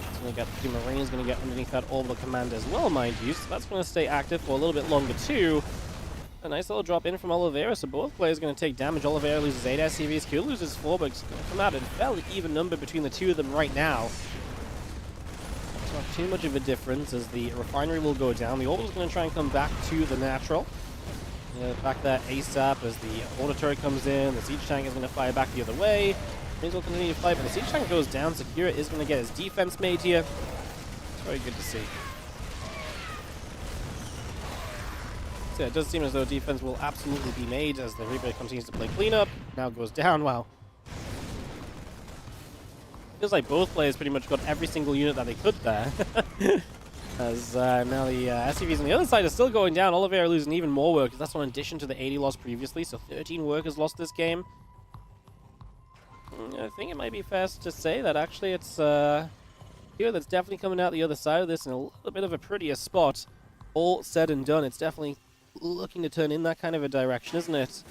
It's going to get the Marines, going to get underneath that orbital command as well, mind you. So that's going to stay active for a little bit longer too. A nice little drop in from Oliveira, so both players going to take damage. Oliveira loses 8 SCVs, Q loses 4, but it's going to come out in a fairly even number between the two of them right now. It's not too much of a difference as the refinery will go down. The orbital's going to try and come back to the natural. Back there ASAP as the auto turret comes in. The siege tank is going to fire back the other way. Marines will continue to fight, but the siege tank goes down. Secura is going to get his defense made here. It's very good to see. So yeah, it does seem as though defense will absolutely be made as the Reaper continues to play cleanup. Now goes down. Wow. Feels like both players pretty much got every single unit that they could there. As now the SCVs on the other side are still going down. Oliveira losing even more workers. That's in addition to the 80 lost previously, so 13 workers lost this game. I think it might be fair to say that actually it's here that's definitely coming out the other side of this in a little bit of a prettier spot. All said and done, it's definitely looking to turn in that kind of a direction, isn't it?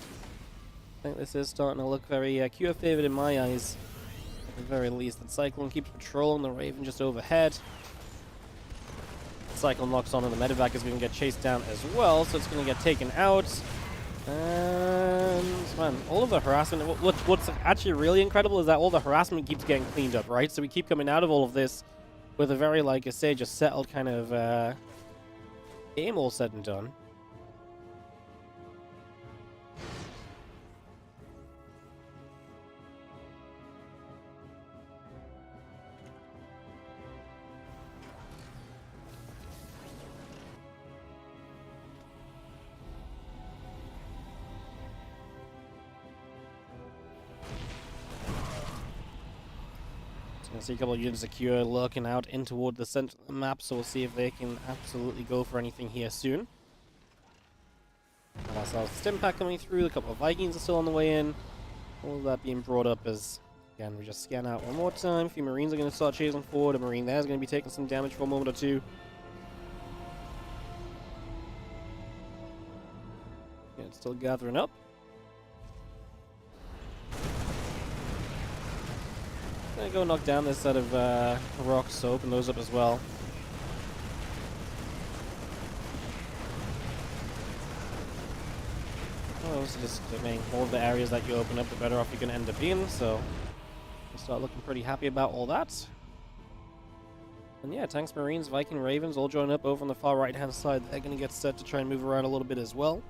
I think this is starting to look very Q favored in my eyes, at the very least. The Cyclone keeps patrolling the Raven just overhead. Cyclone locks on and the Medevac is going to get chased down as well, so it's going to get taken out. And man, all of the harassment, what's actually really incredible is that all the harassment keeps getting cleaned up, right? So we keep coming out of all of this with a very, like I say, just settled kind of game all said and done. I see a couple of units secure lurking out in toward the center of the map, so we'll see if they can absolutely go for anything here soon. And ourselves the stim pack coming through, a couple of Vikings are still on the way in. All of that being brought up as, again, we just scan out one more time. A few Marines are going to start chasing forward. A Marine there is going to be taking some damage for a moment or two. Yeah, it's still gathering up. Gonna go knock down this set of rocks, so open those up as well. Obviously just getting more of the areas that you open up, the better off you're gonna end up being, so we'll start looking pretty happy about all that. And yeah, tanks, Marines, Viking, Ravens all join up over on the far right hand side. They're gonna get set to try and move around a little bit as well.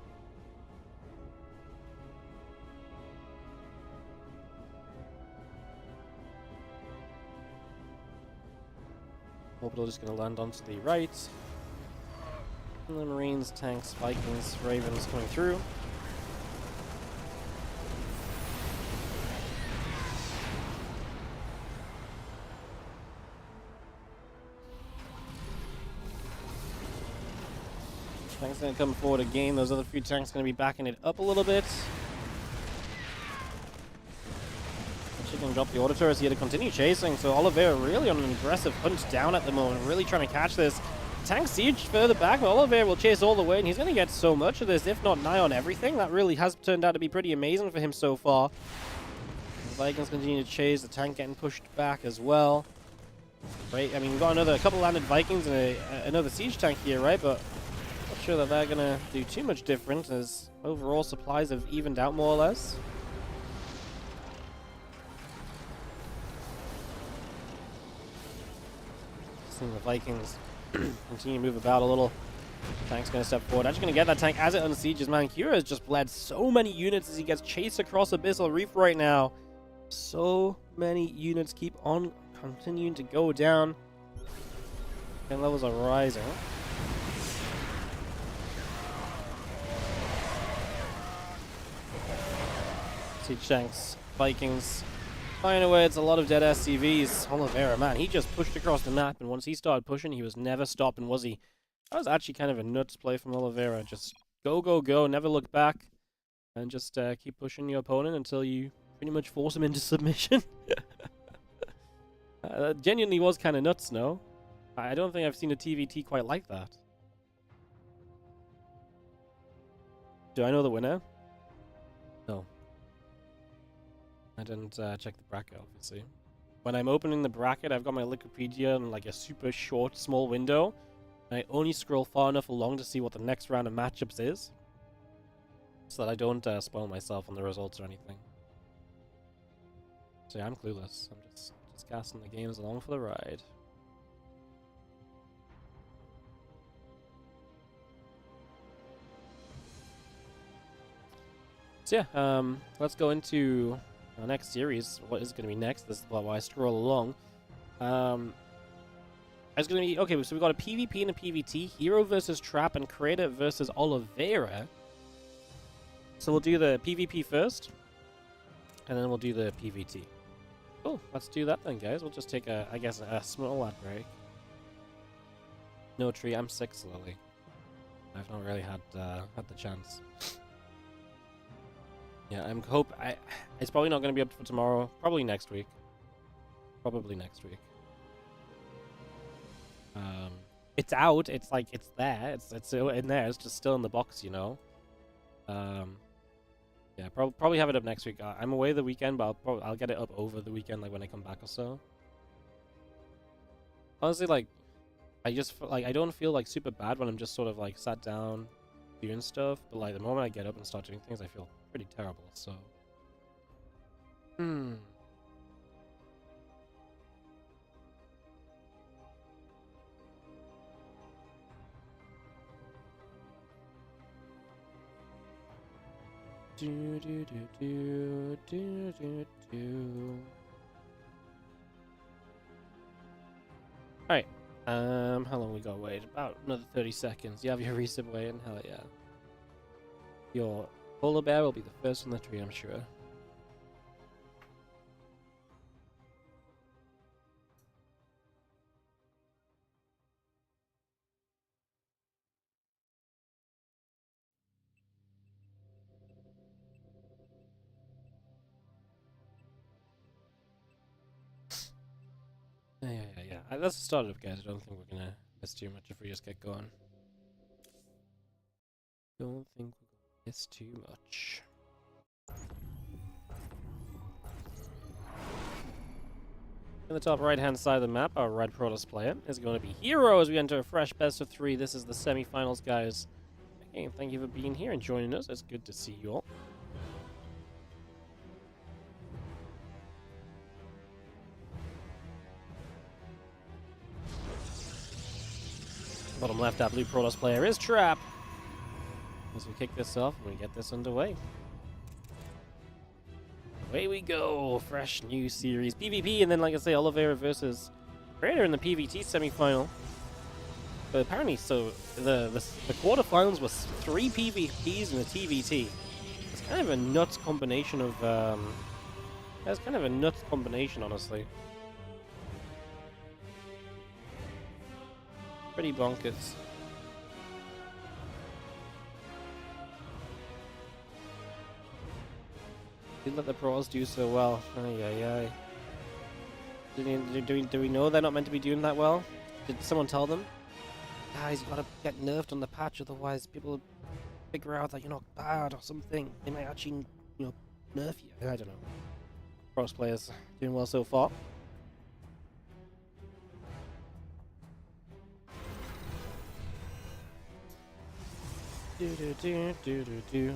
Orbital just going to land onto the right. And the Marines, tanks, Vikings, Ravens coming through. Tanks going to come forward again. Those other few tanks going to be backing it up a little bit. Actually going to drop the auto turrets here to continue chasing. So Oliveira really on an aggressive hunt down at the moment, really trying to catch this. Tank siege further back, but Oliveira will chase all the way, and he's going to get so much of this, if not nigh on everything. That really has turned out to be pretty amazing for him so far. The Vikings continue to chase, the tank getting pushed back as well. Right, I mean, we've got a couple landed Vikings and another siege tank here, right? But not sure that they're going to do too much different, as overall supplies have evened out more or less. Seeing the Vikings continue to move about a little. Tank's going to step forward. Actually going to get that tank as it unsieges, man. Kira has just bled so many units as he gets chased across Abyssal Reef right now. So many units keep on continuing to go down. And levels are rising. See Shanks, Vikings. Flying away, it's a lot of dead SCVs. Oliveira, man, he just pushed across the map, and once he started pushing, he was never stopping, was he? That was actually kind of a nuts play from Oliveira. Just go, go, go, never look back, and just keep pushing your opponent until you pretty much force him into submission. That genuinely was kind of nuts, no? I don't think I've seen a TVT quite like that. Do I know the winner? No. I didn't check the bracket, obviously. When I'm opening the bracket, I've got my Wikipedia in like a super short, small window. And I only scroll far enough along to see what the next round of matchups is. So that I don't spoil myself on the results or anything. So yeah, I'm clueless. I'm just casting the games along for the ride. So yeah, let's go into our next series. What is going to be next? This is why I scroll along. It's going to be okay. So we got a PvP and a PvT. Hero versus Trap and Creator versus Oliveira. So we'll do the PvP first, and then we'll do the PvT. Cool. Let's do that then, guys. We'll just take a, I guess, a small ad break. No tree. I'm sick, Lily. I've not really had the chance. Yeah, it's probably not going to be up for tomorrow. Probably next week. Probably next week. It's out. It's like it's there. It's in there. It's just still in the box, you know. Yeah, probably have it up next week. I'm away the weekend, but I'll get it up over the weekend, like when I come back or so. Honestly, like I don't feel like super bad when I'm just sort of like sat down doing stuff, but like the moment I get up and start doing things, I feel pretty terrible. So, Alright. How long we got wait? About another 30 seconds. You have your resub waiting? Hell yeah. Your polar bear will be the first on the tree, I'm sure. Yeah. That's the start of, guys. I don't think we're gonna miss too much if we just get going. Don't think we're gonna miss too much. In the top right-hand side of the map, our red Protoss player is going to be Hero as we enter a fresh best of 3. This is the semifinals, guys. Again, thank you for being here and joining us. It's good to see you all. Bottom left, our blue Protoss player is Trap. As we kick this off and we get this underway. Away we go. Fresh new series. PvP, and then, like I say, Oliveira versus Creator in the PvT semifinal. But apparently, so the quarterfinals was 3 PvPs and a TVT. It's kind of a nuts combination of that's kind of a nuts combination, honestly. Pretty bonkers. Did let the pros do so well. Ay. Do we know they're not meant to be doing that well? Did someone tell them? Guys, you gotta get nerfed on the patch, otherwise people figure out that you're not bad or something. They might actually, nerf you. I don't know. Pros players doing well so far. Do.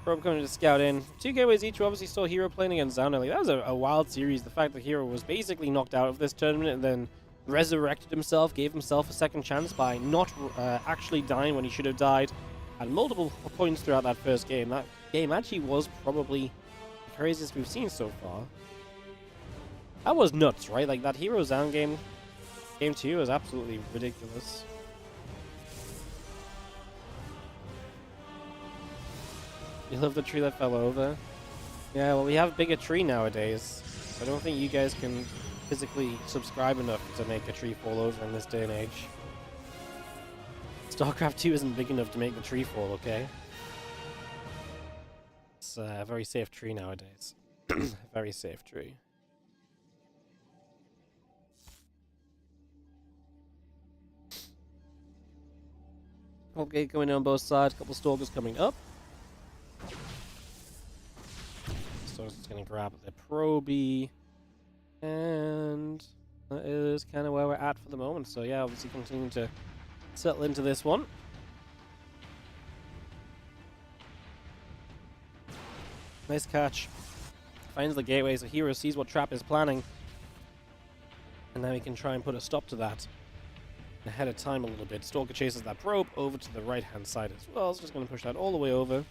Probe coming to scout in. 2 gateways each. We obviously saw Hero playing against Zoun. Like, that was a wild series. The fact that Hero was basically knocked out of this tournament and then resurrected himself, gave himself a second chance by not actually dying when he should have died. Had multiple points throughout that first game. That game actually was probably the craziest we've seen so far. That was nuts, right? Like, that Hero Zoun game, game 2, was absolutely ridiculous. You love the tree that fell over? Yeah, well, we have a bigger tree nowadays. I don't think you guys can physically subscribe enough to make a tree fall over in this day and age. StarCraft 2 isn't big enough to make the tree fall, okay? It's a very safe tree nowadays. Very safe tree. Okay, going in on both sides. Couple stalkers coming up. Stalkers going to grab the Proby. And that is kind of where we're at for the moment. So yeah, obviously continuing to settle into this one. Nice catch. Finds the gateway, so Hero sees what Trap is planning. And now he can try and put a stop to that. Ahead of time a little bit. Stalker chases that probe over to the right-hand side as well. So just going to push that all the way over.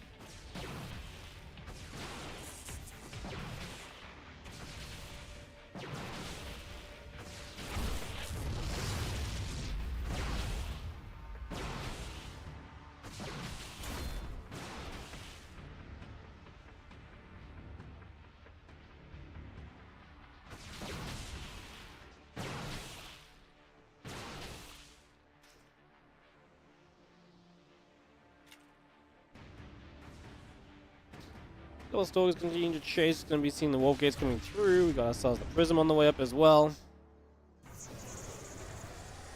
Couple stalkers continuing to chase. Going to be seeing the warp gates coming through. We got ourselves the prism on the way up as well.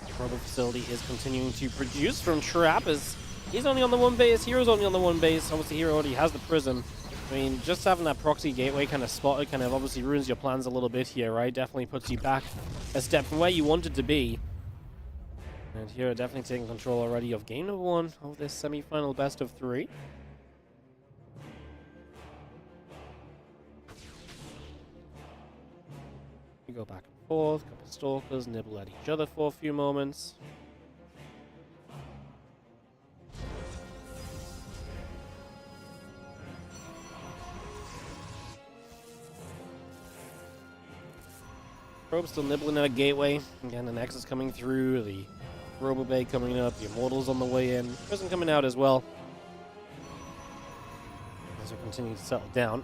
The probe facility is continuing to produce from Trap as he's only on the 1 base. Hero's only on the 1 base. Obviously, Hero already has the prism. I mean, just having that proxy gateway kind of spotted kind of obviously ruins your plans a little bit here, right? Definitely puts you back a step from where you wanted to be. And Hero definitely taking control already of game number 1 of this semi-final best of 3. We go back and forth, couple stalkers nibble at each other for a few moments. Probe still nibbling at a gateway. Again, the Nexus coming through, the Robo Bay coming up, the Immortals on the way in, Prism coming out as well. As we continue to settle down.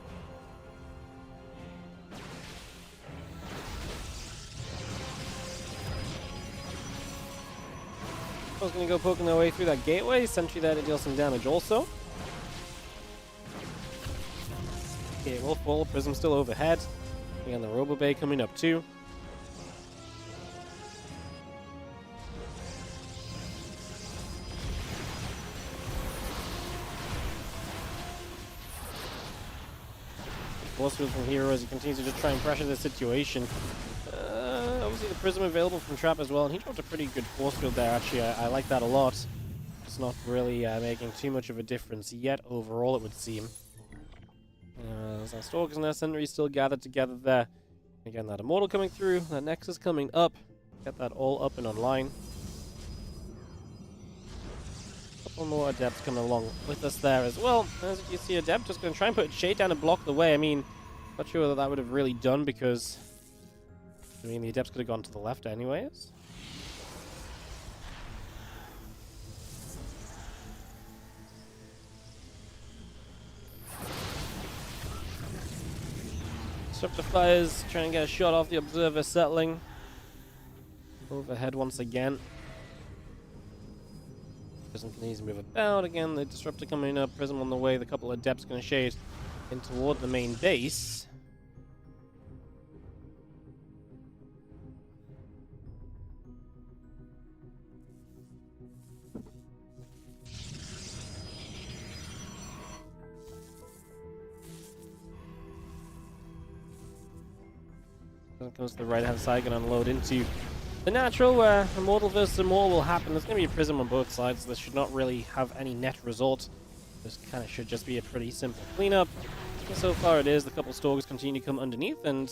I was going to go poking their way through that gateway. Sentry there to deal some damage also. Okay, will fall. Prism still overhead. Again, the Robo Bay coming up too. Force field from Hero as he continues to just try and pressure the situation. Obviously the Prism available from Trap as well, and he dropped a pretty good force field there actually. I like that a lot. It's not really making too much of a difference yet overall, it would seem. There's our Stalkers and their Sentries still gathered together there. Again, that Immortal coming through, that Nexus coming up. Get that all up and online. Couple more Adepts coming along with us there as well. As you see, Adept just going to try and put Shade down and block the way. I mean, not sure whether that would have really done because I mean, the Adepts could have gone to the left anyways. Disruptor fires, trying to get a shot off the Observer settling. Overhead once again. Prism can easily move about again. The Disruptor coming up, Prism on the way. The couple of Adepts going to shade in toward the main base. Goes to the right-hand side, going to unload into the natural, where Immortal versus Immortal will happen. There's going to be a Prism on both sides, so this should not really have any net result This kind of should just be a pretty simple cleanup. And so far it is. The couple stalkers continue to come underneath, and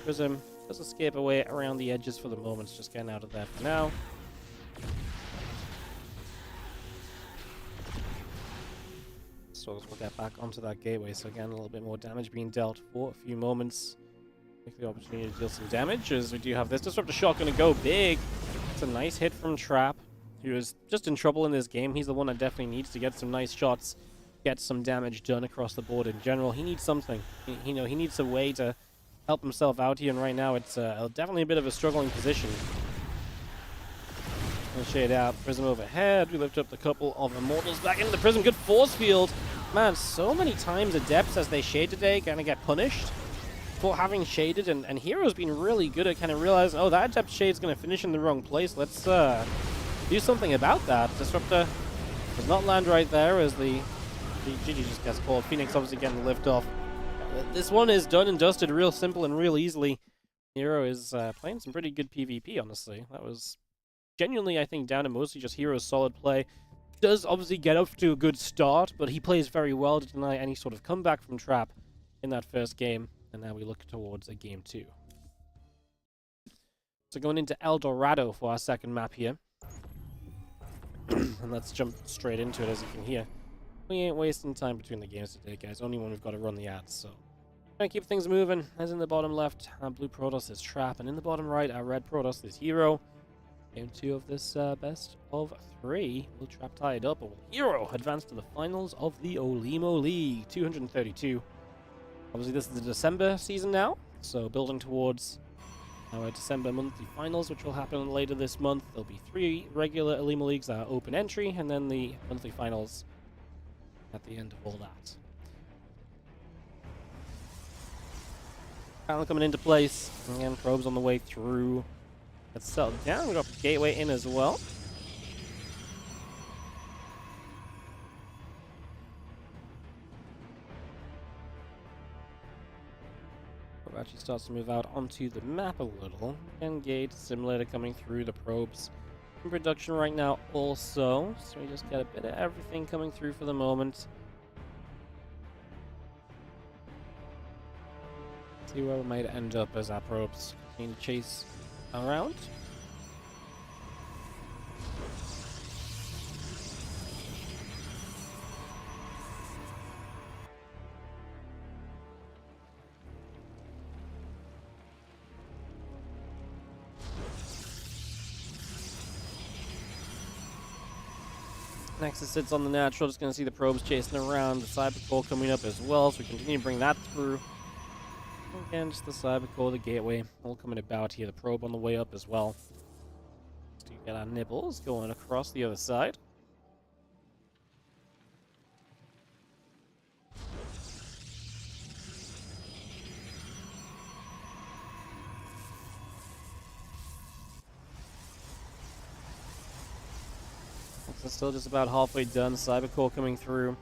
Prism does escape away around the edges for the moment. It's just getting out of there for now. Stalkers will get back onto that gateway, so again, a little bit more damage being dealt for a few moments. Take the opportunity to deal some damage, as we do have this Disruptor shot going to go big. It's a nice hit from Trap, who is just in trouble in this game. He's the one that definitely needs to get some nice shots, get some damage done across the board in general. He needs something. He needs a way to help himself out here, and right now it's definitely a bit of a struggling position. We'll shade out Prism overhead. We lift up the couple of Immortals back into the Prism. Good force field. Man, so many times Adepts, as they shade today, kind of get punished for having shaded, and Hero's been really good at kind of realizing, oh, that Adept shade's going to finish in the wrong place. Let's do something about that. Disruptor does not land right there as the GG just gets called. Phoenix obviously getting the lift off. This one is done and dusted real simple and real easily. Hero is playing some pretty good PvP, honestly. That was genuinely, I think, down to mostly just Hero's solid play. Does obviously get up to a good start, but he plays very well to deny any sort of comeback from Trap in that first game. And now we look towards a game 2. So going into El Dorado for our second map here. And let's jump straight into it, as you can hear. We ain't wasting time between the games today, guys. Only when we've got to run the ads, so trying to keep things moving. As in the bottom left, our blue Protoss is Trap, and in the bottom right, our red Protoss is Hero. Game 2 of this best of 3. Will Trap tie it up, or will Hero advance to the finals of the Olimoleague? 232. Obviously, this is the December season now, so building towards our December monthly finals, which will happen later this month. There'll be 3 regular Olimoleagues that are open entry, and then the monthly finals at the end of all that. Panel coming into place, and probes on the way through. Let's settle down. We've got the gateway in as well. Actually starts to move out onto the map a little. And Gate Simulator coming through, the probes in production right now also. So we just get a bit of everything coming through for the moment. See where we might end up as our probes continue to chase around. Nexus sits on the natural, just going to see the probes chasing around, the Cyber Core coming up as well, so we continue to bring that through. Again, just the Cyber Core, the gateway, all coming about here, the probe on the way up as well. Let's get our nibbles going across the other side. It's still just about halfway done. Cyber Core coming through.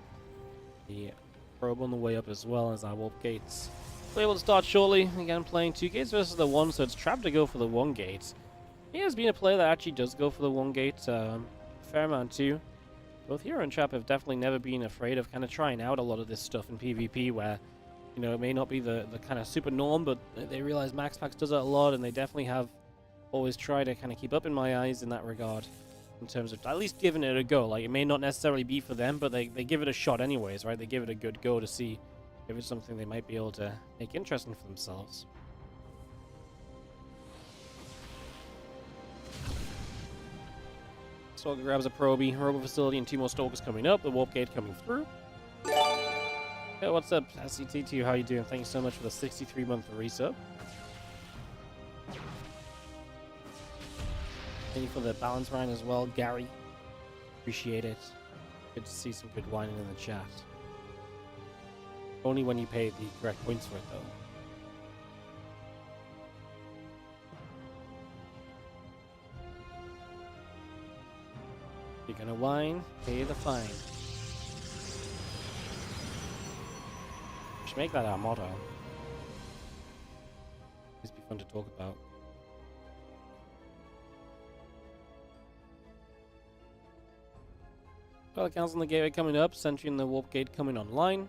The probe on the way up as well as our Warp Gates. We're able to start shortly. Again, playing 2 gates versus the 1, so it's Trap to go for the 1 gate. He has been a player that actually does go for the 1 gate a fair amount too. Both Hero and Trap have definitely never been afraid of kind of trying out a lot of this stuff in PvP where, you know, it may not be the kind of super norm, but they realize Max Packs does it a lot, and they definitely have always tried to kind of keep up in my eyes in that regard. In terms of at least giving it a go. Like, it may not necessarily be for them, but they give it a shot anyways, right? They give it a good go to see if it's something they might be able to make interesting for themselves. Stalker grabs a probie, Robo Facility, and 2 more Stalkers coming up. The Warp Gate coming through. Hey, what's up, SCT2? How you doing? Thank you so much for the 63-month resub. Thank you for the balance Ryan as well, Gary. Appreciate it. Good to see some good whining in the chat. Only when you pay the correct points for it, though. If you're gonna whine, pay the fine. We should make that our motto. It'd be fun to talk about. Pelicans on the gateway coming up. Sentry in the warp gate coming online.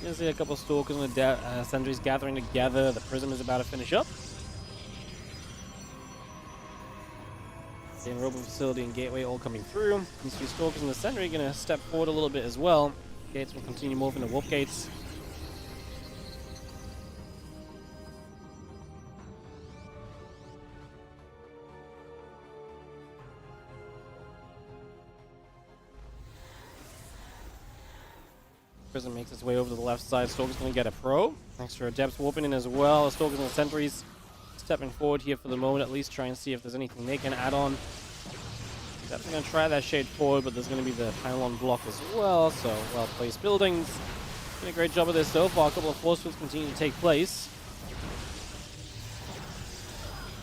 You can see a couple of stalkers and sentries gathering together. The prism is about to finish up. The enrollment facility and gateway all coming through. These two stalkers and the sentry are going to step forward a little bit as well. Gates will continue morphing to warp gates. Prism makes its way over to the left side. Stalker's going to get a pro. Extra adepts warping in as well. The Stalkers and the sentries stepping forward here for the moment, at least try and see if there's anything they can add on. Definitely going to try that shade forward, but there's going to be the pylon block as well, so well-placed buildings. Doing a great job of this so far. A couple of force fields continue to take place.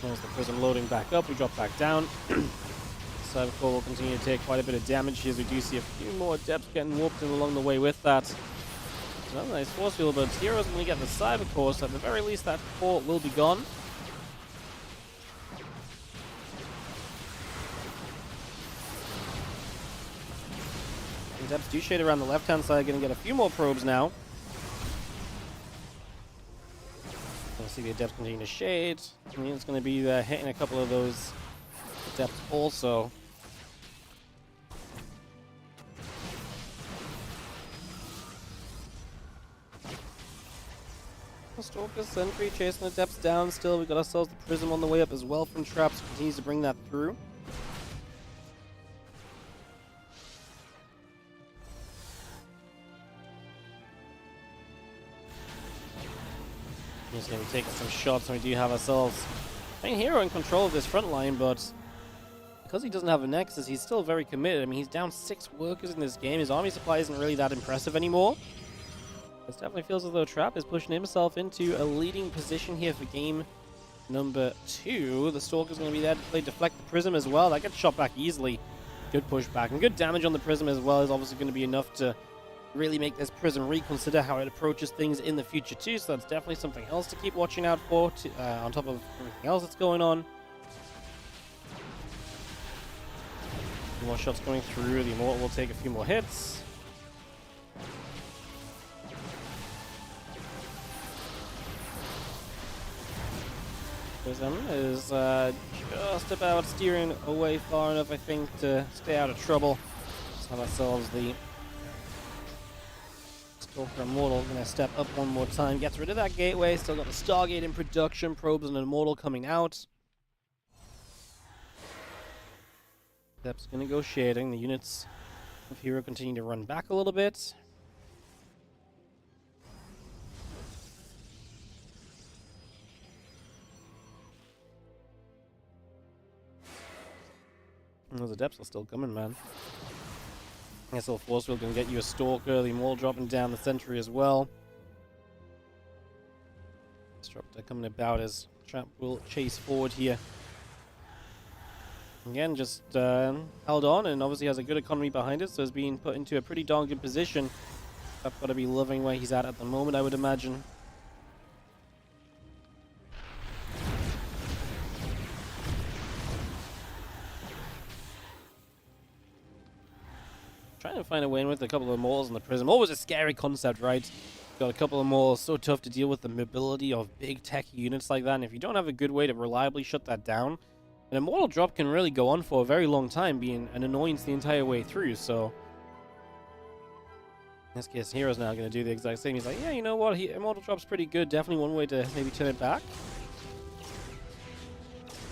There's the prism loading back up. We drop back down. Cybercore will continue to take quite a bit of damage here as we do see a few more adepts getting warped in along the way with that. Another nice force field, but Hero's going to get the Cybercore, so at the very least that core will be gone. Adepts do shade around the left-hand side, going to get a few more probes now. Going to see the adepts continue to shade. I mean, it's going to be hitting a couple of those adepts also. Stalker Sentry chasing the depths down still. We've got ourselves the Prism on the way up as well from traps. Continues to bring that through. He's going to be taking some shots, and we do have ourselves a hero in control of this front line, but because he doesn't have a Nexus, he's still very committed. I mean, he's down 6 workers in this game. His army supply isn't really that impressive anymore. This definitely feels as though Trap is pushing himself into a leading position here for game number 2. The Stalker's going to be there to play Deflect the Prism as well. That gets shot back easily. Good pushback and good damage on the Prism as well is obviously going to be enough to really make this Prism reconsider how it approaches things in the future too. So that's definitely something else to keep watching out for on top of everything else that's going on. More shots going through. The Immortal will take a few more hits. Prism is just about steering away far enough, I think, to stay out of trouble. Let's have ourselves the Stalker Immortal. Going to step up one more time, gets rid of that gateway. Still got the Stargate in production, probes and an Immortal coming out. Step's going to go shading. The units of Hero continue to run back a little bit. And those adepts are still coming, man. I guess little force field can get you a Stalker. The Immortal dropping down the Sentry as well. Disruptor coming about as Trap will chase forward here. Again, just held on and obviously has a good economy behind it, so is being put into a pretty darn good position. I've got to be loving where he's at the moment, I would imagine. Trying to find a way in with a couple of Immortals in the Prism. Always a scary concept, right? Got a couple of Immortals, so tough to deal with the mobility of big tech units like that, and if you don't have a good way to reliably shut that down, an Immortal drop can really go on for a very long time, being an annoyance the entire way through, so in this case, Hero's now going to do the exact same. He's like, yeah, you know what, Immortal drop's pretty good, definitely one way to maybe turn it back.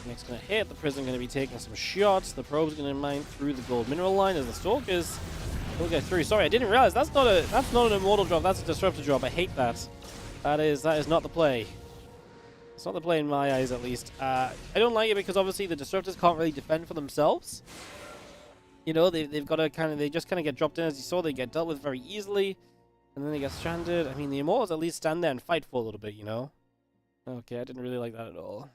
Next going to hit, the Prism going to be taking some shots, the Probe's going to mine through the gold mineral line as the Stalkers will go through. Sorry, I didn't realize that's not an Immortal drop, that's a Disruptor drop. I hate that. That is not the play. It's not the play in my eyes, at least. I don't like it because obviously the Disruptors can't really defend for themselves. You know, they've got to they just kind of get dropped in. As you saw, they get dealt with very easily, and then they get stranded. I mean, the Immortals at least stand there and fight for a little bit, you know? Okay, I didn't really like that at all.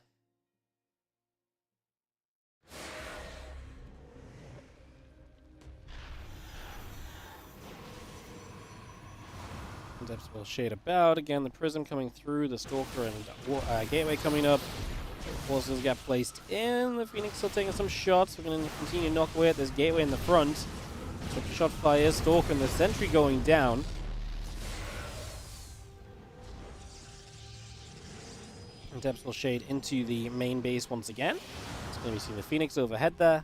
Depths will shade about. Again, the Prism coming through, the Stalker and Gateway coming up. Forces get placed in. The Phoenix still taking some shots. We're going to continue to knock away at this Gateway in the front. So shot fires, Stalker and the Sentry going down. And Depths will shade into the main base once again. It's going to be seeing the Phoenix overhead there.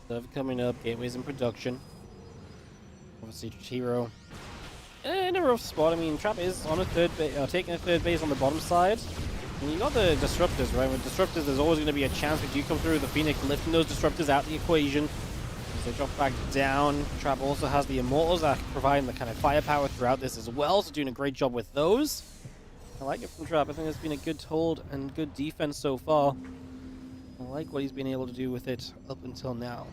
Server coming up, Gateways in production. Obviously, Hero in a rough spot. I mean, Trap is on a taking a third base on the bottom side. And you got the Disruptors, right? With Disruptors, there's always going to be a chance if you come through with the Phoenix lifting those Disruptors out of the equation. As they drop back down, Trap also has the Immortals that are providing the kind of firepower throughout this as well, so doing a great job with those. I like it from Trap. I think it's been a good hold and good defense so far. I like what he's been able to do with it up until now.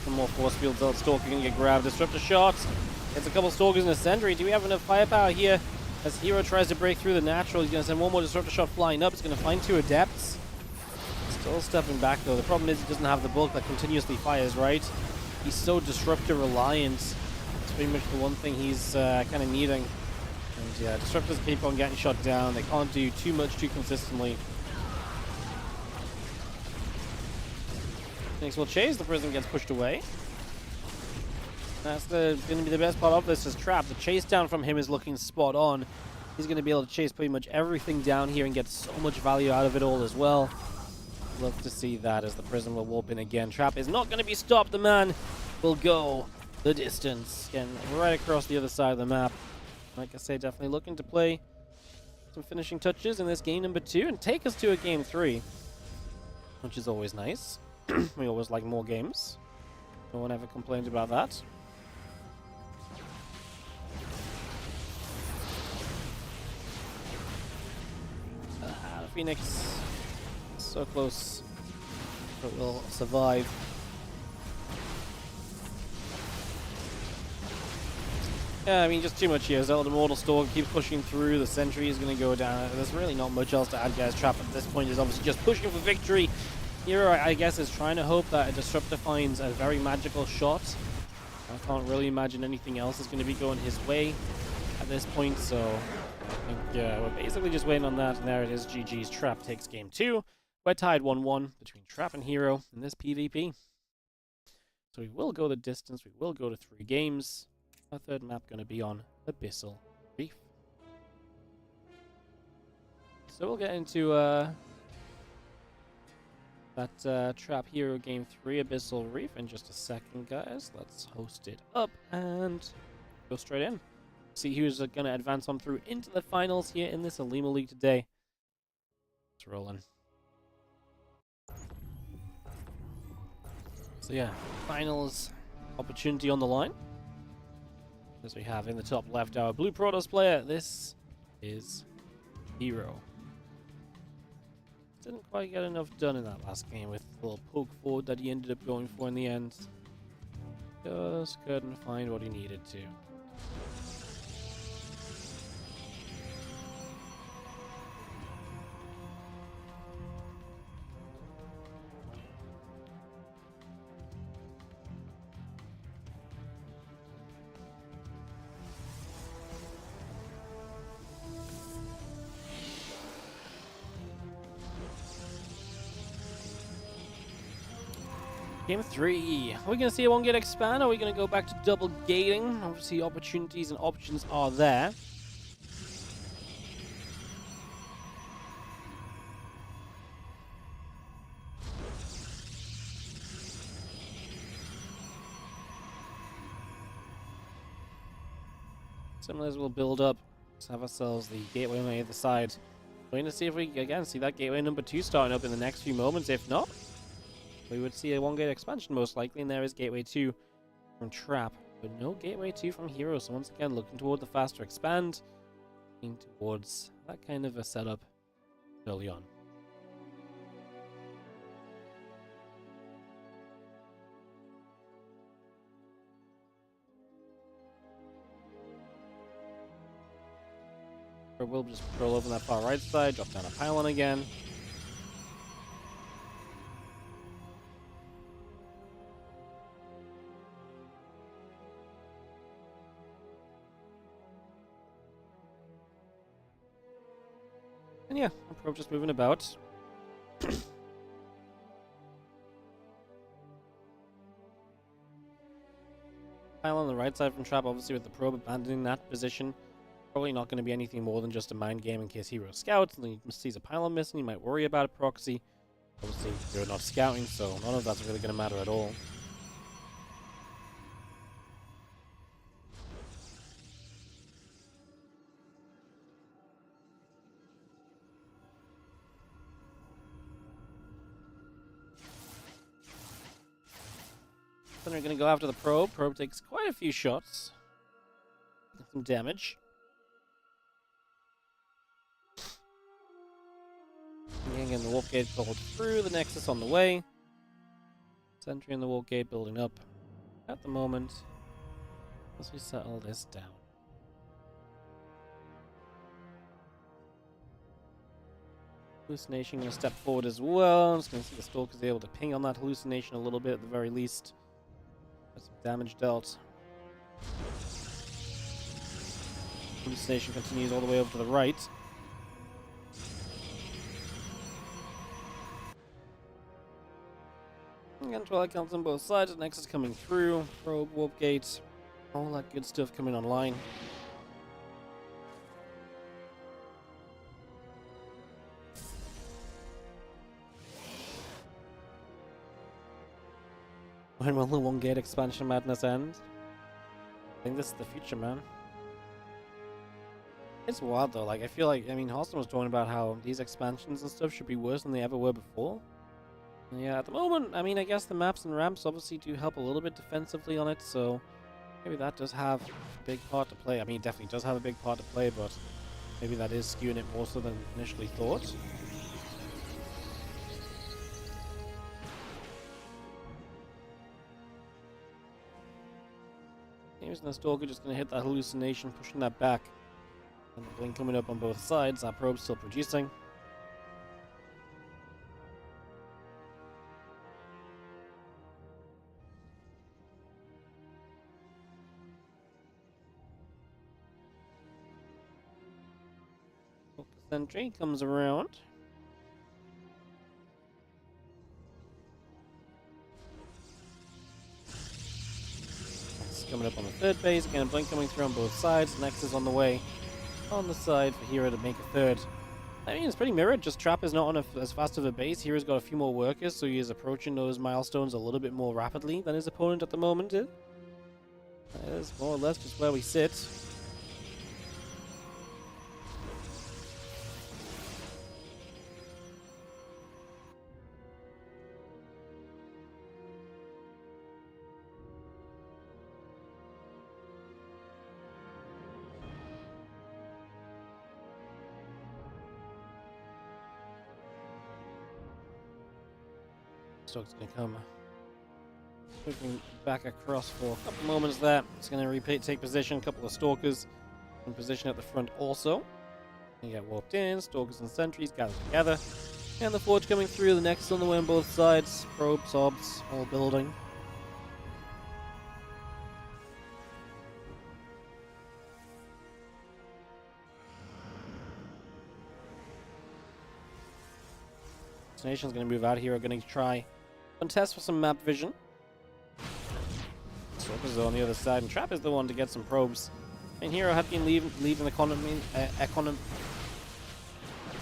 Some more force fields out. Stalker can get grabbed. Disruptor shots. It's a couple Stalkers and a Sentry. Do we have enough firepower here? As Hero tries to break through the natural, he's going to send one more Disruptor shot flying up. He's going to find 2 Adepts. Still stepping back though. The problem is he doesn't have the bulk that continuously fires, right? He's so Disruptor reliant. It's pretty much the one thing he's kind of needing. And yeah, Disruptors keep on getting shot down. They can't do too much too consistently. Phoenix will chase. The Prism gets pushed away. That's going to be the best part of this is Trap. The chase down from him is looking spot on. He's going to be able to chase pretty much everything down here and get so much value out of it all as well. Love to see that as the Prism will warp in again. Trap is not going to be stopped. The man will go the distance. Again, right across the other side of the map. Like I say, definitely looking to play some finishing touches in this game number 2 and take us to a game 3, which is always nice. We always like more games. No one ever complains about that. Phoenix so close, but will survive. Yeah, I mean, just too much here. Zelda Mortal Storm keeps pushing through. The Sentry is going to go down. There's really not much else to add, guys. Trap at this point is obviously just pushing for victory. Hero, I guess, is trying to hope that a Disruptor finds a very magical shot. I can't really imagine anything else is going to be going his way at this point, so I think we're basically just waiting on that, and there it is. GG's. Trap takes game 2. We're tied 1-1 between Trap and Hero in this PvP. So we will go the distance. We will go to 3 games. Our third map going to be on Abyssal Reef. So we'll get into that Trap Hero Game 3 Abyssal Reef in just a second, guys. Let's host it up and go straight in. See who's going to advance on through into the finals here in this Olimoleague today. It's rolling. So yeah, finals opportunity on the line. As we have in the top left our Blue Protoss player. This is Hero. Didn't quite get enough done in that last game with the little poke forward that he ended up going for in the end. Just couldn't find what he needed to. Game 3. Are we going to see one get expand? Or are we going to go back to double gating? Obviously, opportunities and options are there. Similars will build up. Let's have ourselves the gateway on either side. Waiting to see if we again see that gateway number 2 starting up in the next few moments. If not, we would see a 1-gate expansion most likely, and there is Gateway 2 from Trap, but no Gateway 2 from Hero, so once again looking toward the faster expand, looking towards that kind of a setup early on. Or we'll just roll over that far right side, drop down a pylon again. And yeah, our probe just moving about. Pylon on the right side from Trap, obviously with the probe abandoning that position. Probably not going to be anything more than just a mind game in case Hero scouts and he sees a pylon missing. He might worry about a proxy. Obviously, you're not scouting, so none of that's really going to matter at all. Then they're going to go after the probe. Probe takes quite a few shots. Some damage. Again, the warp gate called through, the Nexus on the way. Sentry in the warp gate building up at the moment as we settle this down. Hallucination going to step forward as well. I'm just going to see the Stalker's able to ping on that hallucination a little bit at the very least. Got some damage dealt. Hallucination continues all the way over to the right. Again, Twilight counts on both sides. Nexus coming through. Probe, warp gate. All that good stuff coming online. When will the one gate expansion madness end? I think this is the future, man. It's wild though, like I feel like, I mean, Halston was talking about how these expansions and stuff should be worse than they ever were before. And yeah, at the moment, I mean, I guess the maps and ramps obviously do help a little bit defensively on it, so maybe that does have a big part to play. I mean, it definitely does have a big part to play, but maybe that is skewing it more so than initially thought. Here's the Stalker just going to hit that hallucination, pushing that back. And the blink coming up on both sides. That probe's still producing. Sentry comes around. It's coming up on the third base. Again, a blink coming through on both sides. Nexus on the way. On the side for Hero to make a third. I mean, it's pretty mirrored. Just Trap is not on as fast of a base. Hero's got a few more workers, so he is approaching those milestones a little bit more rapidly than his opponent at the moment is. That is more or less just where we sit. Stoke's going to come moving back across for a couple moments there. It's going to take position. A couple of Stalkers in position at the front also. You get warped in. Stalkers and sentries gather together. And the Forge coming through. The Nexus on the way on both sides. Probe, Sobs, all building. Nation's going to move out here. We're going to try contest for some map vision. Stalkers are on the other side, and Trap is the one to get some probes. I mean, Hero had been leaving the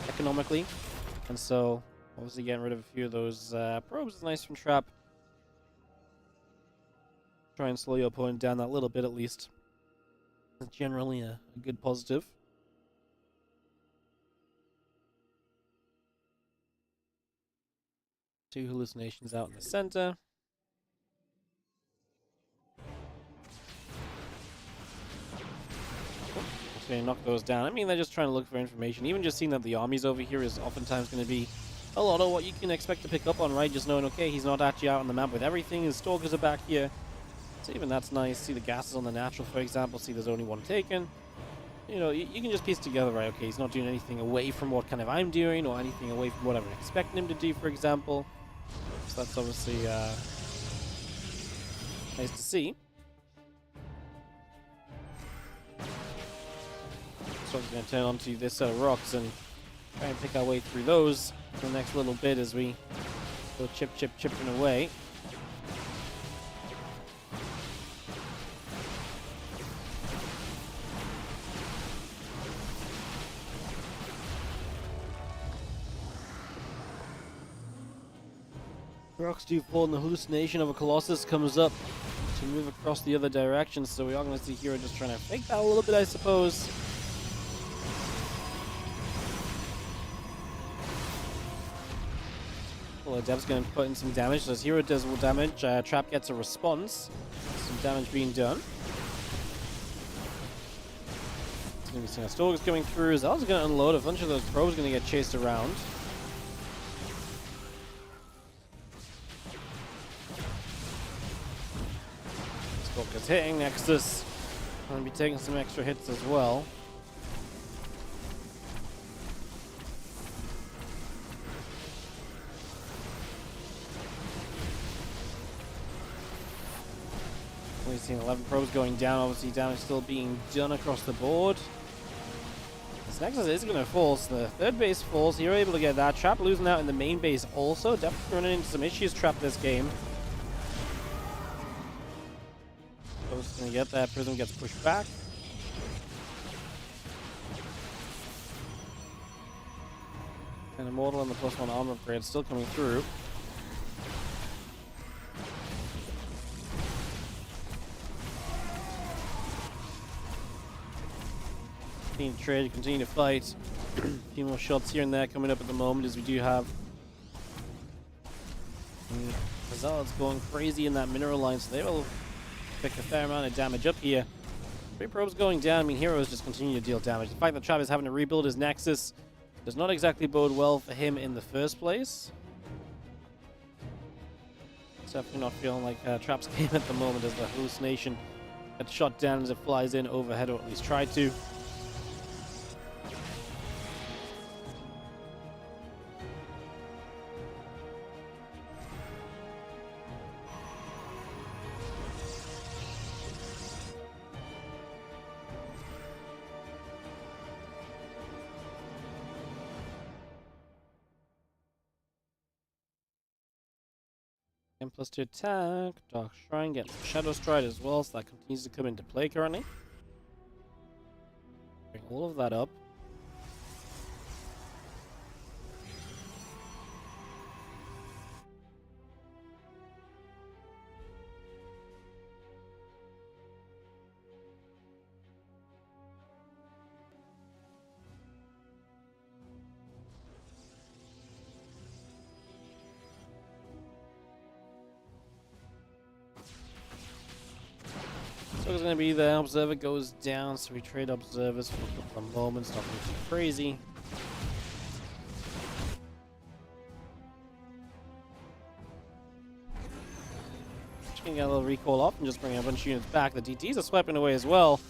economically, and so obviously getting rid of a few of those probes is nice from Trap. Try and slow your opponent down that little bit at least. It's generally a good positive. Two hallucinations out in the center. Just gonna knock those down. I mean, they're just trying to look for information. Even just seeing that the army's over here is oftentimes going to be a lot of what you can expect to pick up on, right? Just knowing, okay, he's not actually out on the map with everything. His Stalkers are back here. So even that's nice. See the gases on the natural, for example. See there's only one taken. you know, you can just piece together, right, okay, he's not doing anything away from what kind of I'm doing or anything away from what I'm expecting him to do, for example. So that's obviously nice to see. So we're going to turn onto this set of rocks and try and pick our way through those for the next little bit as we go chipping away. Rocks do fall and the hallucination of a Colossus comes up to move across the other direction, so we are going to see Hero just trying to fake that a little bit, I suppose. Well, Dev's going to put in some damage, so as Hero does more damage, Trap gets a response. Some damage being done. It's going to be seeing our Stalkers coming through. Zal's going to unload a bunch of those probes, going to get chased around. Stalkers hitting Nexus. Going to be taking some extra hits as well. We've seen 11 probes going down, obviously damage still being done across the board. This Nexus is going to fall, so the third base falls. You're able to get that. Trap losing out in the main base also. Definitely running into some issues, Trap, this game. Ghost going to get that. Prism gets pushed back. And Immortal and the +1 armor upgrade still coming through. Trade, continue to fight. A few more shots here and there coming up at the moment as we do have Azala's going crazy in that mineral line, so they will pick a fair amount of damage up here. 3 probes going down. I mean, Heroes just continue to deal damage. The fact that Trav is having to rebuild his Nexus does not exactly bode well for him in the first place. It's definitely not feeling like Trap's game at the moment as the hallucination gets shot down as it flies in overhead, or at least tried to. And +2 attack, Dark Shrine gets Shadow Stride as well, so that continues to come into play currently. Bring all of that up. So it's going to be the Observer goes down, so we trade Observers for a couple of moments, nothing too crazy. Just going to get a little recall off and just bring a bunch of units back. The DTs are swiping away as well.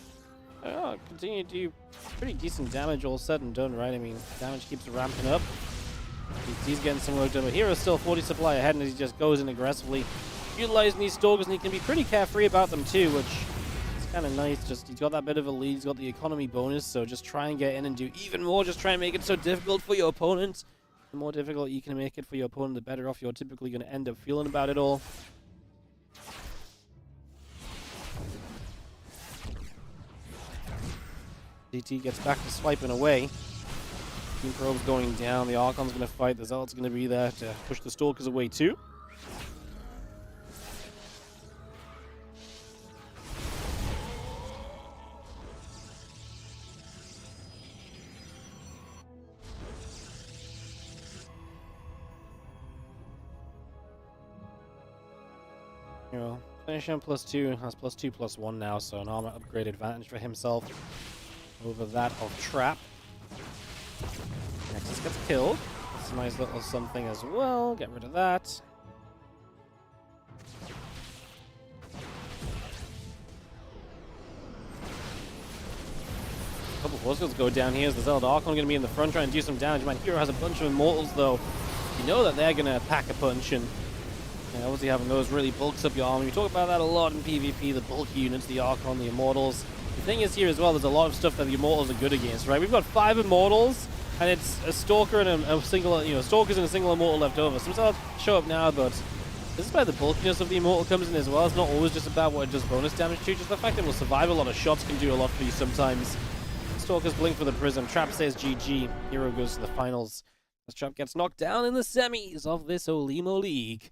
Continue to do pretty decent damage all said and done, right? I mean, damage keeps ramping up. DT's getting some work done, but Hero's still 40 supply ahead, and he just goes in aggressively, utilizing these Stalkers, and he can be pretty carefree about them too, which kind of nice. Just he's got that bit of a lead, he's got the economy bonus, so just try and get in and do even more. Just try and make it so difficult for your opponent. The more difficult you can make it for your opponent, the better off you're typically going to end up feeling about it all. DT gets back to swiping away. Team Probe's going down, the Archon's going to fight, the Zealot's going to be there to push the Stalkers away too. Finish him +2, has +2/+1 now, so an armor upgrade advantage for himself over that of Trap. Nexus gets killed. That's a nice little something as well. Get rid of that. A couple of Force go down here. Is the Zelda Archon going to be in the front trying to do some damage? My hero has a bunch of Immortals, though. You know that they're going to pack a punch, and obviously having those really bulks up your army. We talk about that a lot in PvP, the bulk units, the Archon, the Immortals. The thing is here as well, there's a lot of stuff that the Immortals are good against, right? We've got 5 Immortals, and it's a Stalker and a single, Stalkers and a single Immortal left over. Some will show up now, but this is where the bulkiness of the Immortal comes in as well. It's not always just about what it does bonus damage to, just the fact that it will survive a lot of shots can do a lot for you sometimes. Stalkers blink for the Prism. Trap says GG. Hero goes to the finals. As Trap gets knocked down in the semis of this Olimoleague.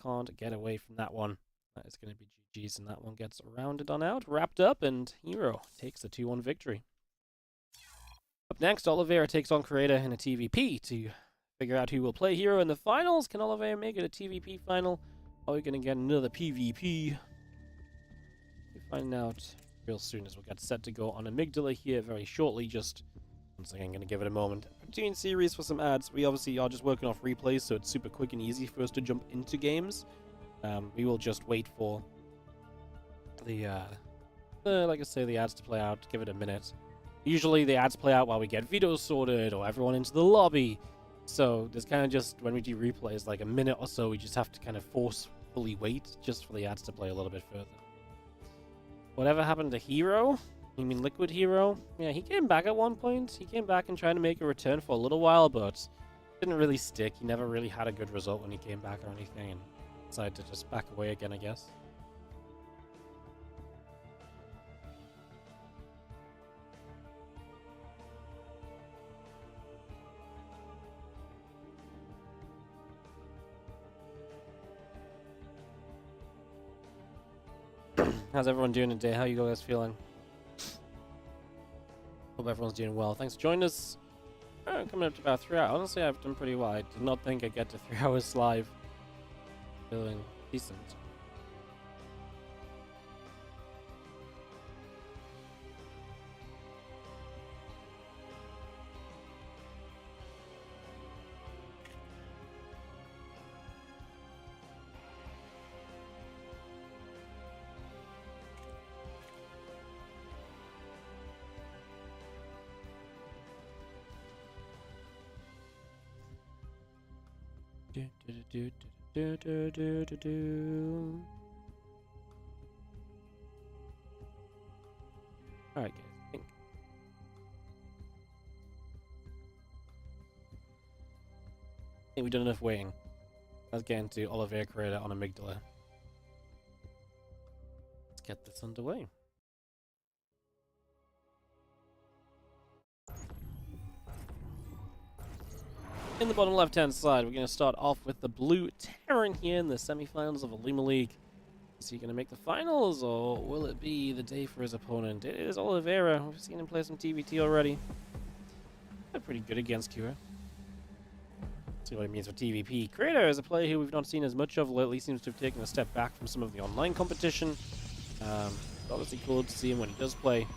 Can't get away from that one. That is going to be GG's, and that one gets rounded on out, wrapped up, and Hero takes the 2-1 victory. Up next, Oliveira takes on Creator in a TVP to figure out who will play Hero in the finals. Can Oliveira make it a TVP final? Are we going to get another PvP? We'll find out real soon as we'll get set to go on Amygdala here very shortly. Just once again, going to give it a moment. Between series for some ads. We obviously are just working off replays, so it's super quick and easy for us to jump into games. We will just wait for the like I say, the ads to play out. Give it a minute. Usually the ads play out while we get vetoes sorted or everyone into the lobby. So there's kind of just, when we do replays, like a minute or so, we just have to kind of forcefully wait just for the ads to play a little bit further. Whatever happened to Hero? You mean Liquid Hero? Yeah, he came back at one point. He came back and tried to make a return for a little while, but didn't really stick. He never really had a good result when he came back or anything, and decided to just back away again, I guess. How's everyone doing today? How you guys feeling? Hope everyone's doing well. Thanks for joining us. Coming up to about 3 hours. Honestly, I've done pretty well. I did not think I'd get to 3 hours live. Feeling decent. Alright, guys. I think we've done enough waiting. Let's get into Oliveira Creator on Amygdala. Let's get this underway. In the bottom left-hand side, we're going to start off with the blue Terran here in the semifinals of Olimoleague. Is he going to make the finals, or will it be the day for his opponent? It is Oliveira. We've seen him play some TVT already. They're pretty good against Kira. See what it means for TVP. Creator is a player who we've not seen as much of lately. Seems to have taken a step back from some of the online competition. Obviously cool to see him when he does play.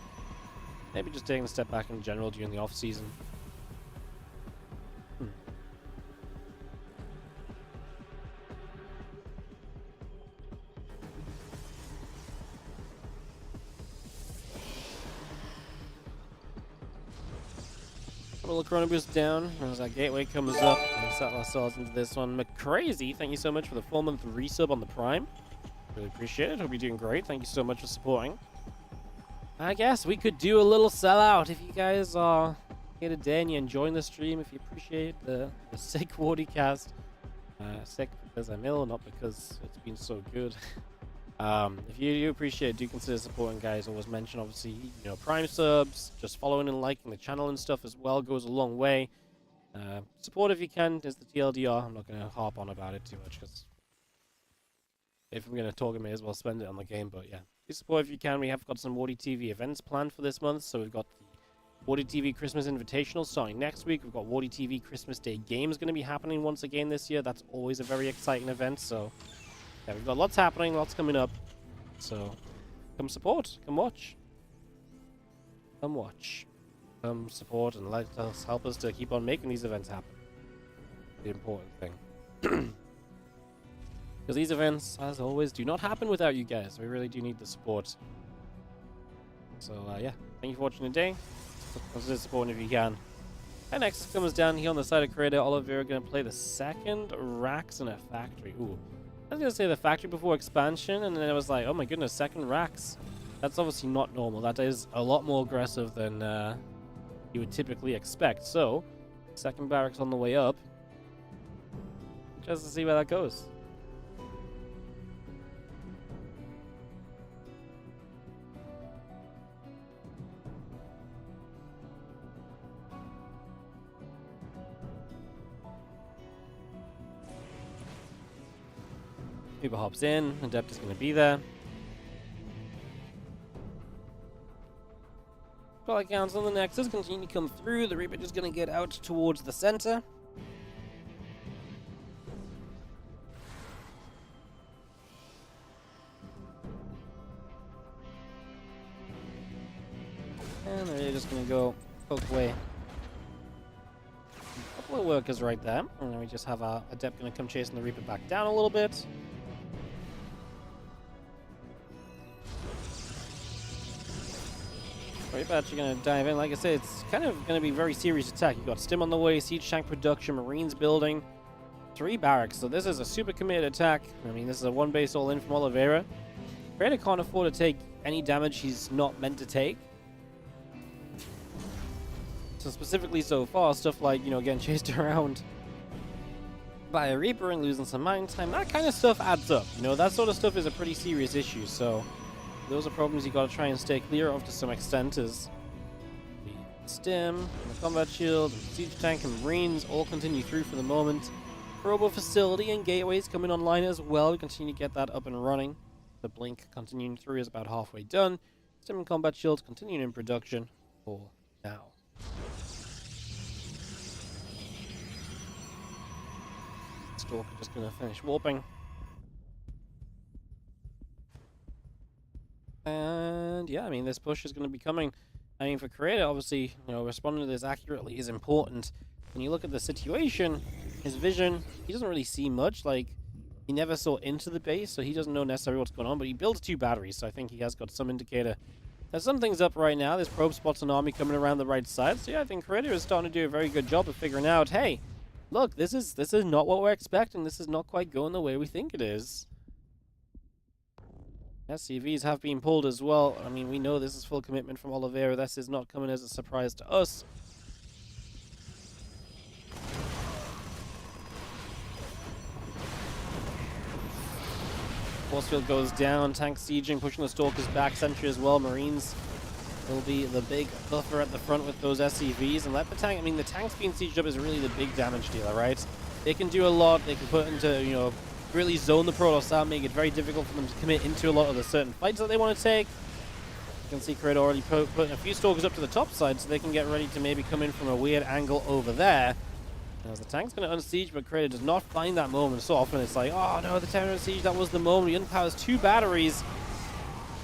Maybe just taking a step back in general during the off-season. Little Chrono Boost down as our gateway comes up. We settle ourselves into this one. McCrazy, thank you so much for the 4-month resub on the Prime. Really appreciate it. Hope you're doing great. Thank you so much for supporting. I guess we could do a little sellout if you guys are here today and you're enjoying the stream. If you appreciate the sick WardiCast. Sick because I'm ill, not because it's been so good. If you do appreciate it, do consider supporting, guys. Always mention, obviously, Prime subs, just following and liking the channel and stuff as well goes a long way. Support if you can is the TLDR. I'm not going to harp on about it too much because if I'm going to talk, I may as well spend it on the game. But yeah, do support if you can. We have got some WardiTV events planned for this month. So we've got the WardiTV Christmas Invitational starting next week. We've got WardiTV Christmas Day Games going to be happening once again this year. That's always a very exciting event. So yeah, we've got lots happening, lots coming up. So come support, come watch. Come watch. Come support and let us help us to keep on making these events happen. The important thing. Because these events, as always, do not happen without you guys. We really do need the support. So yeah, thank you for watching today. Consider supporting if you can. And next comes down here on the side of Creator. Oliveira going to play the second Rax in a factory. Ooh. I was going to say the factory before expansion, and then I was like, oh my goodness, second Rax. That's obviously not normal. That is a lot more aggressive than you would typically expect. So, second barracks on the way up. Just to see where that goes. Uber hops in, Adept is going to be there. Spotlight counts on the Nexus, continue to come through. The Reaper is going to get out towards the center. And they're just going to go poke away. A couple of workers right there. And then we just have our Adept going to come chasing the Reaper back down a little bit. Reaper actually going to dive in. Like I said, it's kind of going to be a very serious attack. You've got Stim on the way, Siege Tank production, Marines building, 3 barracks. So this is a super committed attack. I mean, this is a 1 base all in from Oliveira. Creator can't afford to take any damage he's not meant to take. So specifically so far, stuff like, you know, getting chased around by a Reaper and losing some mine time, that kind of stuff adds up. You know, that sort of stuff is a pretty serious issue, so those are problems you got to try and stay clear of to some extent. As the Stim, and the Combat Shield, and Siege Tank, and Marines all continue through for the moment. Robo Facility and Gateways coming online as well. We continue to get that up and running. The Blink continuing through is about halfway done. Stim and Combat Shield continuing in production for now. Stalker just going to finish warping. And yeah, I mean, this push is going to be coming. I mean, for Creator, obviously, you know, responding to this accurately is important. When you look at the situation, his vision, he doesn't really see much. Like, he never saw into the base, so he doesn't know necessarily what's going on, but he builds 2 batteries, so I think he has got some indicator. There's some things up right now. There's probe spots and army coming around the right side, so yeah, I think Creator is starting to do a very good job of figuring out, hey, look, this is not what we're expecting. This is not quite going the way we think it is. SCVs have been pulled as well. I mean, we know this is full commitment from Oliveira. This is not coming as a surprise to us. Force field goes down. Tank sieging, pushing the Stalkers back. Sentry as well. Marines will be the big buffer at the front with those SCVs. And let the tank, I mean, the tanks being sieged up is really the big damage dealer, right? They can do a lot. They can put into, you know, really zone the Protoss out, make it very difficult for them to commit into a lot of the certain fights that they want to take. You can see Creator already putting a few Stalkers up to the top side so they can get ready to maybe come in from a weird angle over there. Now the tank's going to unsiege, but Creator does not find that moment. So often it's like, oh no, the Terran siege, that was the moment. He unpowers 2 batteries.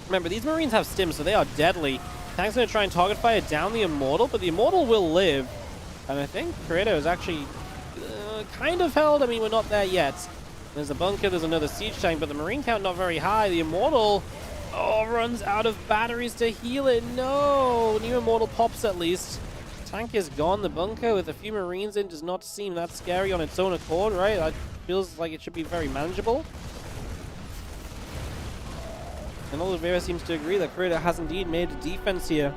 Remember, these Marines have Stim, so they are deadly. Tank's going to try and target fire down the Immortal, but the Immortal will live. And I think Creator is actually kind of held. I mean, we're not there yet. There's a bunker, there's another siege tank, but the Marine count not very high. The Immortal, runs out of batteries to heal it. No! New Immortal pops at least. Tank is gone. The bunker with a few Marines in does not seem that scary on its own accord, right? That feels like it should be very manageable. And Oliveira seems to agree that Creator has indeed made a defense here.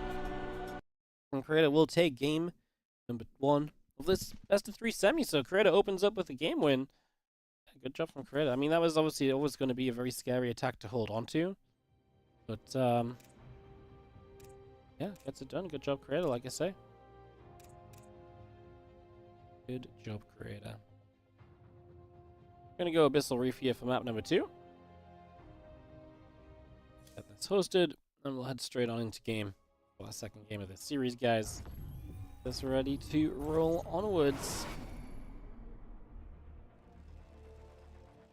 And Creator will take game number 1 of this best of 3 semi, so Creator opens up with a game win. Good job from Creator. I mean, that was obviously always going to be a very scary attack to hold on to. But, yeah, gets it done. Good job, Creator, like I say. Good job, Creator. Going to go Abyssal Reef here for map number 2. Get this hosted, and we'll head straight on into game. For our second game of this series, guys. Just ready to roll onwards.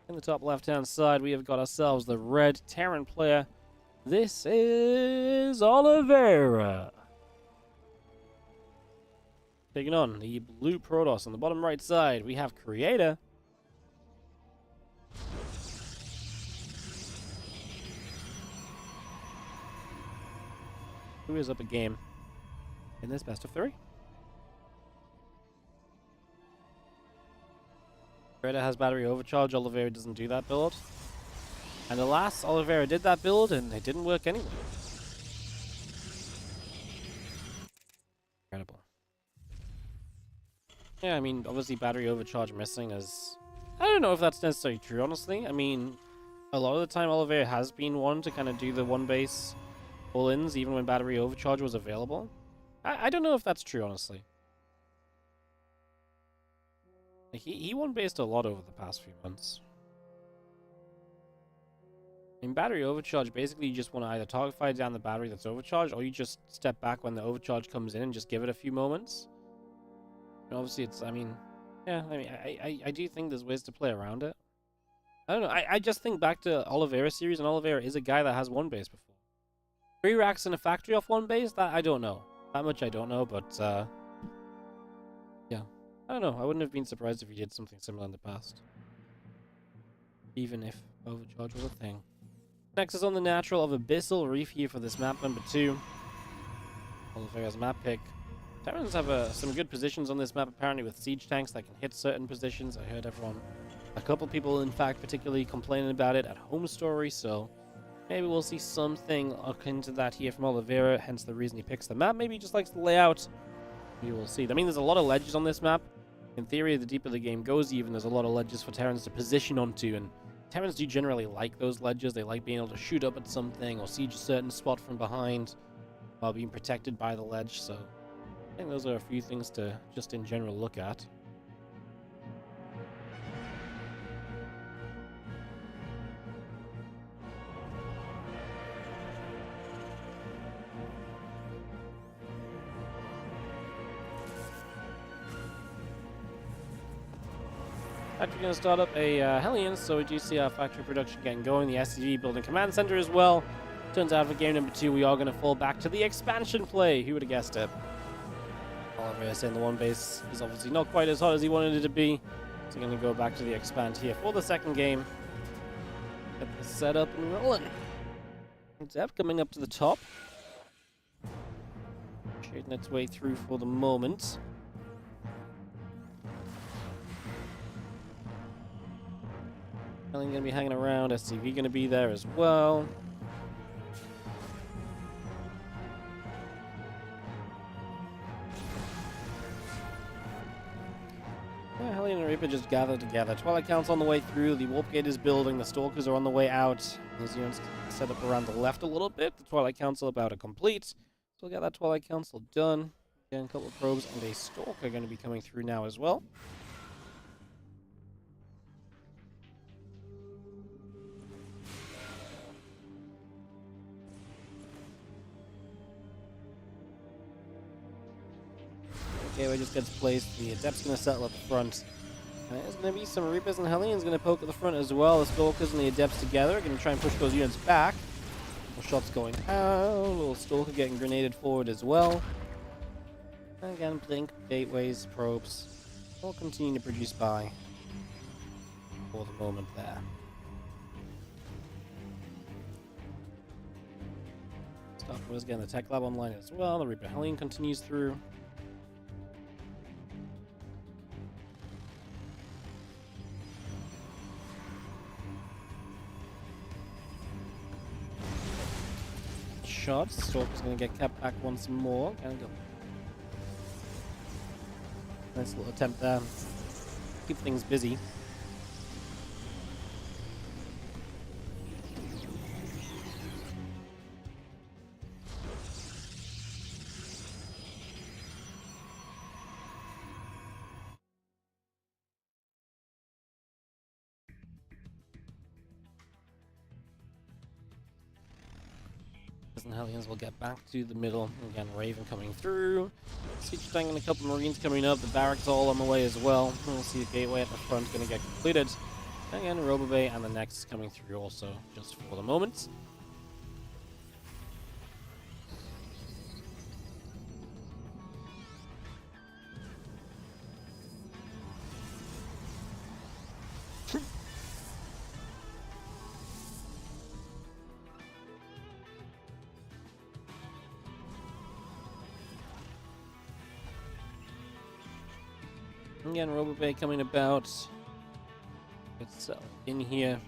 In the top left-hand side, we have got ourselves the red Terran player. This is Oliveira. Taking on the blue Protoss. On the bottom right side, we have Creator. Who is up a game? in this best of 3. Reda has battery overcharge. Oliveira doesn't do that build. And alas, Oliveira did that build and it didn't work anyway. Incredible. Yeah, I mean, obviously battery overcharge missing is... I don't know if that's necessarily true, honestly. I mean, a lot of the time Oliveira has been one to kind of do the one base pull-ins even when battery overcharge was available. I don't know if that's true, honestly. He one based a lot over the past few months. In battery overcharge, basically you just want to either target fire down the battery that's overcharged, or you just step back when the overcharge comes in and just give it a few moments. And obviously it's, I mean, yeah, I mean, I do think there's ways to play around it. I don't know, I just think back to Oliveira series, and Oliveira is a guy that has one base before. 3 racks in a factory off one base? That I don't know. That much I don't know, but yeah. I don't know, I wouldn't have been surprised if he did something similar in the past. Even if overcharge was a thing. Next is on the natural of Abyssal Reef here for this map number 2. Oliveira's map pick. Terrans have some good positions on this map, apparently, with siege tanks that can hit certain positions. I heard a couple people, in fact, particularly complaining about it at Home Story, so maybe we'll see something akin to that here from Oliveira, hence the reason he picks the map. Maybe he just likes the layout. We will see. I mean, there's a lot of ledges on this map. In theory, the deeper the game goes, even, there's a lot of ledges for Terrans to position onto, and Terrans do generally like those ledges. They like being able to shoot up at something or siege a certain spot from behind while being protected by the ledge, so I think those are a few things to just in general look at. Factory going to start up a Hellion, so we do see our factory production getting going. The SCV building command center as well. Turns out for game number 2, we are going to fall back to the expansion play. Who would have guessed it? Oliveira saying the one base is obviously not quite as hot as he wanted it to be. So we're going to go back to the expand here for the second game. Get this set up and rolling. Zep coming up to the top. Shading its way through for the moment. Going to be hanging around. SCV going to be there as well. Yeah, Hellion and Reaper just gathered together. Twilight Count's on the way through. The Warp Gate is building. The Stalkers are on the way out. Those units set up around the left a little bit. The Twilight Council about to complete. So we'll get that Twilight Council done. Again, a couple of probes and a Stalker are going to be coming through now as well. Gateway just gets placed. The Adept's going to settle at the front. There's going to be some Reapers and Hellions going to poke at the front as well. The Stalkers and the Adepts together are going to try and push those units back. Little shots going out. Little Stalker getting grenaded forward as well. And again, Blink, Gateways, Probes all continue to produce by for the moment there. Stalker is getting the Tech Lab online as well. The Reaper Hellion continues through. Shots. Stalker's going to get kept back once more. Go. Nice little attempt there. Keep things busy. And Hellions will get back to the middle. Again, Raven coming through. Siege tank and a couple Marines coming up. The barracks all on the way as well. We'll see the gateway at the front going to get completed. Again, Robobay and the next coming through also, just for the moment. Again, RoboBay coming about. It's in here.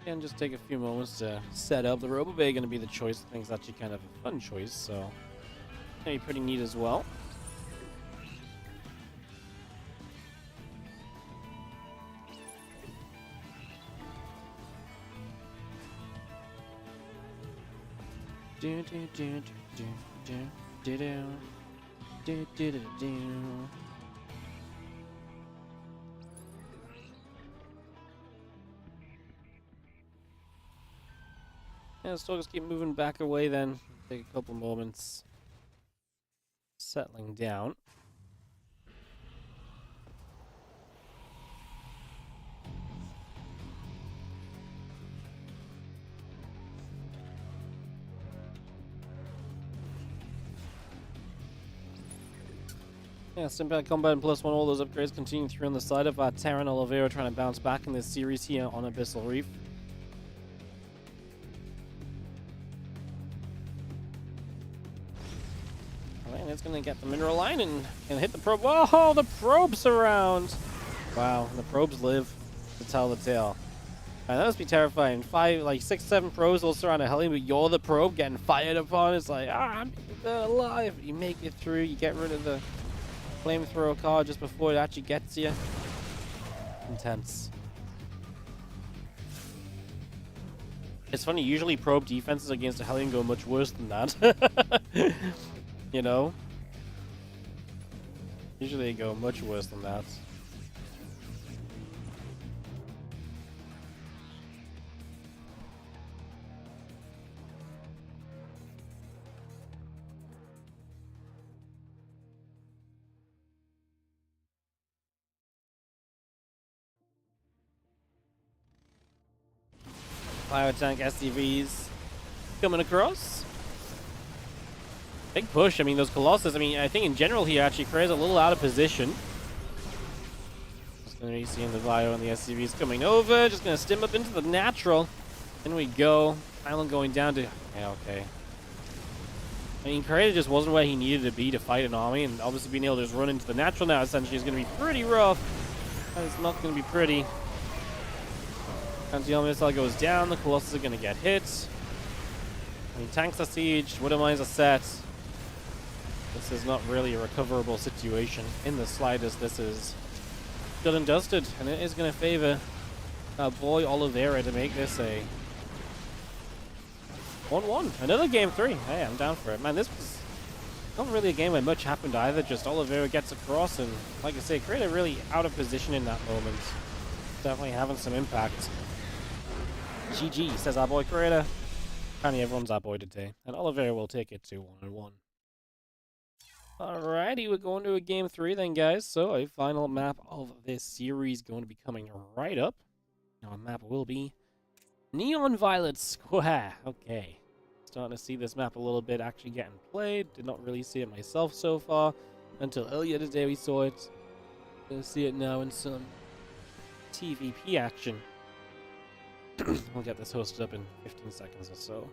Again, just take a few moments to set up. The RoboBay going to be the choice. I think it's actually kind of a fun choice, so going to be pretty neat as well. Do do do do do do do do do do do. Yeah, still just keep moving back away then. Take a couple moments. Settling down. Yeah, Stimpack Combat and +1, all those upgrades continuing through on the side of Terran Oliveira trying to bounce back in this series here on Abyssal Reef. And it's going to get the mineral line and hit the probe. Whoa, the probe's around! Wow, the probes live to tell the tale. Man, that must be terrifying. 6, 7 probes all surround a heli, but you're the probe getting fired upon. It's like, I'm alive. You make it through, you get rid of the flamethrower card just before it actually gets you. Intense. It's funny, usually probe defenses against a Hellion go much worse than that. You know? Usually they go much worse than that. Fire tank SCVs coming across. Big push. I mean, those Colossus, I think in general here actually Freya's a little out of position. Just going to be seeing the ByuN and the SCVs coming over. Just going to stim up into the natural. In we go. Island going down to... Yeah, okay. I mean, Creator just wasn't where he needed to be to fight an army, and obviously being able to just run into the natural now essentially is going to be pretty rough. That is not going to be pretty. Anti-armor missile goes down, the Colossus are going to get hit. I mean, tanks are sieged, Widow Mines are set. This is not really a recoverable situation in the slightest. This is done and dusted, and it is going to favor our boy Oliveira to make this a 1-1. Another game 3. Hey, I'm down for it. Man, this was not really a game where much happened either. Just Oliveira gets across, and like I say, Creator really out of position in that moment. Definitely having some impact. GG, says our boy Creator. Apparently everyone's our boy today. And Oliveira will take it to 1-1. Alrighty, we're going to a game 3 then, guys. So, a final map of this series going to be coming right up. Our map will be Neon Violet Square. Okay. Starting to see this map a little bit actually getting played. Did not really see it myself so far. Until earlier today we saw it. Gonna see it now in some TVP action. We'll get this hosted up in 15 seconds or so.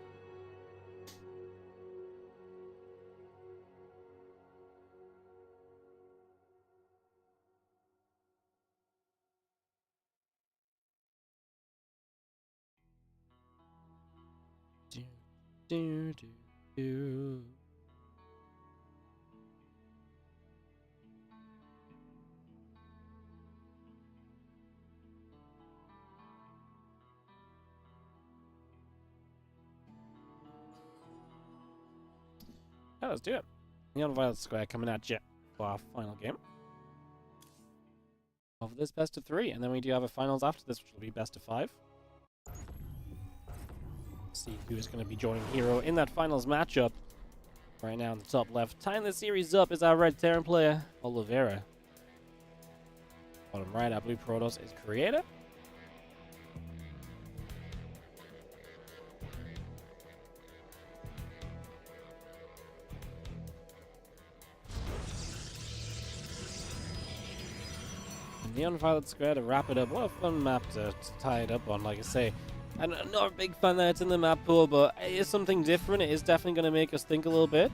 Do, do, do, do. Yeah, let's do it. Neon Violet Square coming at you for our final game of this best of 3, and then we do have a finals after this, which will be best of 5. See who is going to be joining Hero in that finals matchup. Right now in the top left, tying the series up is our red Terran player, Oliveira. Bottom right, our blue Protoss is Creator. Neon Violet Square to wrap it up. What a fun map to tie it up on, like I say. I'm not a big fan that it's in the map pool, but it is something different. It is definitely going to make us think a little bit.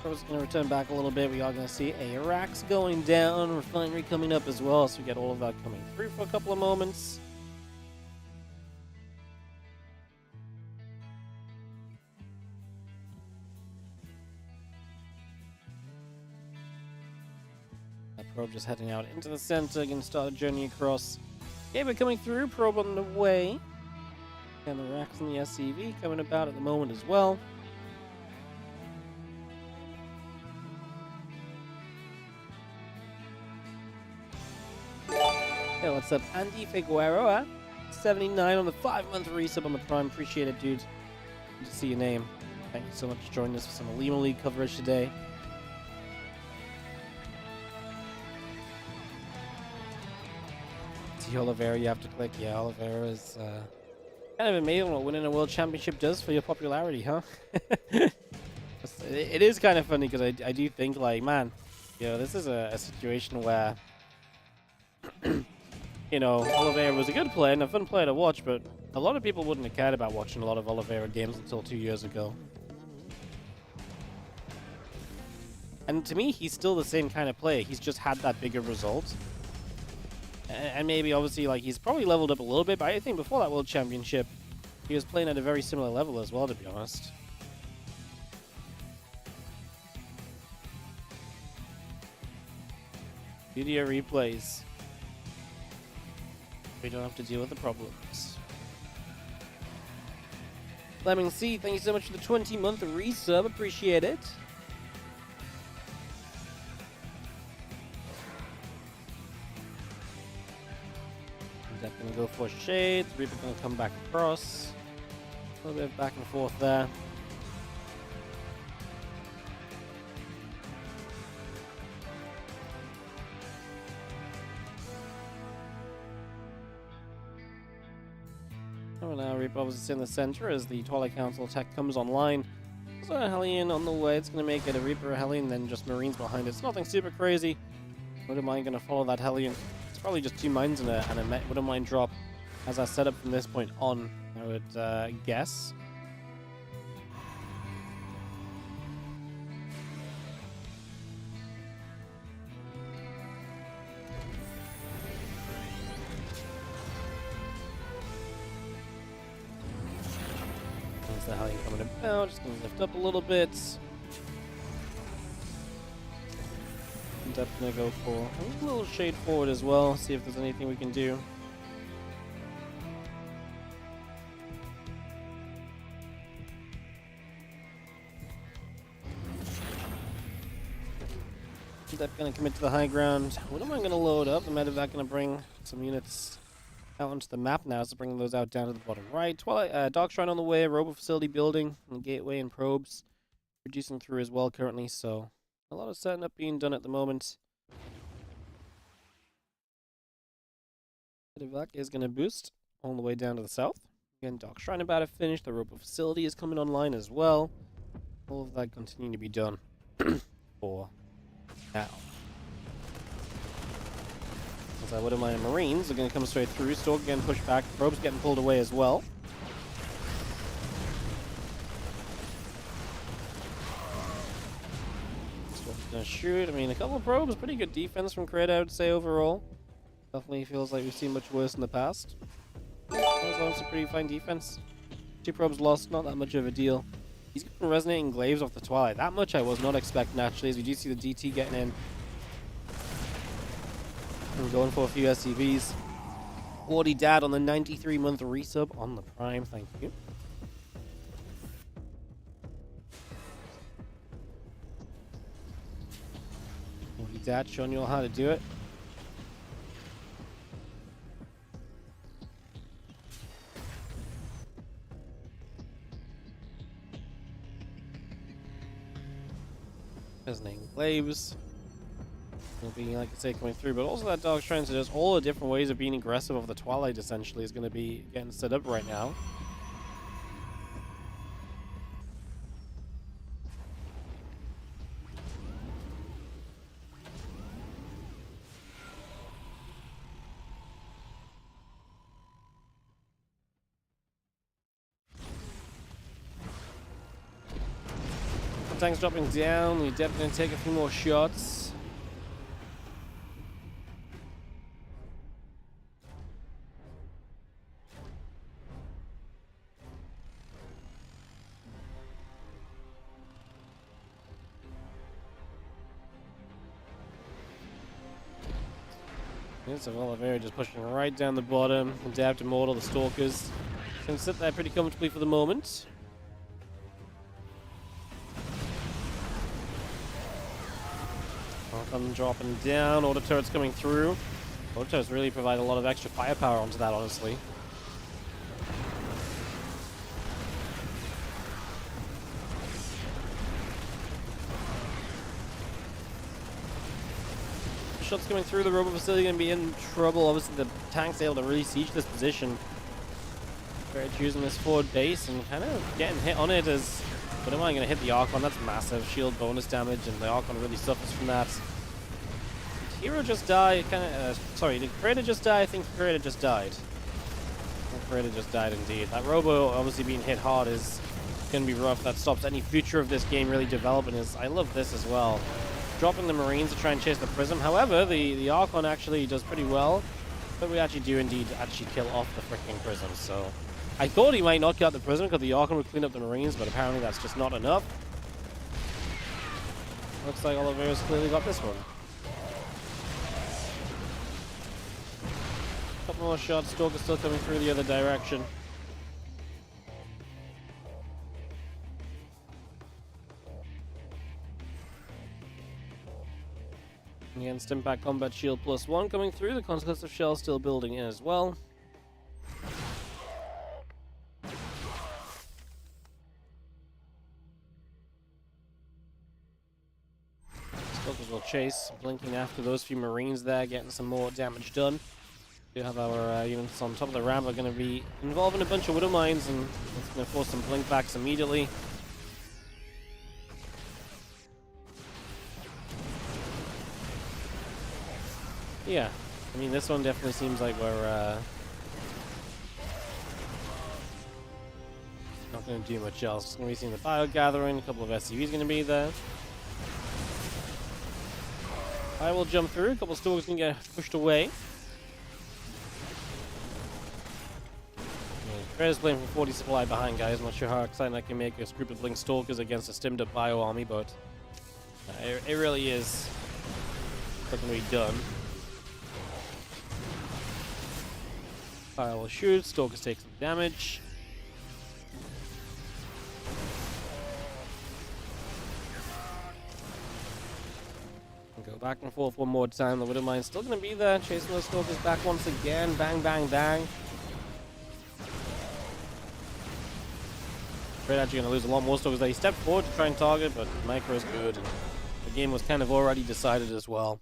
Pro's going to return back a little bit. We are going to see a Rax going down, Refinery coming up as well, so we get all of that coming through for a couple of moments. Probe just heading out into the center, going to start a journey across. Okay, we're coming through. Probe on the way. And the Rax and the SCV coming about at the moment as well. Hey, what's up? Andy Figueroa, 79 on the 5-month resub on the Prime. Appreciate it, dude. Good to see your name. Thank you so much for joining us for some Olimoleague coverage today. Oliveira, you have to click. Yeah, Oliveira is kind of amazing what winning a world championship does for your popularity, huh? It is kind of funny because I do think, like, man, you know, this is a situation where, you know, Oliveira was a good player and a fun player to watch, but a lot of people wouldn't have cared about watching a lot of Oliveira games until 2 years ago. And to me, he's still the same kind of player. He's just had that bigger result. And maybe, obviously, like, he's probably leveled up a little bit, but I think before that World Championship, he was playing at a very similar level as well, to be honest. Video replays. We don't have to deal with the problems. Lemming C, thank you so much for the 20-month resub. Appreciate it. Going to go for Shade. Reaper going to come back across. A little bit of back and forth there. Oh, now Reaper obviously in the center as the Twilight Council tech comes online. There's a Hellion on the way. It's going to make it a Reaper, a Hellion, then just Marines behind it. It's nothing super crazy. Wouldn't mind going to follow that Hellion. Probably just 2 mines and a wouldn't mind drop as I set up from this point on, I would guess. There's the Hellion coming about, just going to lift up a little bit. I'm definitely going to go for a little shade forward as well, see if there's anything we can do. I'm definitely going to commit to the high ground. What am I going to load up? The medevac going to bring some units out onto the map now, so bringing those out down to the bottom right. Twilight, Dark Shrine on the way, Robo Facility building, and Gateway and Probes reducing through as well currently, so a lot of setting up being done at the moment. Medevac is going to boost all the way down to the south. Again, Dark Shrine about to finish. The Robo Facility is coming online as well. All of that continuing to be done for now. As I wouldn't mind, Marines are going to come straight through. Stork getting pushed back. Probes getting pulled away as well. Gonna shoot. I mean, a couple of probes, pretty good defense from Crit, I would say, overall. Definitely feels like we've seen much worse in the past. That was a pretty fine defense. 2 probes lost, not that much of a deal. He's getting resonating glaives off the Twilight. That much I was not expecting, actually, as we do see the DT getting in. And going for a few SCVs. WardiTV on the 93-month resub on the Prime, thank you. WardiTV showing you all how to do it. Resonating glaives. Will be, like I say, coming through, but also that Dark Shrine, so there's all the different ways of being aggressive of the Twilight, essentially, is going to be getting set up right now. The tank's dropping down. We definitely gonna take a few more shots. So Oliveira just pushing right down the bottom. Adapt Immortal, the Stalkers can sit there pretty comfortably for the moment. Archon dropping down, auto turrets coming through. Auto turrets really provide a lot of extra firepower onto that, honestly. Shots coming through, the Robo Facility going to be in trouble. Obviously, the tank's able to really siege this position. Very choosing this forward base and kind of getting hit on it as. But am I going to hit the Archon? That's massive. Shield bonus damage, and the Archon really suffers from that. Did Hero just die? Sorry, did Creator just die? I think Creator just died. I think Creator just died indeed. That Robo obviously being hit hard is going to be rough. That stops any future of this game really developing. I love this as well. Dropping the Marines to try and chase the Prism. However, the Archon actually does pretty well. But we actually do indeed kill off the freaking Prism. So I thought he might not kill the Prism because the Archon would clean up the Marines, but apparently that's just not enough. Looks like Oliveira's clearly got this one. Couple more shots. Stalker's still coming through the other direction. Against Impact Combat Shield +1 coming through. The Conclusive Shell still building in as well. Stalkers will chase, blinking after those few Marines there, getting some more damage done. We have our units on top of the ramp are going to be involved in a bunch of Widow Mines, and it's going to force some blink backs immediately. Yeah, I mean, this one definitely seems like we're not going to do much else. It's going to be seeing the Bio Gathering, a couple of SCVs going to be there. I will jump through, a couple of Stalkers can get pushed away. Creator's playing for 40 supply behind, guys. I'm not sure how exciting I can make a group of Blink Stalkers against a stimmed up Bio army, but it really is something to be done. Fire will shoot, Stalkers take some damage. Go back and forth one more time. The Widow Mine's still going to be there, chasing those Stalkers back once again. Bang, bang, bang. We're actually going to lose a lot more Stalkers there. He stepped forward to try and target, but Micro's good. And the game was kind of already decided as well.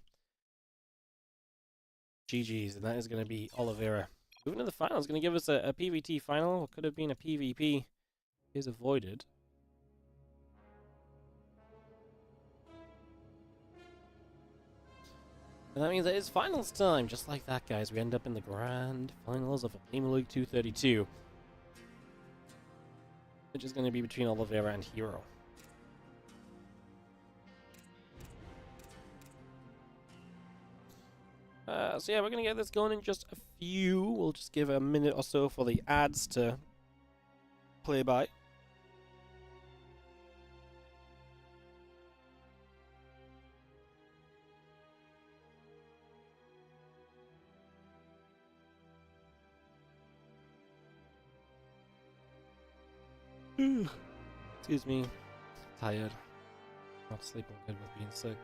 GG's, and that is going to be Oliveira. Moving to the finals, going to give us a PvT final. What could have been a PvP is avoided. And that means it is finals time. Just like that, guys. We end up in the grand finals of Olimoleague 232. Which is going to be between Oliveira and Hero. So yeah, we're going to get this going in just a few. We'll just give a minute or so for the ads to play by. Excuse me. Tired. Not sleeping good with being sick.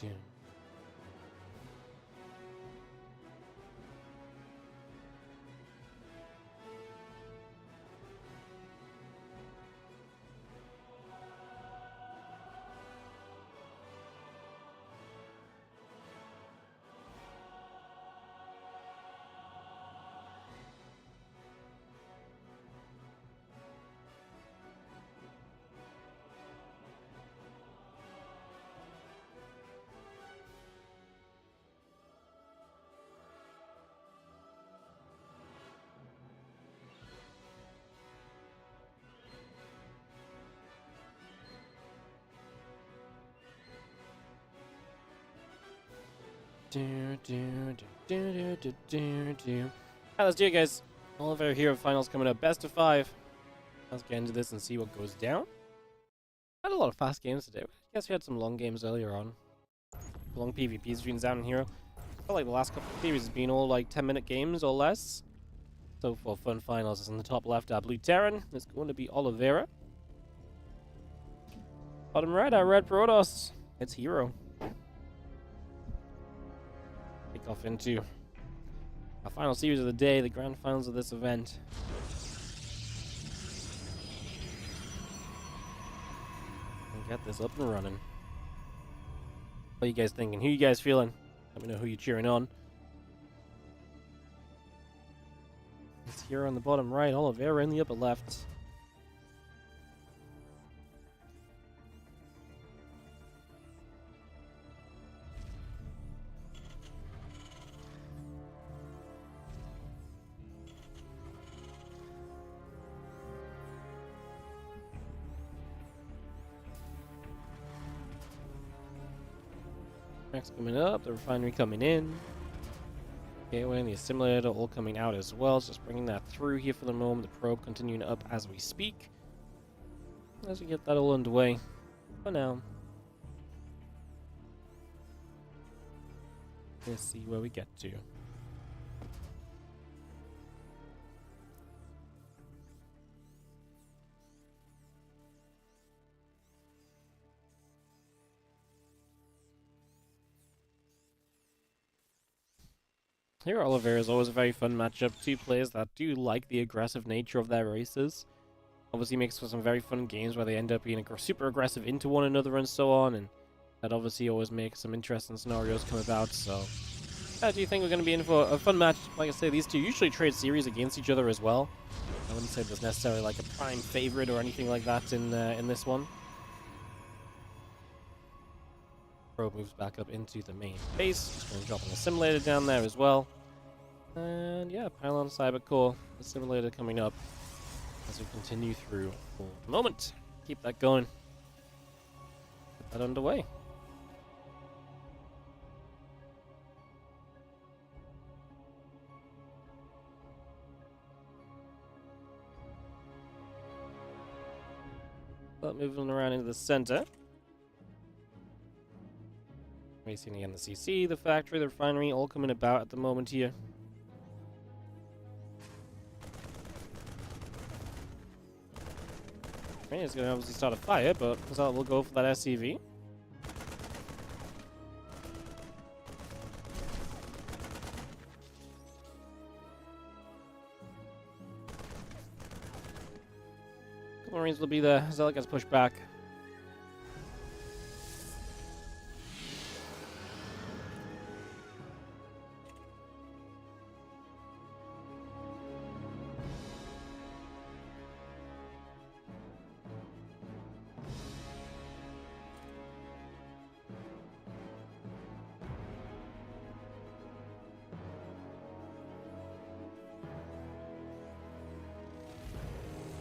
Yeah. Let's do it, guys. Oliveira Hero Finals coming up. Best of 5. Let's get into this and see what goes down. Had a lot of fast games today. I guess we had some long games earlier on. Long PvPs between Zoun and Hero. I felt like the last couple of series has been all like 10-minute games or less. So for fun finals, is in the top left, our blue Terran. It's going to be Oliveira. Bottom right, our red Protoss. It's Hero. Kick off into our final series of the day, the grand finals of this event. And get this up and running. What are you guys thinking? Who are you guys feeling? Let me know who you're cheering on. It's Hero on the bottom right, Oliveira in the upper left. Next coming up, the refinery coming in. Gateway and the assimilator all coming out as well. Just bringing that through here for the moment. The probe continuing up as we speak. As we get that all underway. For now. Let's see where we get to. Here, Oliveira is always a very fun matchup. Two players that do like the aggressive nature of their races. Obviously makes for some very fun games where they end up being super aggressive into one another and so on. And that obviously always makes some interesting scenarios come about. So, I do think we're going to be in for a fun match. Like I say, these two usually trade series against each other as well. I wouldn't say there's necessarily like a prime favorite or anything like that in this one. Probe moves back up into the main base. Just going to drop an assimilator down there as well. And yeah, pylon cyber core assimilator coming up as we continue through for the moment. Keep that going. Get that underway. But moving around into the center. Racing again the CC, the factory, the refinery, all coming about at the moment here. Okay, it's going to obviously start a fire, but we'll go for that SCV. Couple Marines will be there. Zealot gets pushed back.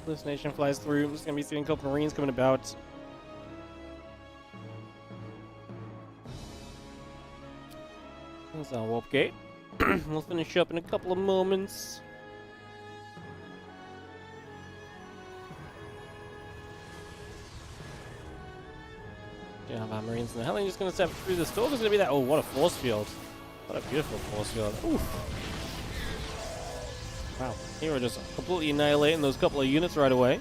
Hallucination flies through. I'm just going to be seeing a couple Marines coming about. There's our warp gate. We'll finish up in a couple of moments. Do have our Marines in the hell? Just going to step through this door. There's going to be that. Oh, what a force field. What a beautiful force field. Ooh. Wow, Hero just completely annihilating those couple of units right away.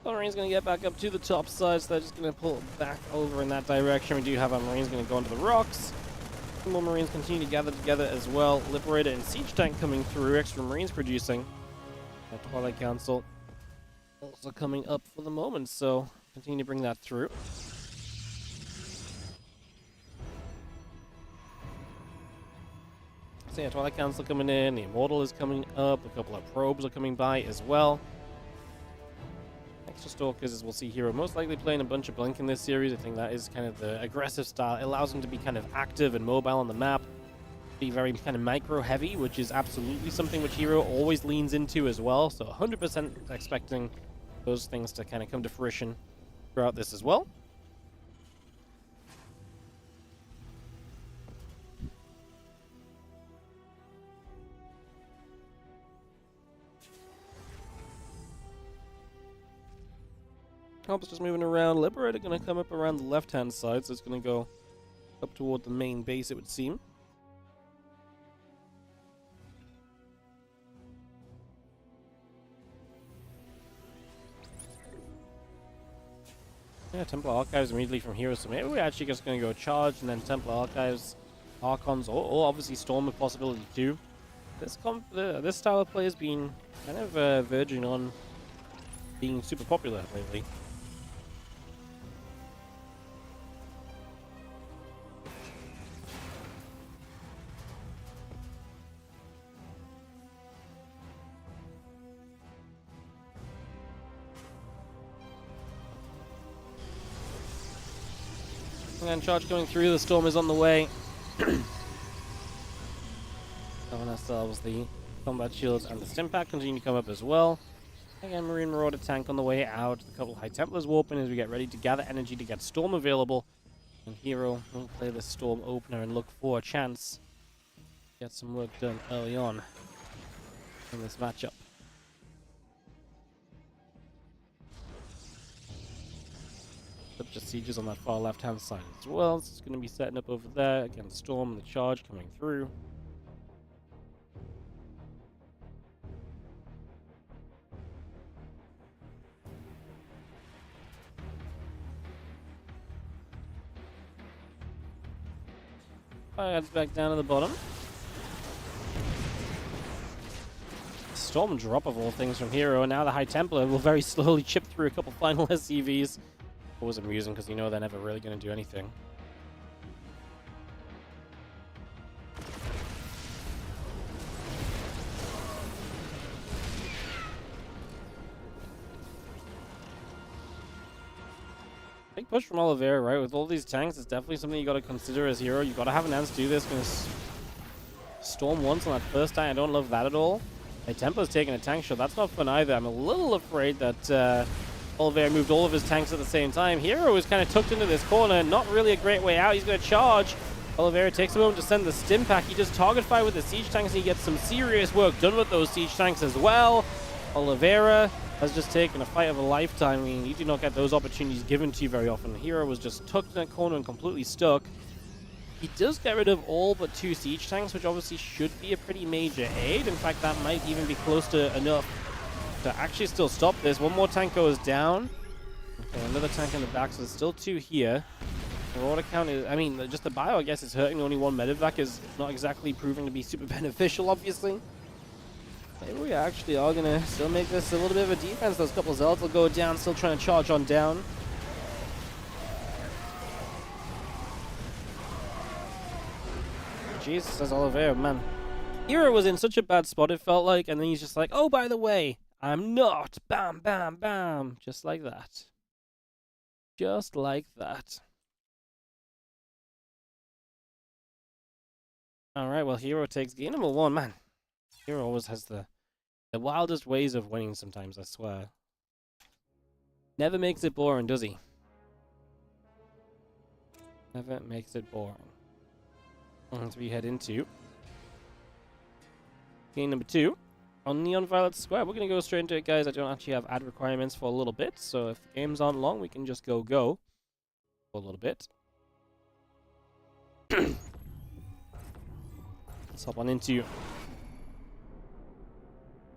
Marine's going to get back up to the top side, so they're just going to pull back over in that direction. We do have our Marines going to go onto the rocks. More Marines continue to gather together as well. Liberator and Siege Tank coming through. Extra Marines producing. Twilight Council also coming up for the moment, so continue to bring that through. So yeah, Twilight Council coming in. The Immortal is coming up. A couple of probes are coming by as well. extra Stalkers, as we'll see Hero most likely playing a bunch of Blink in this series. I think that is kind of the aggressive style. It allows him to be kind of active and mobile on the map, be very kind of micro heavy, which is absolutely something which Hero always leans into as well. So 100% expecting those things to kind of come to fruition throughout this as well. Help's just moving around. Liberator going to come up around the left-hand side, so it's going to go up toward the main base, it would seem. Yeah, Templar Archives immediately from here, so maybe we're actually just going to go charge, and then Templar Archives, Archons, or obviously Storm a possibility too. This style of play has been kind of verging on being super popular lately. And charge coming through, the Storm is on the way. Having ourselves the combat shields and the stim pack continue to come up as well. Again, Marine Marauder tank on the way out. A couple High Templars warping as we get ready to gather energy to get Storm available. And Hero will play the Storm opener and look for a chance to get some work done early on in this matchup. Just sieges on that far left-hand side as well. So it's going to be setting up over there. Again, Storm and the charge coming through. Firehead's back down to the bottom. Storm drop of all things from Hero, and now the High Templar will very slowly chip through a couple final SCVs. Always amusing because you know they're never really going to do anything. Big push from Oliveira, right? With all these tanks, it's definitely something you got to consider as Hero. You got to have an answer to do this. Going to Storm once on that first tank. I don't love that at all. My Templa's taking a tank shot. That's not fun either. I'm a little afraid that Oliveira moved all of his tanks at the same time. Hero is kind of tucked into this corner. Not really a great way out. He's going to charge. Oliveira takes a moment to send the stim pack. He does target fire with the siege tanks, and he gets some serious work done with those siege tanks as well. Oliveira has just taken a fight of a lifetime. I mean, you do not get those opportunities given to you very often. Hero was just tucked in that corner and completely stuck. He does get rid of all but 2 siege tanks, which obviously should be a pretty major aid. In fact, that might even be close to enough to actually still stop this. One more tank goes down. Okay, another tank in the back, so there's still 2 here. The Marauder count is, I mean, just the bio, I guess, is hurting. Only 1 medevac is not exactly proving to be super beneficial, obviously. Maybe we actually are going to still make this a little bit of a defense. Those couple of Zealots will go down, still trying to charge on down. Jesus, says Oliveira, man. Hero was in such a bad spot, it felt like, and then he's just like, oh, by the way, I'm not. Bam, bam, bam. Just like that. Just like that. Alright, well, Hero takes game number 1, man. Hero always has the wildest ways of winning sometimes, I swear. Never makes it boring, does he? Never makes it boring. As we head into game number 2 on Neon Violet Square. We're going to go straight into it, guys. I don't actually have ad requirements for a little bit, so if the games aren't long, we can just go for a little bit. Let's hop on into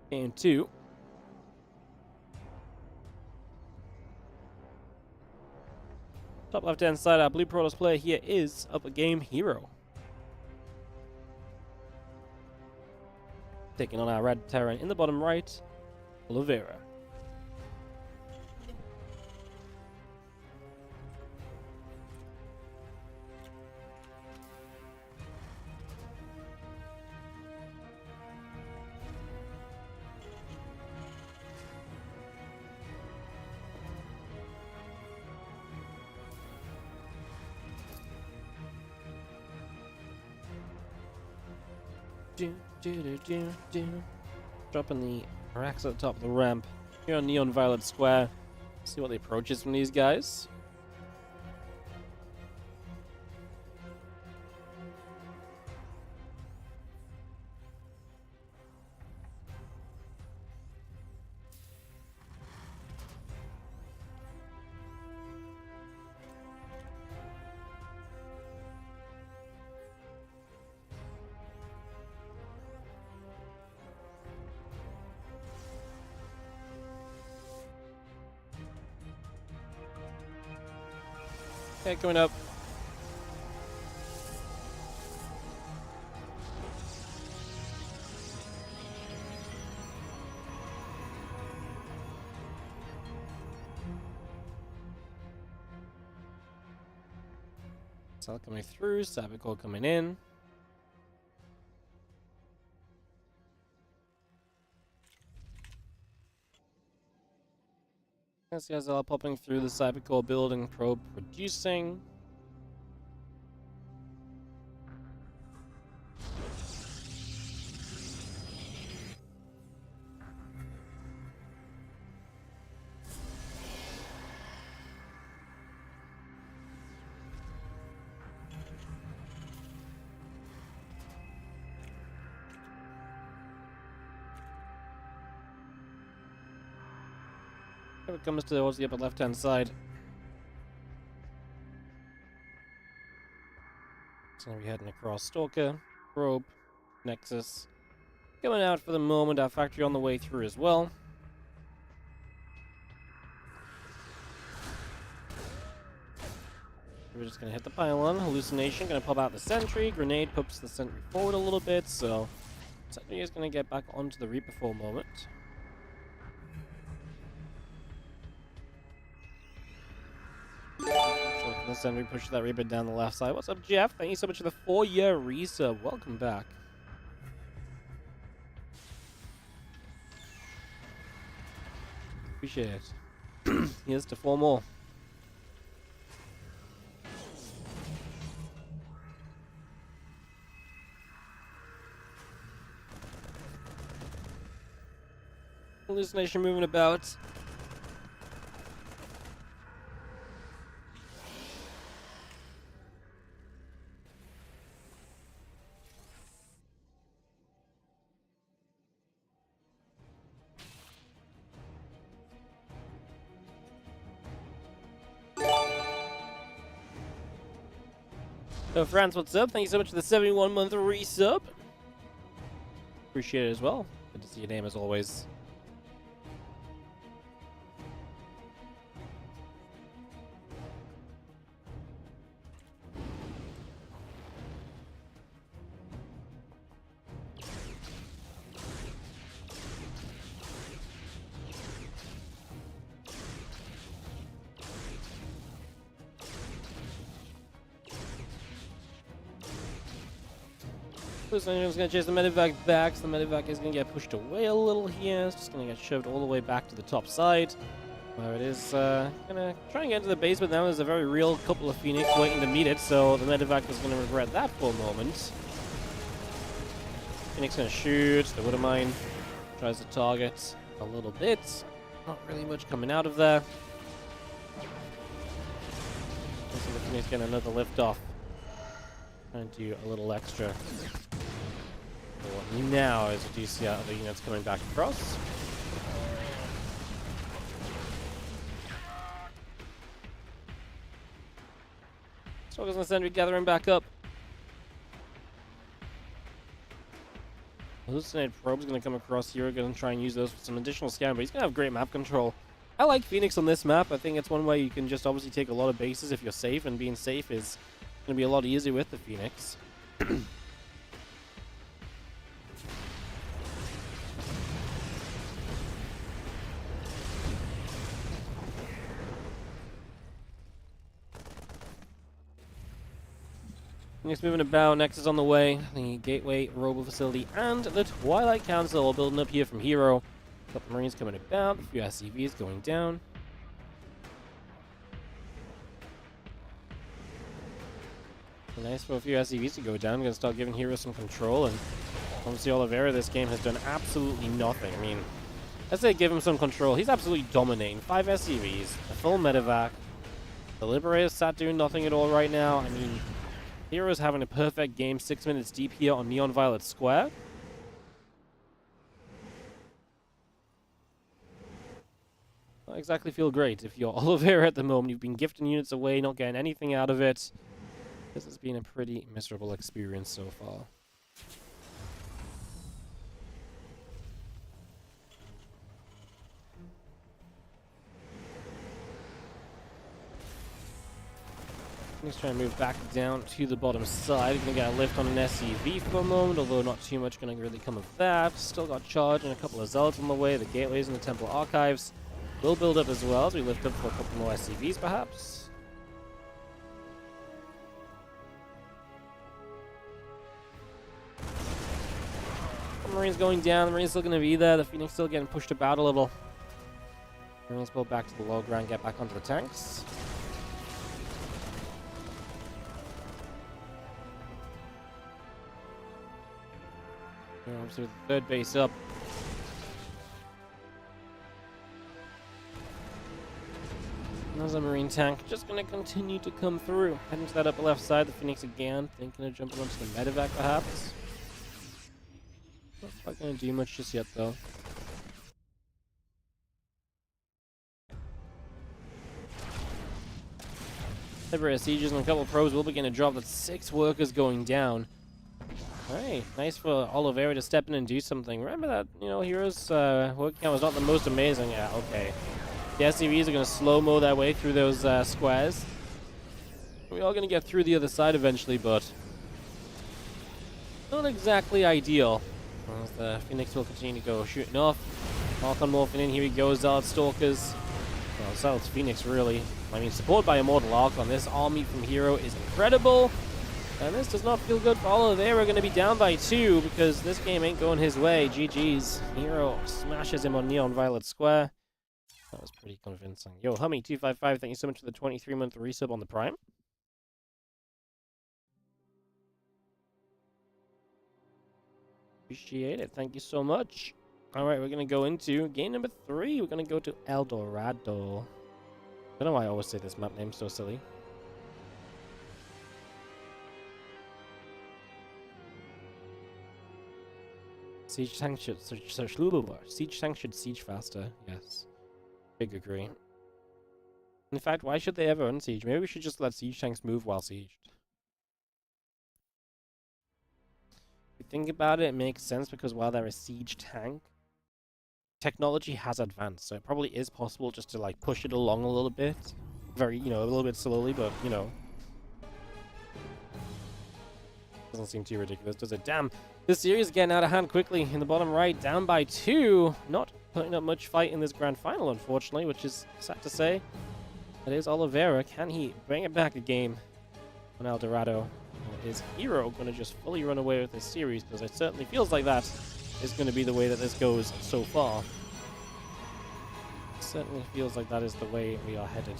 game 2. Top left-hand side, our Blue Protoss player here is up a game Hero. Taking on our Red Terran in the bottom right, Oliveira. Dropping the racks at the top of the ramp. Here on Neon Violet Square. See what the approach is from these guys. Okay, coming up. Cell coming through, Sabico coming in. SCSL popping through the Cybercore building, probe producing. Here it comes towards the upper left-hand side. So we're heading across Stalker, Probe, Nexus. Coming out for the moment, our factory on the way through as well. We're just going to hit the pylon. Hallucination, going to pop out the sentry. Grenade puts the sentry forward a little bit, so sentry is going to get back onto the Reaper for a moment. So the sentry pushes that Reaper down the left side. What's up, Jeff? Thank you so much for the 4-year resub. Welcome back. Appreciate it. Here's to 4 more. Hallucination moving about. So, France, what's up? Thank you so much for the 71-month resub. Appreciate it as well. Good to see your name as always. Hallucination's gonna chase the medevac back, so the medevac is gonna get pushed away a little here. It's just gonna get shoved all the way back to the top side, where it is gonna try and get into the base, but now there's a very real couple of Phoenix waiting to meet it, so the medevac is gonna regret that for a moment. Phoenix gonna shoot, the Widowmine tries to target a little bit. Not really much coming out of there. Let's see the Phoenix getting another lift off. Trying to do a little extra. Now, as we do see other units coming back across. Struggles in the center, gathering back up. Hallucinated Probe's going to come across here. Going to try and use those for some additional scan, but he's going to have great map control. I like Phoenix on this map. I think it's one way you can just obviously take a lot of bases if you're safe, and being safe is going to be a lot easier with the Phoenix. Next, moving about, Nexus on the way, the Gateway Robo Facility, and the Twilight Council all building up here from Hero. A couple Marines coming about, a few SCVs going down. Nice for a few SCVs to go down. I'm going to start giving Hero some control and Obviously, Oliveira this game has done absolutely nothing. I mean, let's say give him some control. He's absolutely dominating. 5 SCVs, a full medevac. The Liberator's sat doing nothing at all right now. I mean, Hero's having a perfect game. 6 minutes deep here on Neon Violet Square. Not exactly feel great if you're Oliveira at the moment. You've been gifting units away, not getting anything out of it. This has been a pretty miserable experience so far. He's trying to move back down to the bottom side. He's going to get a lift on an SCV for a moment, although not too much going to really come of that. Still got charge and a couple of zealots on the way. The gateways and the temple archives will build up as well as we lift up for a couple more SCVs perhaps. The Marine's going down. The Marine's still going to be there. The Phoenix still getting pushed about a little. Marine's pulled back to the low ground, get back onto the tanks. So the third base up. There's a Marine tank just going to continue to come through. Heading to that upper left side, the Phoenix again. Thinking of jumping onto the medevac perhaps. Not quite going to do much just yet though. Liberator sieges and a couple of probes will begin to drop. That's 6 workers going down. Hey, nice for Oliveira to step in and do something. Remember that, you know, Hero's work count was not the most amazing. Yeah, okay. The SCVs are going to slow-mo their way through those squares. We're all going to get through the other side eventually, but not exactly ideal. As the Phoenix will continue to go shooting off. Archon morphing in. Here he goes, Zealot Stalkers. Well, Zealot's Phoenix, really. I mean, supported by Immortal Archon. This army from Hero is incredible. And this does not feel good for Oliveira. We're going to be down by 2 because this game ain't going his way. GG's. Hero smashes him on Neon Violet Square. That was pretty convincing. Yo, Hummy255, thank you so much for the 23-month resub on the Prime. Appreciate it. Thank you so much. Alright, we're going to go into game number 3. We're going to go to El Dorado. I don't know why I always say this map name so silly. Siege tank should siege faster. Yes, big agree. In fact, why should they ever unsiege? Maybe we should just let siege tanks move while sieged. If you think about it, it makes sense because while they're a siege tank, technology has advanced, so it probably is possible just to like push it along a little bit, very, you know, a little bit slowly, but you know, doesn't seem too ridiculous, does it? Damn. This series is getting out of hand quickly. In the bottom right, down by 2. Not putting up much fight in this grand final, unfortunately, which is sad to say. It is Oliveira. Can he bring it back a game on El Dorado? Or is Hero going to just fully run away with this series? Because it certainly feels like that is going to be the way that this goes so far. It certainly feels like that is the way we are headed.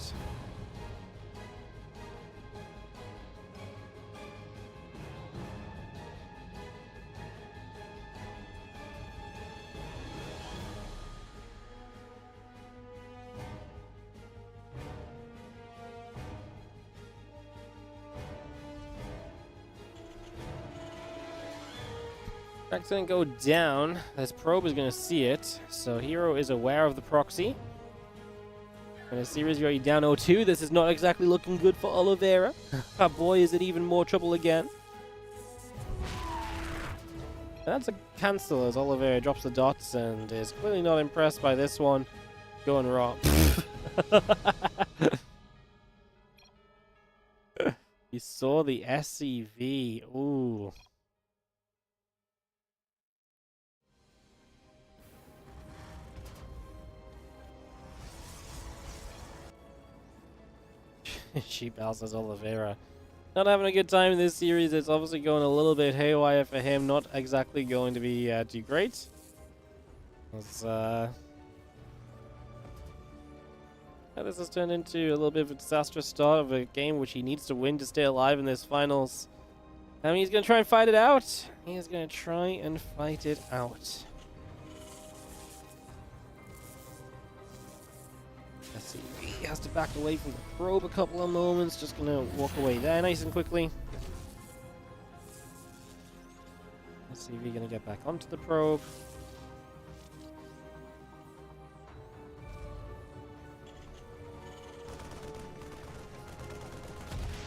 That's going to go down. This probe is going to see it. So Hero is aware of the proxy. In a series already down 0-2. This is not exactly looking good for Oliveira. Oh boy, is it even more trouble again. That's a cancel as Oliveira drops the dots and is clearly not impressed by this one. Going wrong. You saw the SCV. Ooh. She bounces Oliveira. Not having a good time in this series. It's obviously going a little bit haywire for him. Not exactly going to be too great. This has turned into a little bit of a disastrous start of a game which he needs to win to stay alive in this finals. I mean, he's going to try and fight it out. He's gonna try and fight it out. Let's see. He has to back away from the probe a couple of moments. Just gonna walk away there nice and quickly. Let's see if he's gonna get back onto the probe.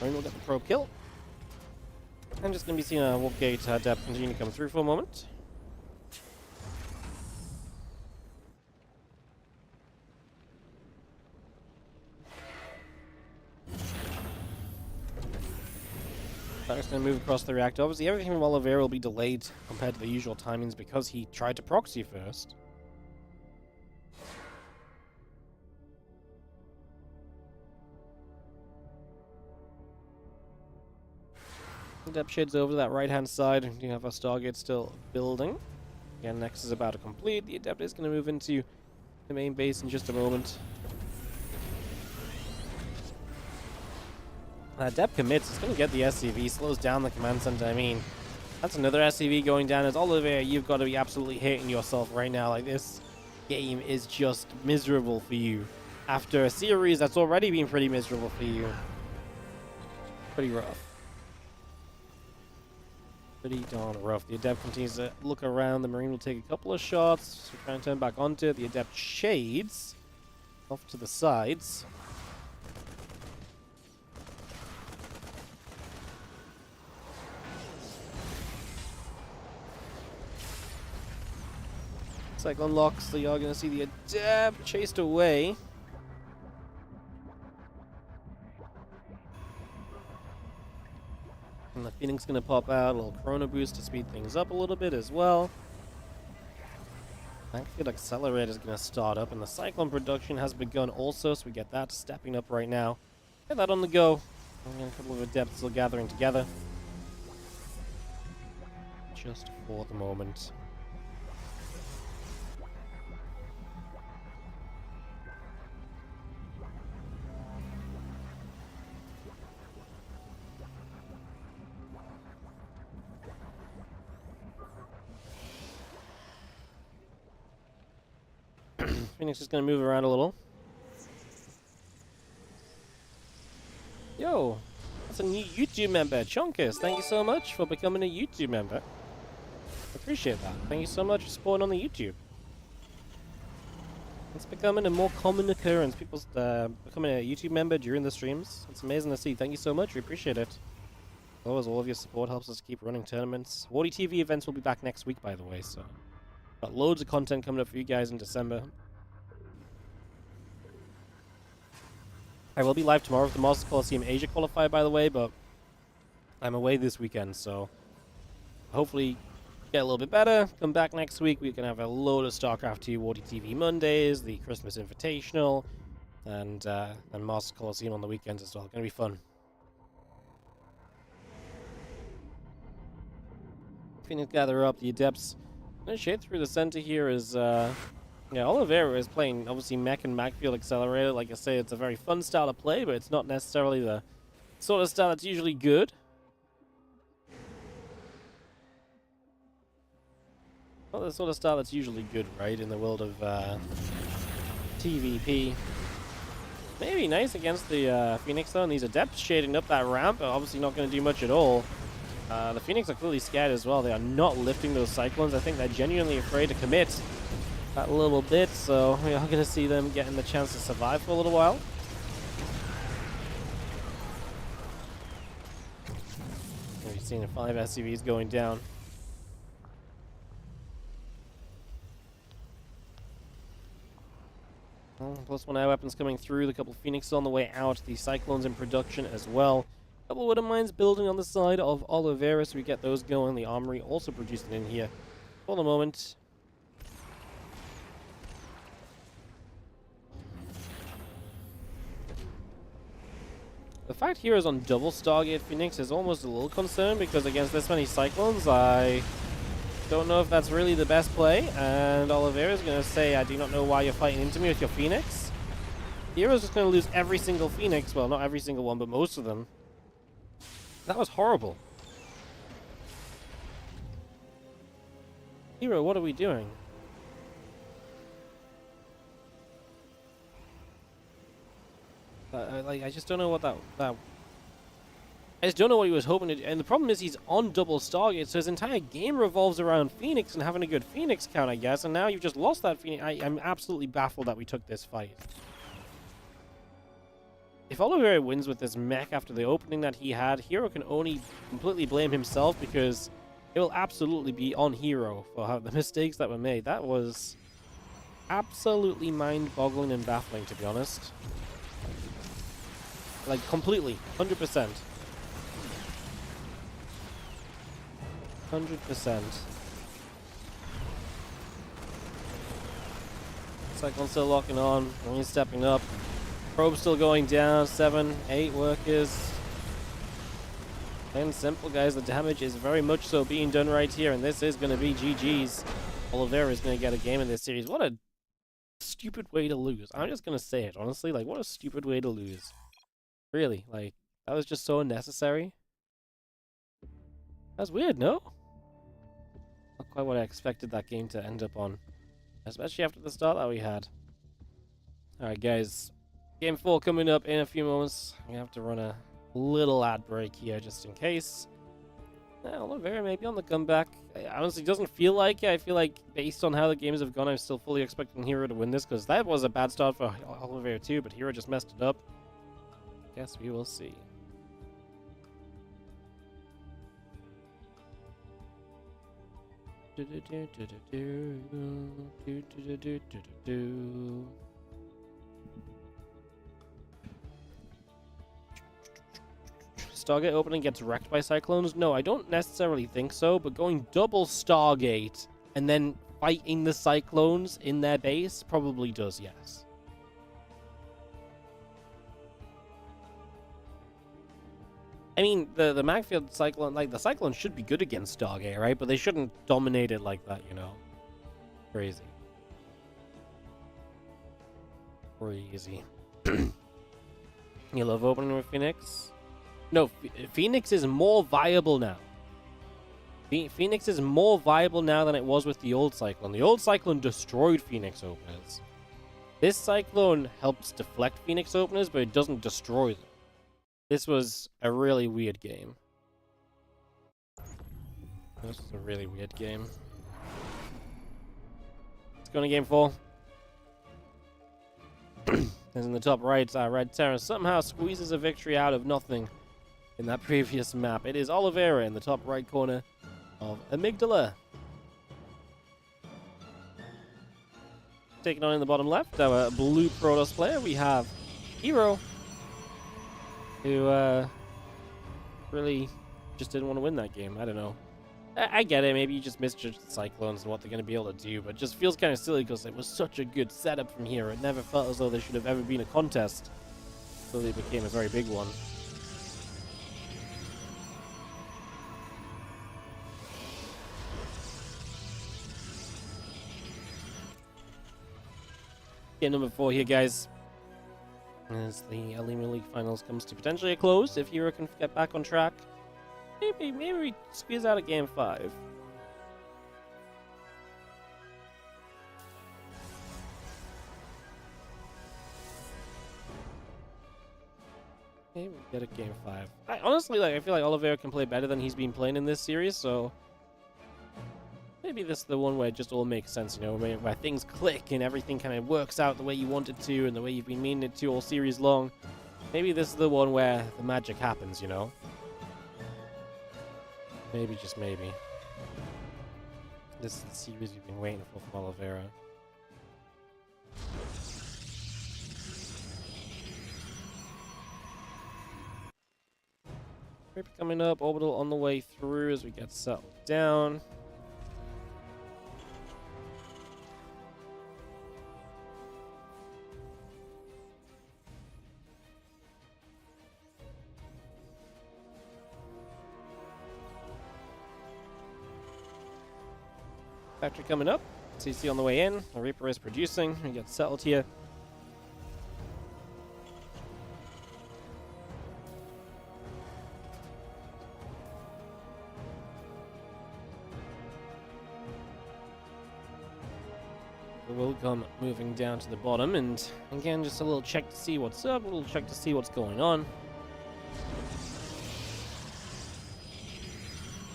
We'll get the probe kill. I'm just going to be seeing a warp gate depth continue to come through for a moment. I'm just going to move across the reactor. Obviously, everything from Oliveira will be delayed compared to the usual timings because he tried to proxy first. Depth shades over to that right-hand side. You have our Stargate still building. Again, Nex is about to complete. The Adept is going to move into the main base in just a moment. Adept commits. It's going to get the SCV. Slows down the command center. I mean, that's another SCV going down. As Oliveira, you've got to be absolutely hating yourself right now. Like, this game is just miserable for you. After a series that's already been pretty miserable for you. Pretty rough. Pretty darn rough. The Adept continues to look around. The Marine will take a couple of shots. So try and turn back onto it. The Adept shades off to the sides. Cyclone locks, so you're going to see the Adept chased away. And the Phoenix going to pop out, a little Chrono Boost to speed things up a little bit as well. Backfield Accelerator is going to start up, and the Cyclone production has begun also, so we get that stepping up right now. Get that on the go. And a couple of Adepts still gathering together. Just for the moment. Phoenix is going to move around a little. Yo, that's a new YouTube member, Chonkus. Thank you so much for becoming a YouTube member. Appreciate that. Thank you so much for supporting on the YouTube. It's becoming a more common occurrence. People becoming a YouTube member during the streams. It's amazing to see. Thank you so much. We appreciate it. Always, all of your support helps us keep running tournaments. WardiTV events will be back next week, by the way. So, got loads of content coming up for you guys in December. I will be live tomorrow with the Masters Coliseum Asia qualifier, by the way, but I'm away this weekend, so hopefully get a little bit better. Come back next week. We can have a load of StarCraft 2 WardiTV Mondays, the Christmas Invitational, and Masters Coliseum on the weekends as well. Gonna be fun. Phoenix gather up the Adepts. Gonna shade through the center here is yeah, Oliveira is playing, obviously, Mech and Backfield Accelerator. Like I say, it's a very fun style to play, but it's not necessarily the sort of style that's usually good. Not the sort of style that's usually good, right, in the world of TVP. Maybe nice against the Phoenix, though, and these Adepts shading up that ramp are obviously not going to do much at all. The Phoenix are clearly scared as well. They are not lifting those Cyclones. I think they're genuinely afraid to commit that little bit, so we are going to see them getting the chance to survive for a little while. We've seen 5 SCVs going down. +1 air weapons coming through, the couple Phoenixes on the way out, the Cyclones in production as well. A couple Widow Mines building on the side of Oliveira, so we get those going. The Armory also producing in here for the moment. The fact here is on double Stargate Phoenix is almost a little concerned, because against this many Cyclones, I don't know if that's really the best play. And Oliveira is going to say, I do not know why you're fighting into me with your Phoenix. Hero's just going to lose every single Phoenix. Well, not every single one, but most of them. That was horrible. Hero, what are we doing? I just don't know what that I just don't know what he was hoping to do. And the problem is he's on double Stargate, so his entire game revolves around Phoenix and having a good Phoenix count, I guess. And now you've just lost that Phoenix. I'm absolutely baffled that we took this fight. If Oliveira wins with this mech after the opening that he had, Hero can only completely blame himself because it will absolutely be on Hero for the mistakes that were made. That was absolutely mind-boggling and baffling, to be honest. Like, completely. 100%. 100%. Cyclone's still locking on. He's stepping up. Probe still going down. 7, 8 workers. Plain and simple, guys. The damage is very much so being done right here, and this is going to be GG's. Oliveira is going to get a game in this series. What a stupid way to lose. I'm just going to say it, honestly. Like, what a stupid way to lose. Really, like, that was just so unnecessary. That's weird, no? Not quite what I expected that game to end up on. Especially after the start that we had. Alright, guys. Game 4 coming up in a few moments. I'm going to have to run a little ad break here just in case. Oliveira may be on the comeback. It honestly doesn't feel like it. I feel like based on how the games have gone, I'm still fully expecting Hero to win this because that was a bad start for Oliveira too, but Hero just messed it up. Guess we will see. Stargate opening gets wrecked by Cyclones? No, I don't necessarily think so, but going double Stargate and then fighting the Cyclones in their base probably does, yes. I mean, the Magfield Cyclone, like, the Cyclone should be good against Stargate, right? But they shouldn't dominate it like that, you know? Crazy. Crazy. You love opening with Phoenix? No, Phoenix is more viable now. Phoenix is more viable now than it was with the old Cyclone. The old Cyclone destroyed Phoenix openers. This Cyclone helps deflect Phoenix openers, but it doesn't destroy them. This was a really weird game. This was a really weird game. Let's go to game 4. As in the top right, Red Terra somehow squeezes a victory out of nothing in that previous map. It is Oliveira in the top right corner of Amygdala. Taking on in the bottom left, our blue Protoss player, we have Hero, who really just didn't want to win that game. I don't know. I get it. Maybe you just misjudged the Cyclones and what they're going to be able to do, but it just feels kind of silly because it was such a good setup from here. It never felt as though there should have ever been a contest. So it became a very big one. Game number 4 here, guys. As the Olimoleague finals comes to potentially a close, if Hero can get back on track, maybe we squeeze out a game 5. Maybe we get a game 5. Honestly, I feel like Oliveira can play better than he's been playing in this series, so maybe this is the one where it just all makes sense, you know, where things click and everything kind of works out the way you want it to and the way you've been meaning it to all series long. Maybe this is the one where the magic happens, you know? Maybe, just maybe. This is the series you've been waiting for from Oliveira. Rip coming up, orbital on the way through as we get settled down. Factory coming up. CC on the way in. The Reaper is producing. We get settled here. come moving down to the bottom, and again, just a little check to see what's up, a little check to see what's going on.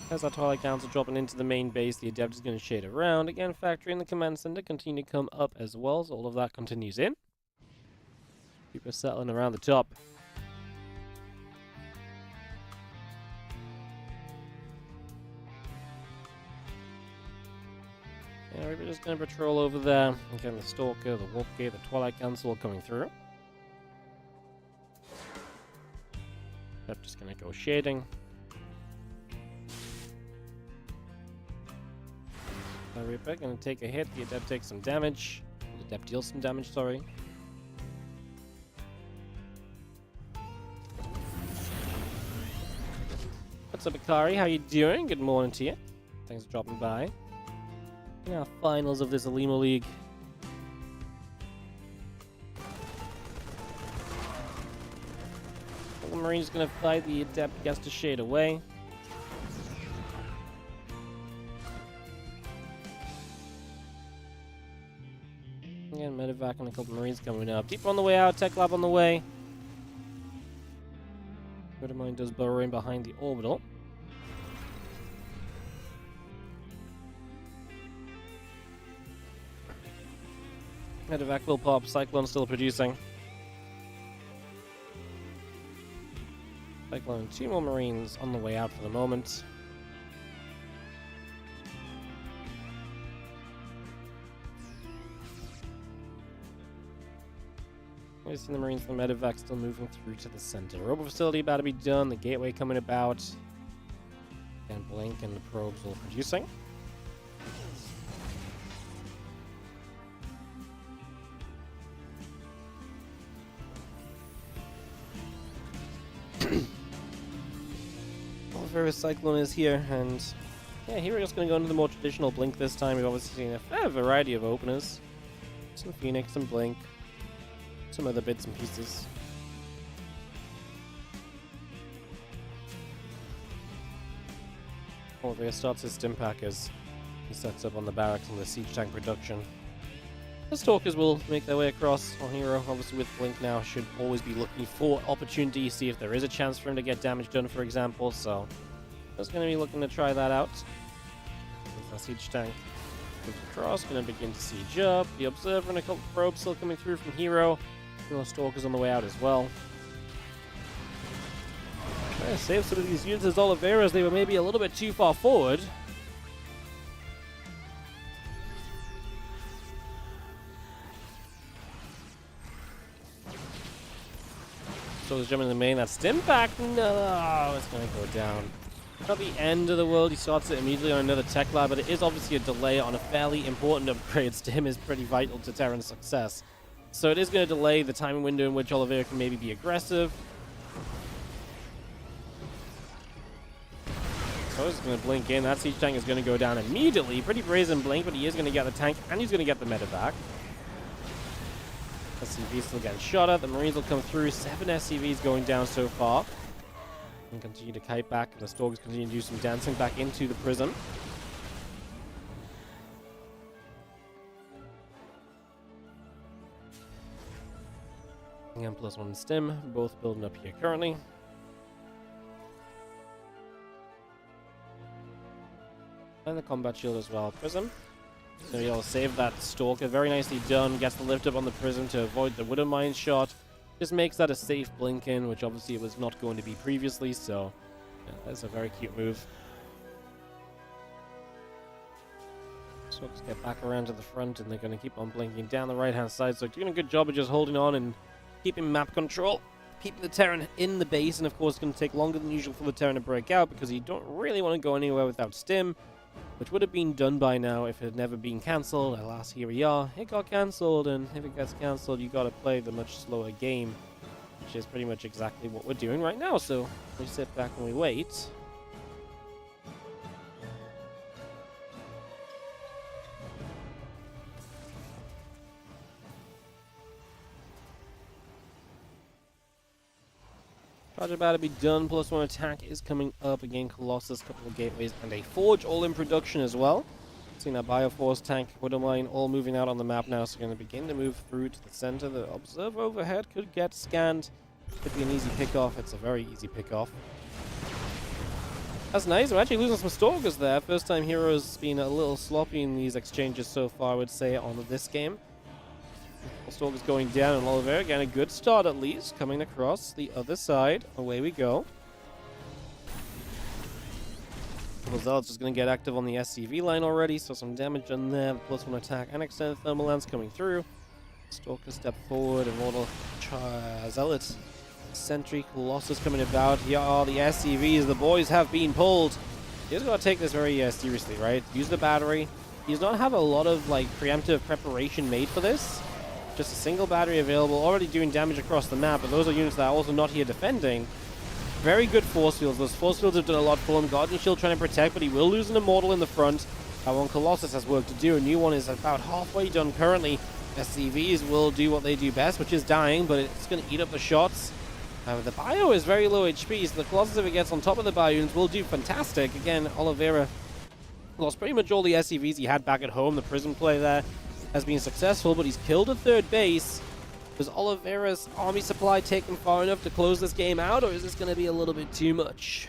As our Twilight Council dropping into the main base, the Adept is going to shade around. Again, factory in the command center continue to come up as well, so all of that continues in. People settling around the top. Yeah, we're just going to patrol over there. Again, the Stalker, the Warp Gate, the Twilight Council coming through. Adept just going to go shading. Reaper going to take a hit. The Adept takes some damage. The Adept deals some damage, sorry. What's up, Akari? How you doing? Good morning to you. Thanks for dropping by. Yeah, finals of this Olimoleague. The Marine's going to fight. The Adept gets to shade away. Again, medevac and a couple Marines coming up. Deep on the way out, Tech Lab on the way. Good Mine does burrow in behind the orbital. Medevac will pop, Cyclone still producing. Cyclone, 2 more Marines on the way out for the moment. We've seen the Marines and the medevac still moving through to the center. Robo facility about to be done, the gateway coming about. And Blink and the probes all producing. Oliveira Cyclone is here, and yeah, here we're just going to go into the more traditional Blink this time. We've obviously seen a fair variety of openers. Some Phoenix, some Blink. Some other bits and pieces. Oliveira starts his stim packers. He sets up on the barracks and the siege tank production. The Stalkers will make their way across. On Hero, obviously with Blink now, should always be looking for opportunities, see if there is a chance for him to get damage done, for example. So, just going to be looking to try that out. There's our siege tank. Across, going to begin to siege up. The Observer and a couple probes still coming through from Hero. The Stalkers on the way out as well. Trying to save some of these units as Oliveira, as they were maybe a little bit too far forward. So jumping in the main, that stim pack, no, it's going to go down. Not the end of the world, he starts it immediately on another tech lab, but it is obviously a delay on a fairly important upgrade. Stim is pretty vital to Terran's success. So it is going to delay the timing window in which Oliveira can maybe be aggressive. So he's going to blink in. That siege tank is going to go down immediately. Pretty brazen blink, but he is going to get the tank, and he's going to get the medevac. SCV still getting shot at. The Marines will come through. 7 SCVs going down so far. And continue to kite back, and the Stalkers continue to do some dancing back into the prison. And +1 stim, both building up here currently. And the combat shield as well. Prism. So he'll save that Stalker. Very nicely done. Gets the lift up on the Prism to avoid the Widow Mine shot. Just makes that a safe blink in, which obviously it was not going to be previously. So yeah, that's a very cute move. Stalkers get back around to the front, and they're going to keep on blinking down the right-hand side. So doing a good job of just holding on and keeping map control, keeping the Terran in the base, and of course it's going to take longer than usual for the Terran to break out because you don't really want to go anywhere without stim, which would have been done by now if it had never been cancelled. Alas, here we are. It got cancelled, and if it gets cancelled, you got to play the much slower game, which is pretty much exactly what we're doing right now. So we sit back and we wait. Charge about to be done. +1 attack is coming up again. Colossus, couple of gateways, and a forge all in production as well. Seeing that Bioforce tank, Widowmine all moving out on the map now, so we're going to begin to move through to the center. The observer overhead could get scanned. Could be an easy pickoff. It's a very easy pickoff. That's nice. We're actually losing some Stalkers there. First time Hero's been a little sloppy in these exchanges so far, I would say, on this game. Stalkers going down, and Oliveira getting a good start at least, coming across the other side. Away we go. Zealot's just going to get active on the SCV line already, so some damage done there. +1 attack and extended thermal lance coming through. Stalker step forward, Immortal Zealot. Sentry Colossus coming about. Here are the SCVs. The boys have been pulled. You just got to take this very seriously, right? Use the battery. He does not have a lot of like preemptive preparation made for this. Just a single battery available, already doing damage across the map, but those are units that are also not here defending. Very good force fields. Those force fields have done a lot for him. Guardian Shield trying to protect, but he will lose an Immortal in the front. That one Colossus has work to do. A new one is about halfway done currently. SCVs will do what they do best, which is dying, but it's going to eat up the shots. The Bio is very low HP, so the Colossus, if it gets on top of the ByuNs, will do fantastic. Again, Oliveira lost pretty much all the SCVs he had back at home. The Prism play there has been successful, but he's killed a third base. Was Oliveira's army supply taken far enough to close this game out, or is this going to be a little bit too much?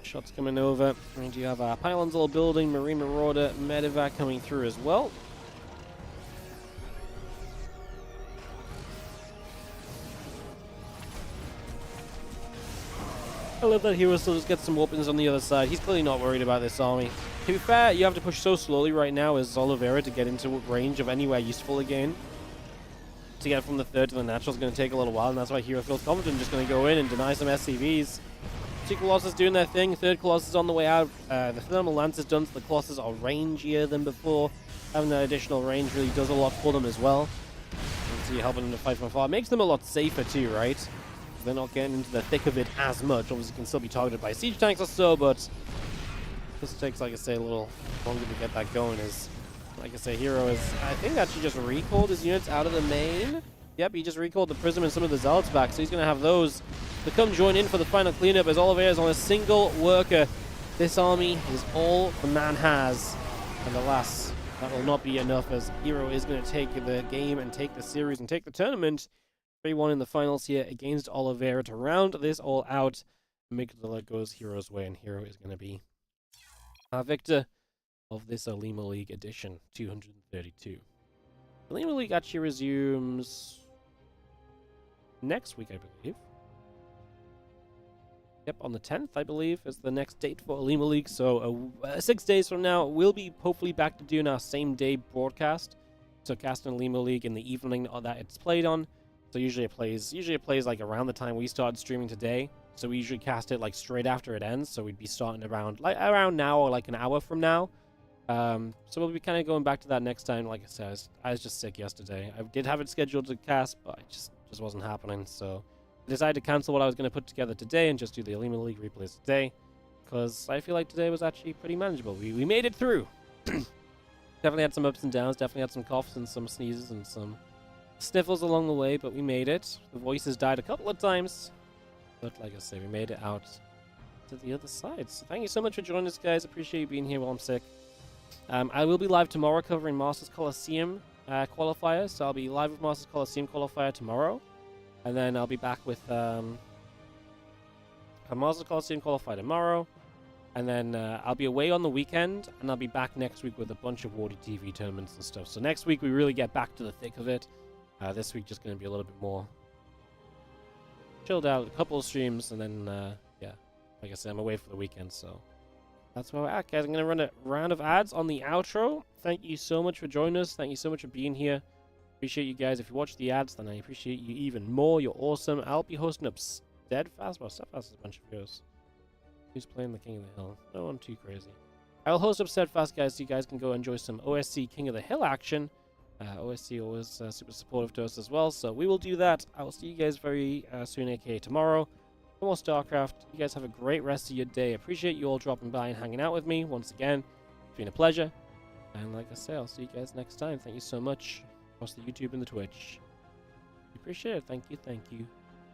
Shots coming over. And you have pylons all building, Marine Marauder, Medevac coming through as well. I love that Hero still just gets some weapons on the other side. He's clearly not worried about this army. To be fair, you have to push so slowly right now as Oliveira to get into range of anywhere useful again. To get from the third to the natural is going to take a little while, and that's why Hero feels confident just going to go in and deny some SCVs. Two Colossus doing their thing. Third Colossus on the way out. The Thermal Lance is done, so the Colossus are rangier than before. Having that additional range really does a lot for them as well. You see, helping them to fight from afar. It makes them a lot safer too, right? They're not getting into the thick of it as much. Obviously, can still be targeted by siege tanks or so, but this takes, like I say, a little longer to get that going. Is, like I say, Hero is, I think, actually just recalled his units out of the main. Yep, he just recalled the Prism and some of the Zealots back, so he's going to have those to come join in for the final cleanup as Oliveira is on a single worker. This army is all the man has, and alas, that will not be enough as Hero is going to take the game and take the series and take the tournament. 3-1 in the finals here against Oliveira to round this all out. Amygdala goes Hero's way, and Hero is going to be our victor of this Olimoleague edition 232. Olimoleague actually resumes next week, I believe. Yep, on the 10th, I believe, is the next date for Olimoleague. So 6 days from now, we'll be hopefully back to doing our same day broadcast. So casting Olimoleague in the evening that it's played on. So usually it plays like around the time we started streaming today. So we usually cast it like straight after it ends. So we'd be starting around now or like an hour from now. So we'll be kind of going back to that next time. Like I said, I was just sick yesterday. I did have it scheduled to cast, but it just wasn't happening. So I decided to cancel what I was going to put together today and just do the Olimoleague replays today, because I feel like today was actually pretty manageable. We made it through. Definitely had some ups and downs. Definitely had some coughs and some sneezes and some sniffles along the way, but we made it. The voices died a couple of times, but like I say, we made it out to the other side. So thank you so much for joining us, guys. Appreciate you being here while I'm sick. I will be live tomorrow covering Masters Coliseum qualifiers, so I'll be live with Masters Coliseum qualifier tomorrow, and then I'll be back with a Masters Coliseum qualifier tomorrow, and then I'll be away on the weekend, and I'll be back next week with a bunch of WardiTV tournaments and stuff. So next week we really get back to the thick of it. This week just going to be a little bit more chilled out, a couple of streams, and then, yeah, like I said, I'm away for the weekend, so that's where we're at, guys. I'm going to run a round of ads on the outro. Thank you so much for joining us. Thank you so much for being here. Appreciate you guys. If you watch the ads, then I appreciate you even more. You're awesome. I'll be hosting up Steadfast. Well, Steadfast is a bunch of videos. Who's playing the King of the Hill? No one too crazy. I'll host up Steadfast, guys, so you guys can go enjoy some OSC King of the Hill action. OSC always super supportive to us as well, so we will do that. I will see you guys very soon, aka tomorrow. For more StarCraft. You guys have a great rest of your day. Appreciate you all dropping by and hanging out with me once again. It's been a pleasure. And like I say, I'll see you guys next time. Thank you so much across the YouTube and the Twitch. Appreciate it. Thank you. Thank you.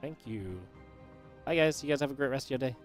Thank you. Bye, guys. You guys have a great rest of your day.